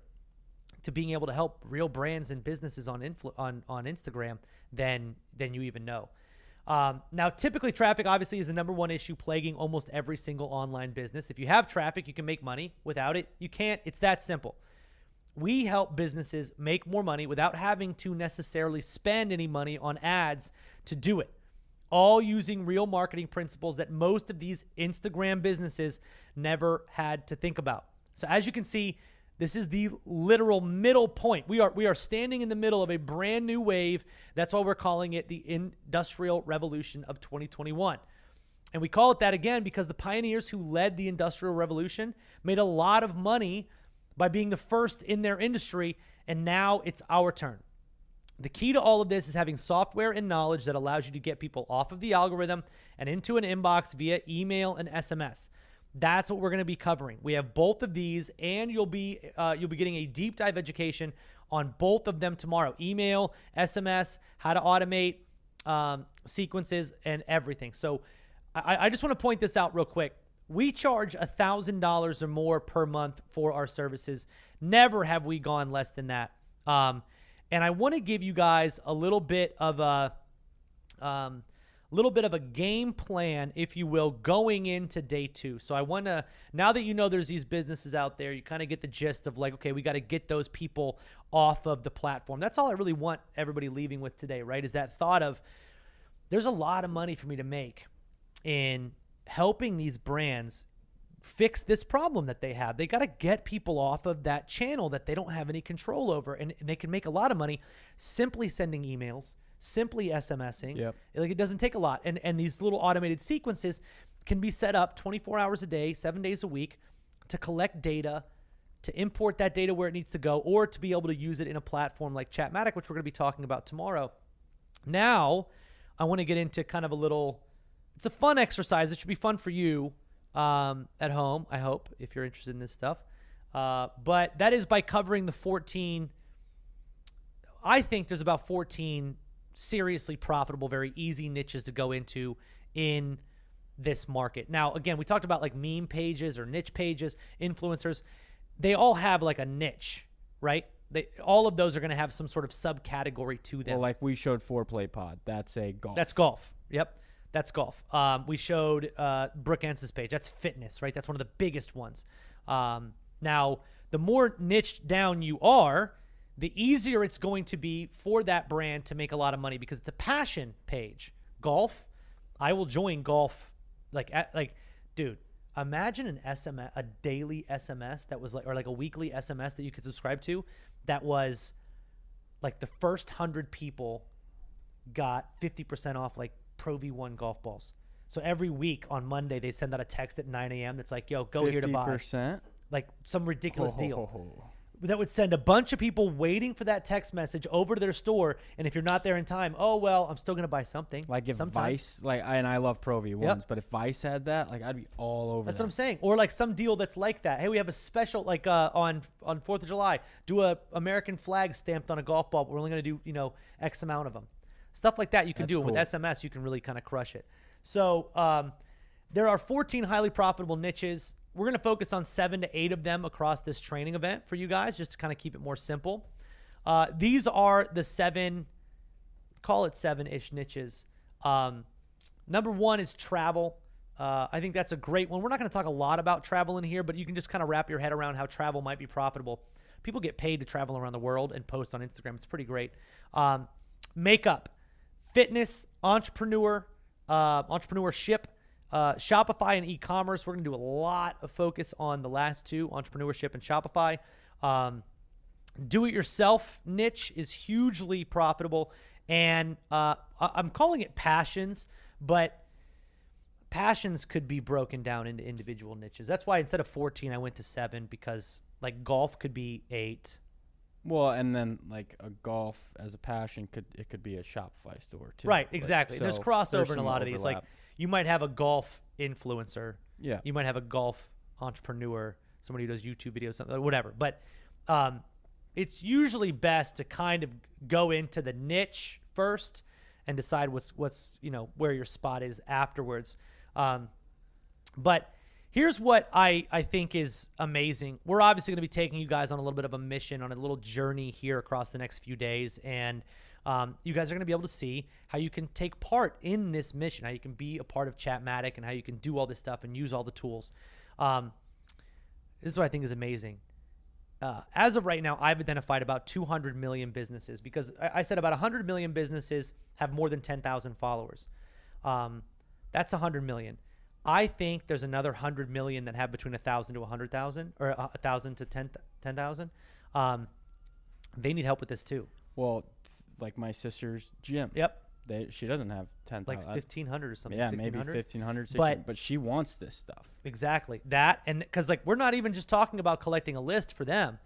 to being able to help real brands and businesses on Instagram than you even know. Now, typically traffic obviously is the number one issue plaguing almost every single online business. If you have traffic, you can make money. Without it, you can't. It's that simple. We help businesses make more money without having to necessarily spend any money on ads to do it. All using real marketing principles that most of these Instagram businesses never had to think about. So as you can see, this is the literal middle point. We are standing in the middle of a brand new wave. That's why we're calling it the Industrial Revolution of 2021. And we call it that again because the pioneers who led the Industrial Revolution made a lot of money by being the first in their industry, and now it's our turn. The key to all of this is having software and knowledge that allows you to get people off of the algorithm and into an inbox via email and SMS. That's what we're going to be covering. We have both of these, and you'll be getting a deep dive education on both of them tomorrow. Email, SMS, how to automate sequences, and everything. So I just want to point this out real quick. We charge $1,000 or more per month for our services. Never have we gone less than that. And I want to give you guys a little bit of a game plan, if you will, going into day 2. So I want to, now that you know there's these businesses out there, you kind of get the gist of like, okay, we got to get those people off of the platform. That's all I really want everybody leaving with today, right? Is that thought of there's a lot of money for me to make in helping these brands fix this problem that they have. They got to get people off of that channel that they don't have any control over, and they can make a lot of money simply sending emails, simply SMSing. Yep. Like it doesn't take a lot. And these little automated sequences can be set up 24 hours a day, 7 days a week to collect data, to import that data where it needs to go, or to be able to use it in a platform like Chatmatic, which we're going to be talking about tomorrow. Now, I want to get into kind of it's a fun exercise. It should be fun for you at home, I hope, if you're interested in this stuff. But that is by covering the 14. I think there's about 14 seriously profitable, very easy niches to go into in this market. Now, again, we talked about like meme pages or niche pages, influencers. They all have like a niche, right? All of those are going to have some sort of subcategory to them. Well, like we showed Foreplay Pod. That's a golf. That's golf. Yep. That's golf. We showed Brooke Ence's page. That's fitness, right? That's one of the biggest ones. Now, the more niched down you are, the easier it's going to be for that brand to make a lot of money because it's a passion page. Golf, I will join golf. Dude, imagine an SMS, a daily SMS that was or like a weekly SMS that you could subscribe to. That was like the first 100 people got 50% off like Pro V1 golf balls. So every week on Monday, they send out a text at 9 a.m. that's like, yo, go here to buy. 50%? Like some ridiculous deal. That would send a bunch of people waiting for that text message over to their store. And if you're not there in time, oh, well, I'm still going to buy something. Like if Vice, and I love Pro V1s, but if Vice had that, like I'd be all over That's what I'm saying. Or like some deal that's like that. Hey, we have a special, like on 4th of July, do a American flag stamped on a golf ball. We're only going to do, X amount of them. Stuff like that you can do. Cool. And with SMS, you can really kind of crush it. So there are 14 highly profitable niches. We're going to focus on 7 to 8 of them across this training event for you guys, just to kind of keep it more simple. These are the 7, call it 7-ish niches. Number 1 is travel. I think that's a great one. We're not going to talk a lot about travel in here, but you can just kind of wrap your head around how travel might be profitable. People get paid to travel around the world and post on Instagram. It's pretty great. Makeup, fitness, entrepreneurship, Shopify and e-commerce. We're going to do a lot of focus on the last 2, entrepreneurship and Shopify. Do-it-yourself niche is hugely profitable. And I'm calling it passions, but passions could be broken down into individual niches. That's why instead of 14, I went to 7 because like golf could be 8. Well, and then like a golf as a passion could be a Shopify store too. Right, exactly. So there's crossover in a lot overlap. of these. Like you might have a golf influencer. Yeah. You might have a golf entrepreneur, somebody who does YouTube videos, something, whatever. But it's usually best to kind of go into the niche first and decide what's where your spot is afterwards. But here's what I think is amazing. We're obviously going to be taking you guys on a little bit of a mission, on a little journey here across the next few days. And you guys are going to be able to see how you can take part in this mission, how you can be a part of Chatmatic, and how you can do all this stuff and use all the tools. This is what I think is amazing. As of right now, I've identified about 200 million businesses because I said about 100 million businesses have more than 10,000 followers. That's 100 million. I think there's another 100 million that have between 1,000 to 100,000 or 1,000 to 10,000. They need help with this too. Well, like my sister's gym. Yep. She doesn't have 10,000. Like 1,500 or something. Yeah, maybe 1,500, 16, but she wants this stuff. Exactly. That, and because like we're not even just talking about collecting a list for them.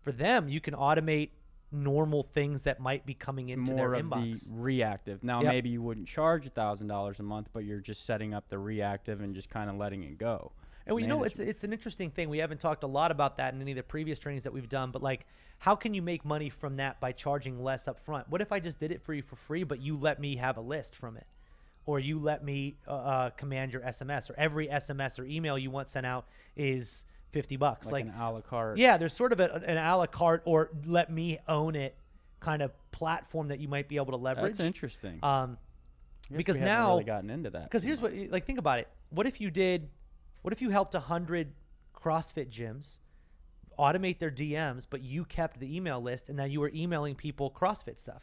For them, you can automate normal things that might be coming into their inbox. More of the reactive. Now, maybe you wouldn't charge $1,000 a month, but you're just setting up the reactive and just kind of letting it go. And it's an interesting thing. We haven't talked a lot about that in any of the previous trainings that we've done, but like, how can you make money from that by charging less up front? What if I just did it for you for free, but you let me have a list from it? Or you let me command your SMS, or every SMS or email you want sent out is $50. Like an a la carte. Yeah, there's sort of an a la carte or let me own it kind of platform that you might be able to leverage. That's interesting. Because we now haven't really gotten into that. Because here's what, like, think about it. What if you helped 100 CrossFit gyms automate their DMs, but you kept the email list and now you were emailing people CrossFit stuff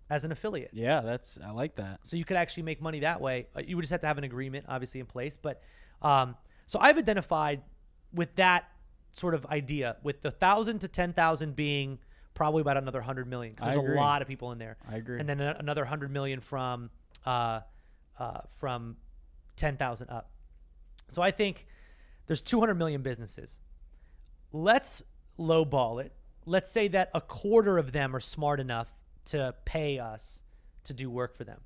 as an affiliate? Yeah, I like that. So you could actually make money that way. You would just have to have an agreement, obviously, in place. But so I've identified with that sort of idea, with the 1,000 to 10,000 being probably about another 100 million, because there's a lot of people in there. I agree. And then another 100 million from 10,000 up. So I think there's 200 million businesses. let's lowball it. Let's say that a quarter of them are smart enough to pay us to do work for them.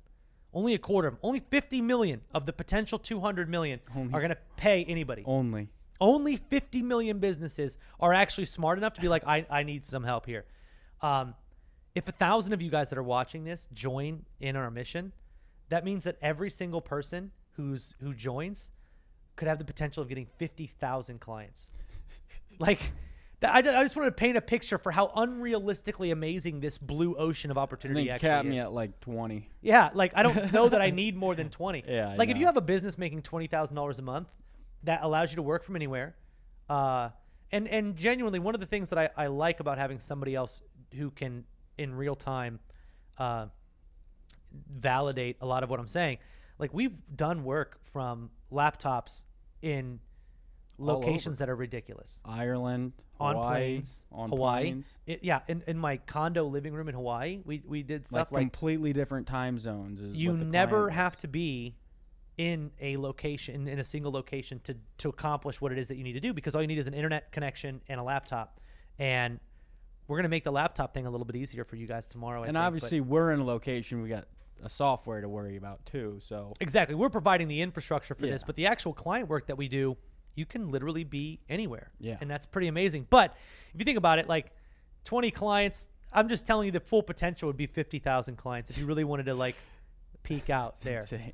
Only a quarter of them. Only 50 million of the potential 200 million are going to pay anybody. Only 50 million businesses are actually smart enough to be like, I need some help here. If 1,000 of you guys that are watching this join in our mission, that means that every single person who joins could have the potential of getting 50,000 clients. Like, I just wanted to paint a picture for how unrealistically amazing this blue ocean of opportunity actually cap is. me at like 20. Yeah, like I don't know that I need more than 20. Yeah, like if you have a business making $20,000 a month that allows you to work from anywhere, and genuinely one of the things that I like about having somebody else who can in real time validate a lot of what I'm saying. Like we've done work from laptops in locations that are ridiculous. Ireland, on Hawaii, planes, Hawaii. In my condo living room in Hawaii, we did stuff like completely different time zones. You never have to be in a location, in a single location to accomplish what it is that you need to do, because all you need is an internet connection and a laptop. And we're going to make the laptop thing a little bit easier for you guys tomorrow. And obviously we're in a location, we got a software to worry about too. So exactly. We're providing the infrastructure for this, but the actual client work that we do, you can literally be anywhere. Yeah. And that's pretty amazing. But if you think about it, like 20 clients, I'm just telling you the full potential would be 50,000 clients if you really wanted to like peak out there. Insane.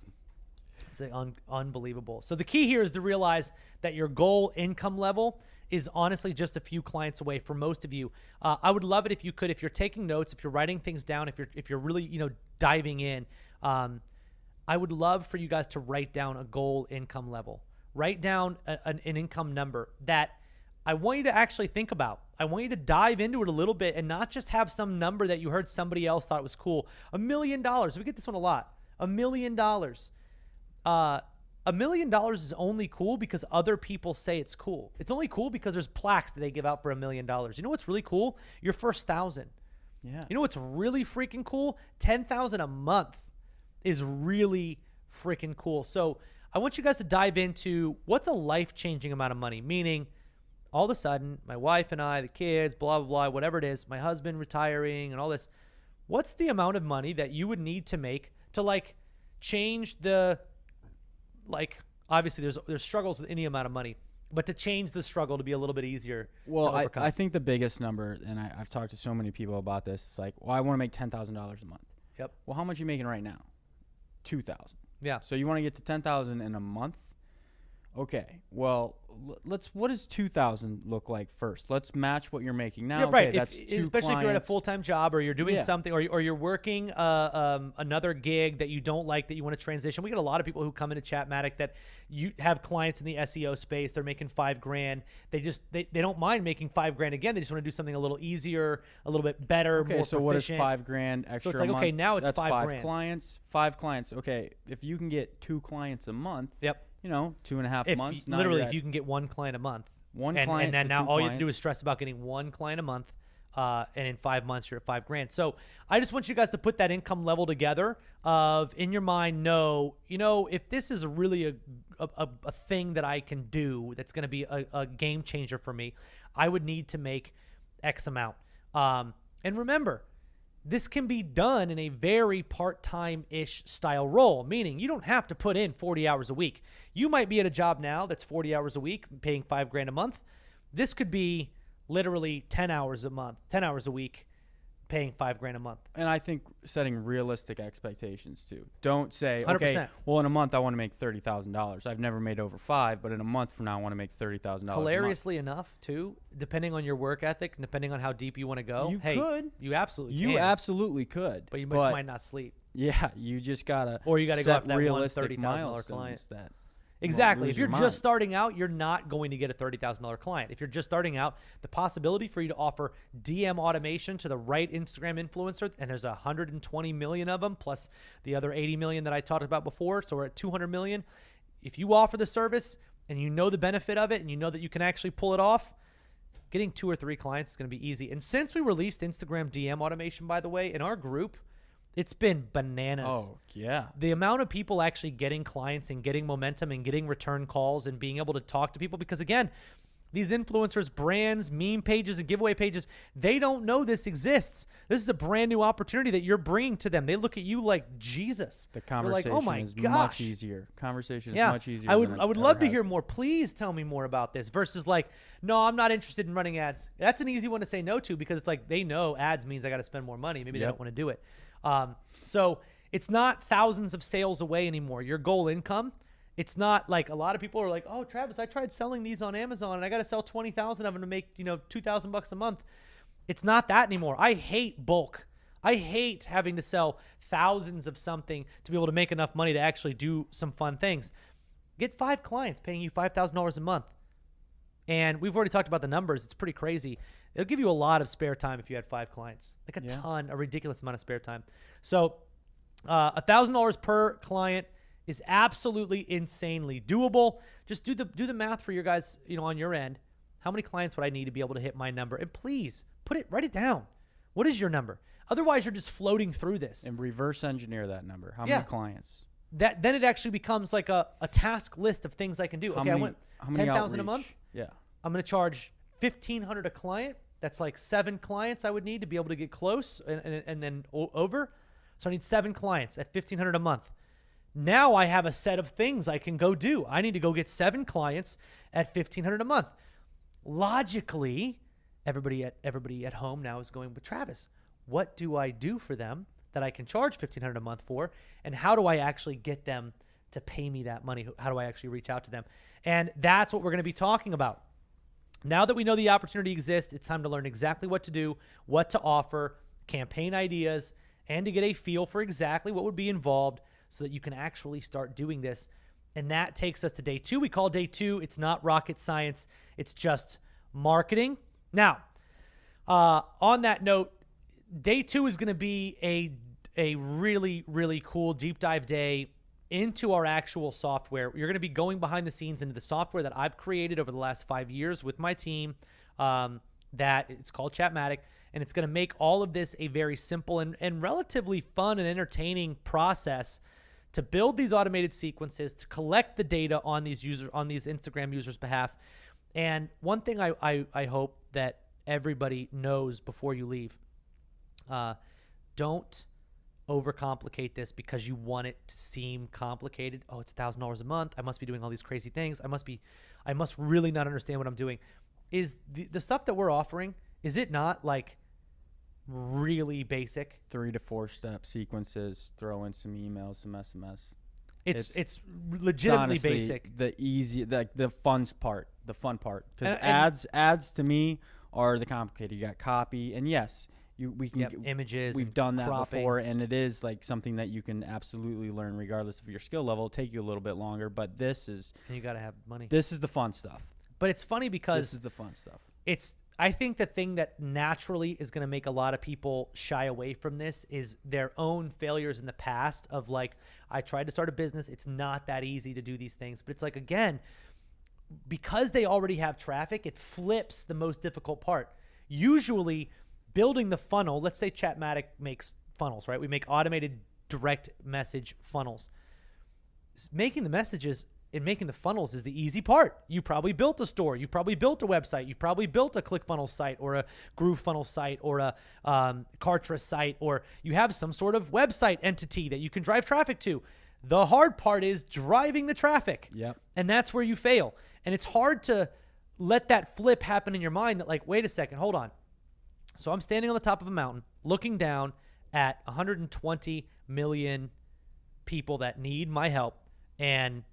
It's like unbelievable. So the key here is to realize that your goal income level is honestly just a few clients away for most of you. I would love it if you could, if you're taking notes, if you're writing things down, if you're really, diving in, I would love for you guys to write down a goal income level. Write down an income number that I want you to actually think about. I want you to dive into it a little bit and not just have some number that you heard somebody else thought was cool. $1 million. We get this one a lot. $1 million. $1 million is only cool because other people say it's cool. It's only cool because there's plaques that they give out for $1 million. You know what's really cool? Your first 1,000. Yeah. You know what's really freaking cool? 10,000 a month is really freaking cool. So I want you guys to dive into what's a life-changing amount of money, meaning all of a sudden my wife and I, the kids, blah, blah, blah, whatever it is, my husband retiring and all this. What's the amount of money that you would need to make to like change the, like, obviously there's struggles with any amount of money, but to change the struggle to be a little bit easier to overcome. I think the biggest number, and I've talked to so many people about this, it's like, well, I want to make $10,000 a month. Yep. Well, how much are you making right now? 2,000. Yeah. So you want to get to 10,000 in a month? Okay. Well, what does 2,000 look like first? Let's match what you're making now. Yeah, right. Okay, that's especially if you're at a full-time job or you're doing something or you're working another gig that you don't like that you want to transition. We get a lot of people who come into Chatmatic that you have clients in the SEO space. They're making $5,000. They don't mind making $5,000 again. They just want to do something a little easier, a little bit better, more so proficient. what is $5,000 extra? So it's like, okay, now it's that's $5,000. Five clients. Okay, if you can get 2 clients a month. Yep. 2.5 months. Literally, if you can get 1 client a month. And then now all you have to do is stress about getting 1 client a month. And in 5 months, you're at $5,000. So I just want you guys to put that income level together of, in your mind, if this is really a thing that I can do that's going to be a game changer for me, I would need to make X amount. And remember, this can be done in a very part-time-ish style role, meaning you don't have to put in 40 hours a week. You might be at a job now that's 40 hours a week, paying $5,000 a month. This could be literally 10 hours a week, paying $5,000 a month. And I think setting realistic expectations too. Don't say, 100%. okay, well, in a month I want to make $30,000. I've never made over 5, but in a month from now I want to make $30,000. Hilariously enough, too, depending on your work ethic, depending on how deep you want to go, you could. You absolutely can. You absolutely could. But you just might not sleep. Yeah, you just gotta. Or you got to go after that realistic $30,000 client. That Exactly. If you're just starting out, you're not going to get a $30,000 client. If you're just starting out, the possibility for you to offer DM automation to the right Instagram influencer, and there's 120 million of them, plus the other 80 million that I talked about before, so we're at 200 million. If you offer the service and you know the benefit of it and you know that you can actually pull it off, getting 2 or 3 clients is going to be easy. And since we released Instagram DM automation, by the way, in our group, it's been bananas. Oh, yeah. The amount of people actually getting clients and getting momentum and getting return calls and being able to talk to people. Because, again, These influencers, brands, meme pages, and giveaway pages, they don't know this exists. This is a brand new opportunity that you're bringing to them. They look at you like Jesus. The conversation like, oh my is gosh. much easier. Conversation is much easier. I would than it love ever to has hear been. more. Please tell me more about this versus like, no, I'm not interested in running ads. That's an easy one to say no to because it's like they know ads means I got to spend more money. Maybe they don't want to do it. So it's not thousands of sales away anymore. Your goal income. It's not like a lot of people are like, oh, Travis, I tried selling these on Amazon and I got to sell 20,000 of them to make, $2,000 a month. It's not that anymore. I hate bulk. I hate having to sell thousands of something to be able to make enough money to actually do some fun things. Get 5 clients paying you $5,000 a month. And we've already talked about the numbers. It's pretty crazy. It'll give you a lot of spare time if you had 5 clients, like a ridiculous amount of spare time. So $1,000 per client is absolutely insanely doable. Just do the math for your guys, on your end. How many clients would I need to be able to hit my number? And please write it down. What is your number? Otherwise, you're just floating through this. And reverse engineer that number. How many clients? Then it actually becomes like a task list of things I can do. I want 10,000 a month. Yeah. I'm going to charge $1,500 a client. That's like 7 clients I would need to be able to get close and then over. So I need 7 clients at $1,500 a month. Now I have a set of things I can go do. I need to go get 7 clients at $1,500 a month. Logically, everybody at home now is going, but Travis, what do I do for them that I can charge $1,500 a month for? And how do I actually get them to pay me that money? How do I actually reach out to them? And that's what we're going to be talking about. Now that we know the opportunity exists, it's time to learn exactly what to do, what to offer, campaign ideas, and to get a feel for exactly what would be involved so that you can actually start doing this. And that takes us to day 2. We call day 2. It's not rocket science. It's just marketing. Now, on that note, day 2 is going to be a really, really cool deep dive day into our actual software. You're going to be going behind the scenes into the software that I've created over the last 5 years with my team. That it's called Chatmatic. And it's going to make all of this a very simple and relatively fun and entertaining process to build these automated sequences, to collect the data on these Instagram users' behalf. And one thing I hope that everybody knows before you leave, don't overcomplicate this because you want it to seem complicated. Oh, it's $1,000 a month. I must be doing all these crazy things. I must really not understand what I'm doing. Is the stuff that we're offering, is it not like really basic? 3 to 4 step sequences, throw in some emails, some SMS. It's legitimately honestly basic. The fun part. Because ads to me are the complicated. You got copy, and yes, we can get images. We've done that cropping before, and it is like something that you can absolutely learn regardless of your skill level. It'll take you a little bit longer, but this is. And you got to have money. This is the fun stuff. But it's funny because this is the fun stuff. I think the thing that naturally is going to make a lot of people shy away from this is their own failures in the past of like, I tried to start a business. It's not that easy to do these things. But it's like, again, because they already have traffic, it flips the most difficult part. Usually building the funnel, let's say Chatmatic makes funnels, right? We make automated direct message funnels. Making the messages and making the funnels is the easy part. You probably built a store. You've probably built a website. You've probably built a ClickFunnels site or a GrooveFunnels site or a Kartra site, or you have some sort of website entity that you can drive traffic to. The hard part is driving the traffic. Yep. And that's where you fail. And it's hard to let that flip happen in your mind that like, wait a second, hold on. So I'm standing on the top of a mountain looking down at 120 million people that need my help. And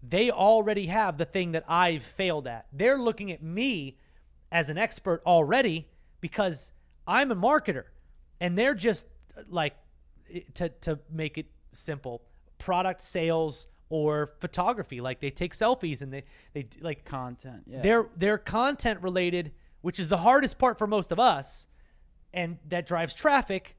they already have the thing that I've failed at. They're looking at me as an expert already because I'm a marketer. And they're just like, to make it simple, product sales or photography. Like they take selfies and they like content. Yeah. They're content related, which is the hardest part for most of us. And that drives traffic,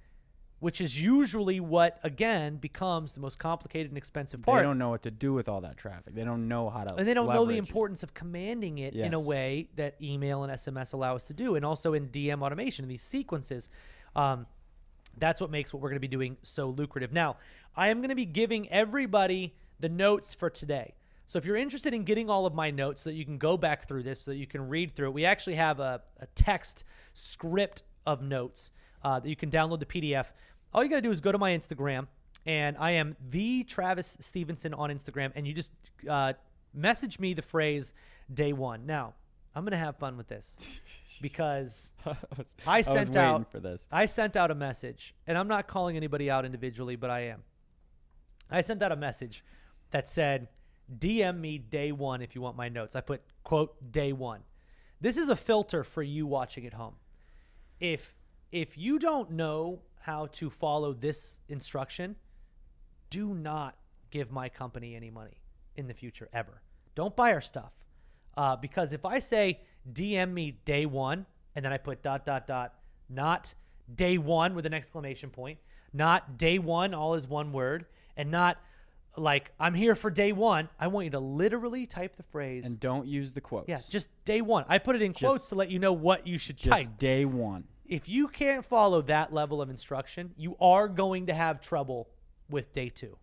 which is usually what, again, becomes the most complicated and expensive part. They don't know what to do with all that traffic. They don't know how to And they don't know the leverage importance of commanding it in a way that email and SMS allow us to do, and also in DM automation, in these sequences. That's what makes what we're going to be doing so lucrative. Now, I am going to be giving everybody the notes for today. So if you're interested in getting all of my notes so that you can go back through this, so that you can read through it, we actually have a text script of notes that you can download the PDF. All you got to do is go to my Instagram, and I am the Travis Stevenson on Instagram, and you just message me the phrase day one. Now, I'm going to have fun with this because I sent out a message, and I'm not calling anybody out individually, but I am. I sent out a message that said, DM me day one if you want my notes. I put, quote, day one. This is a filter for you watching at home. If you don't know how to follow this instruction, do not give my company any money in the future ever. Don't buy our stuff. Because if I say DM me day one, and then I put ... not day one with an exclamation point, not day one all is one word, and not like I'm here for day one. I want you to literally type the phrase. And don't use the quotes. Yeah, just day one. I put it in quotes to let you know what you should type. Just day one. If you can't follow that level of instruction, you are going to have trouble with day two.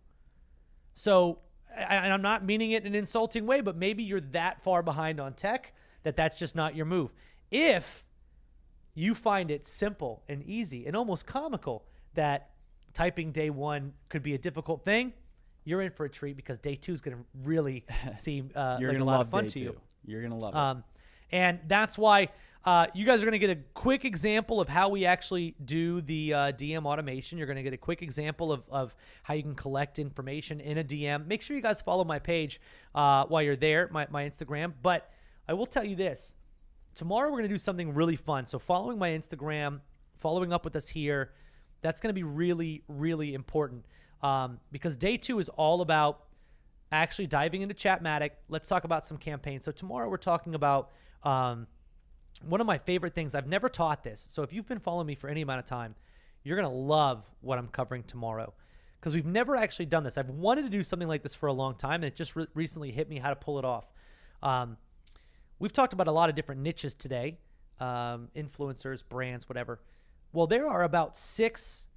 So, and I'm not meaning it in an insulting way, but maybe you're that far behind on tech that that's just not your move. If you find it simple and easy and almost comical that typing day one could be a difficult thing, you're in for a treat because day two is going to really seem like a lot of fun to you. You're going to love it. And that's why you guys are going to get a quick example of how we actually do the DM automation. You're going to get a quick example of how you can collect information in a DM. Make sure you guys follow my page while you're there, my Instagram. But I will tell you this. Tomorrow we're going to do something really fun. So following my Instagram, following up with us here, that's going to be really, really important because day two is all about actually diving into Chatmatic. Let's talk about some campaigns. So tomorrow we're talking about one of my favorite things. I've never taught this. So if you've been following me for any amount of time, you're going to love what I'm covering tomorrow because we've never actually done this. I've wanted to do something like this for a long time, and it just recently hit me how to pull it off. We've talked about a lot of different niches today, influencers, brands, whatever. Well, there are about 6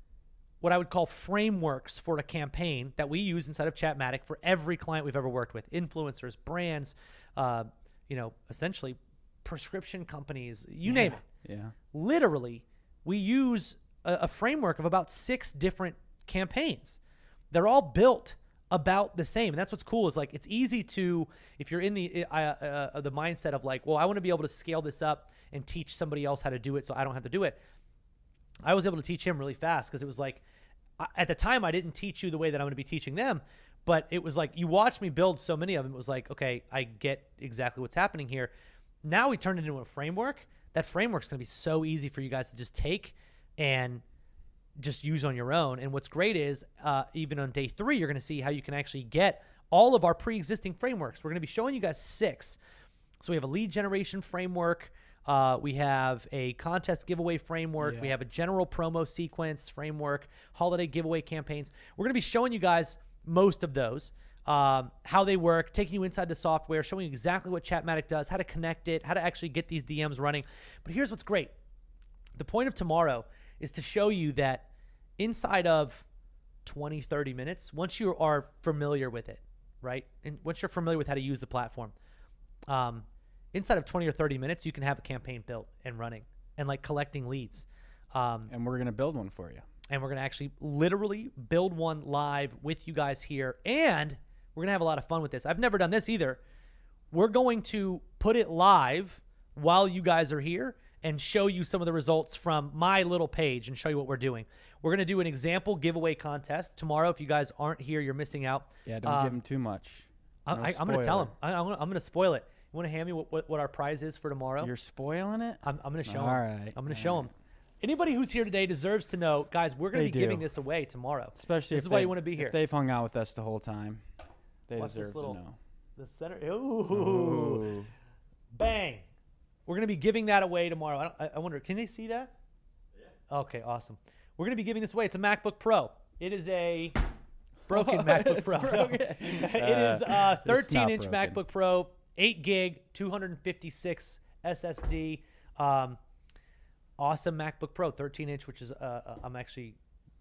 what I would call frameworks for a campaign that we use inside of Chatmatic for every client we've ever worked with. Influencers, brands, essentially prescription companies, you name it. Yeah. Literally, we use a framework of about 6 different campaigns. They're all built about the same. And that's what's cool is like, it's easy to, if you're in the mindset of like, well, I want to be able to scale this up and teach somebody else how to do it so I don't have to do it. I was able to teach him really fast because it was like, at the time I didn't teach you the way that I'm going to be teaching them, but it was like, you watched me build so many of them. It was like, okay, I get exactly what's happening here. Now we turned it into a framework. That framework's going to be so easy for you guys to just take and just use on your own. And what's great is even on day 3, you're going to see how you can actually get all of our pre-existing frameworks. We're going to be showing you guys 6. So we have a lead generation framework. We have a contest giveaway framework. Yeah. We have a general promo sequence framework, holiday giveaway campaigns. We're going to be showing you guys most of those, how they work, taking you inside the software, showing you exactly what Chatmatic does, how to connect it, how to actually get these DMs running. But here's what's great. The point of tomorrow is to show you that inside of 20, 30 minutes, once you are familiar with it, right? And once you're familiar with how to use the platform, inside of 20 or 30 minutes, you can have a campaign built and running and like collecting leads. And we're going to build one for you. And we're going to actually literally build one live with you guys here. And we're going to have a lot of fun with this. I've never done this either. We're going to put it live while you guys are here and show you some of the results from my little page and show you what we're doing. We're going to do an example giveaway contest tomorrow. If you guys aren't here, you're missing out. Yeah, don't give them too much. I'm going to tell them. I'm going to spoil it. You want to hand me what our prize is for tomorrow? You're spoiling it? I'm going to show them. All right. I'm going to show them. Anybody who's here today deserves to know, guys, we're going to be giving this away tomorrow. Especially this is why you want to be here. If they've hung out with us the whole time, they deserve to know. The center. Ooh. Bang. We're going to be giving that away tomorrow. I wonder, can they see that? Yeah. Okay, awesome. We're going to be giving this away. It's a MacBook Pro. It is a broken MacBook Pro. Broken. It is a 13-inch MacBook Pro, 8 gig, 256 SSD. Awesome MacBook Pro, 13-inch, which is I'm actually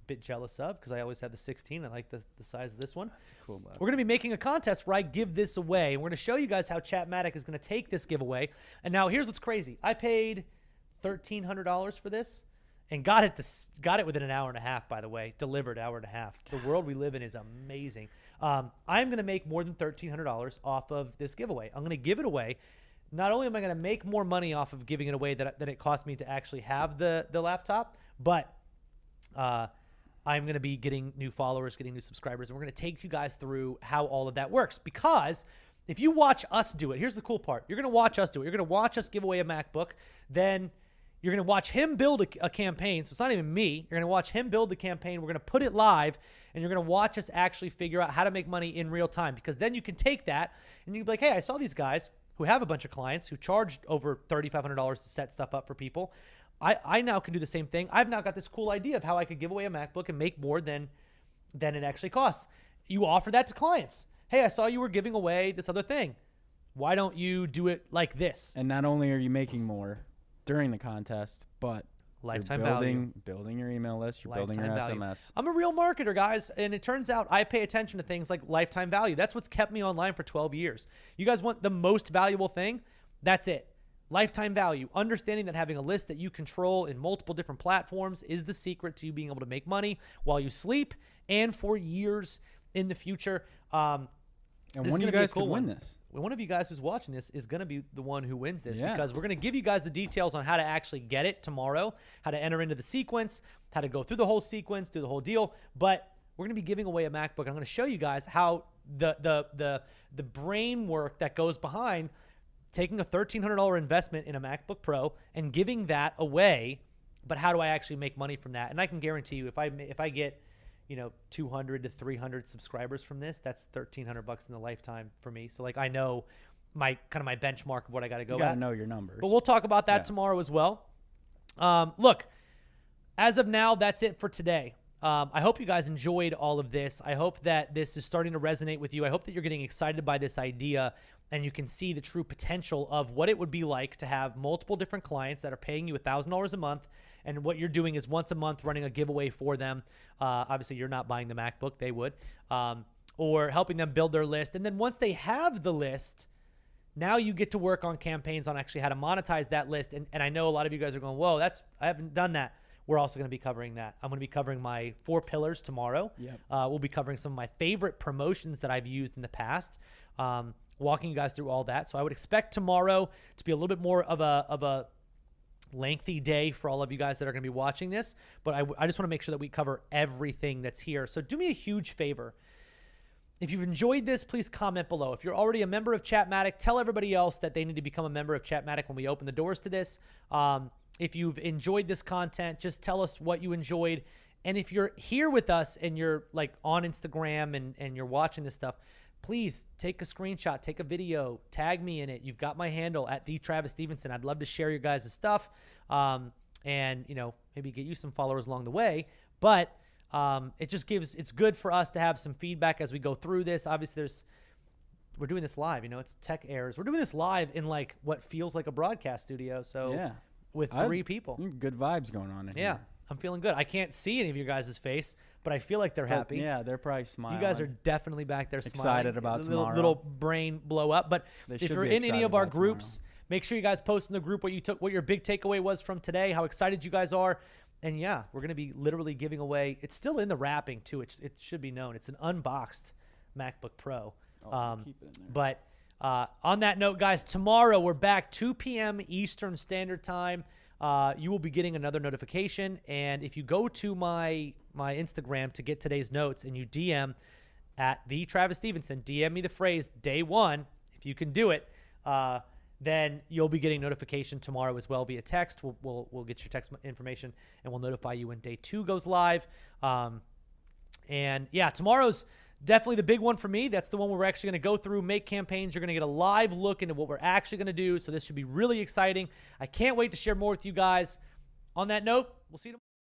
bit jealous of because I always have the 16. I like the size of this one. That's a cool mug. We're going to be making a contest where I give this away. And we're going to show you guys how Chatmatic is going to take this giveaway. And now here's what's crazy. I paid $1,300 for this and got it within an hour and a half, by the way. Delivered hour and a half. The world we live in is amazing. I'm going to make more than $1,300 off of this giveaway. I'm going to give it away. Not only am I going to make more money off of giving it away than it cost me to actually have the laptop, but I'm going to be getting new followers, getting new subscribers, and we're going to take you guys through how all of that works. Because if you watch us do it, here's the cool part. You're going to watch us do it. You're going to watch us give away a MacBook. Then you're going to watch him build a campaign. So it's not even me. You're going to watch him build the campaign. We're going to put it live, and you're going to watch us actually figure out how to make money in real time. Because then you can take that, and you can be like, hey, I saw these guys who have a bunch of clients who charged over $3,500 to set stuff up for people. I now can do the same thing. I've now got this cool idea of how I could give away a MacBook and make more than it actually costs. You offer that to clients. Hey, I saw you were giving away this other thing. Why don't you do it like this? And not only are you making more during the contest, but Lifetime you're building your email list, you're building your SMS. I'm a real marketer, guys, and it turns out I pay attention to things like lifetime value. That's what's kept me online for 12 years. You guys want the most valuable thing? That's it. Lifetime value. Understanding that having a list that you control in multiple different platforms is the secret to you being able to make money while you sleep and for years in the future. And one of you guys could win this. One of you guys who's watching this is going to be the one who wins this because we're going to give you guys the details on how to actually get it tomorrow, how to enter into the sequence, how to go through the whole sequence, do the whole deal. But we're going to be giving away a MacBook. I'm going to show you guys how the brain work that goes behind taking a $1,300 investment in a MacBook Pro and giving that away. But how do I actually make money from that? And I can guarantee you, if I get 200 to 300 subscribers from this, that's $1,300 in the lifetime for me. So like I know my benchmark of what I got to go at. You got to know your numbers. But we'll talk about that tomorrow as well. Look, as of now, that's it for today. I hope you guys enjoyed all of this. I hope that this is starting to resonate with you. I hope that you're getting excited by this idea and you can see the true potential of what it would be like to have multiple different clients that are paying you $1,000 a month. And what you're doing is once a month running a giveaway for them. Obviously, you're not buying the MacBook. They would. Or helping them build their list. And then once they have the list, now you get to work on campaigns on actually how to monetize that list. And I know a lot of you guys are going, whoa, I haven't done that. We're also going to be covering that. I'm going to be covering my 4 pillars tomorrow. Yep. We'll be covering some of my favorite promotions that I've used in the past, walking you guys through all that. So I would expect tomorrow to be a little bit more of a lengthy day for all of you guys that are going to be watching this, but I just want to make sure that we cover everything that's here. So do me a huge favor. If you've enjoyed this, please comment below. If you're already a member of Chatmatic, tell everybody else that they need to become a member of Chatmatic when we open the doors to this. If you've enjoyed this content, just tell us what you enjoyed. And if you're here with us and you're like on Instagram and you're watching this stuff, please take a screenshot, take a video, tag me in it. You've got my handle at @TheTravisStevenson. I'd love to share your guys' stuff and, maybe get you some followers along the way. But it's good for us to have some feedback as we go through this. Obviously, we're doing this live. It's tech errors. We're doing this live in like what feels like a broadcast studio. So with 3 people. Good vibes going on in here. I'm feeling good. I can't see any of your guys' face, but I feel like they're happy. Yeah, they're probably smiling. You guys are definitely back there smiling. Excited about tomorrow. Little brain blow up. But if you're in any of our groups, make sure you guys post in the group what your big takeaway was from today, how excited you guys are. And yeah, we're going to be literally giving away. It's still in the wrapping too. It should be known. It's an unboxed MacBook Pro. Keep it in there. But on that note, guys, tomorrow we're back 2 p.m. Eastern Standard Time. You will be getting another notification. And if you go to my Instagram to get today's notes and you DM at @TheTravisStevenson, DM me the phrase day 1, if you can do it, then you'll be getting notification tomorrow as well via text. We'll get your text information and we'll notify you when day 2 goes live. And yeah, tomorrow's definitely the big one for me. That's the one where we're actually going to go through, make campaigns. You're going to get a live look into what we're actually going to do. So this should be really exciting. I can't wait to share more with you guys. On that note, we'll see you tomorrow.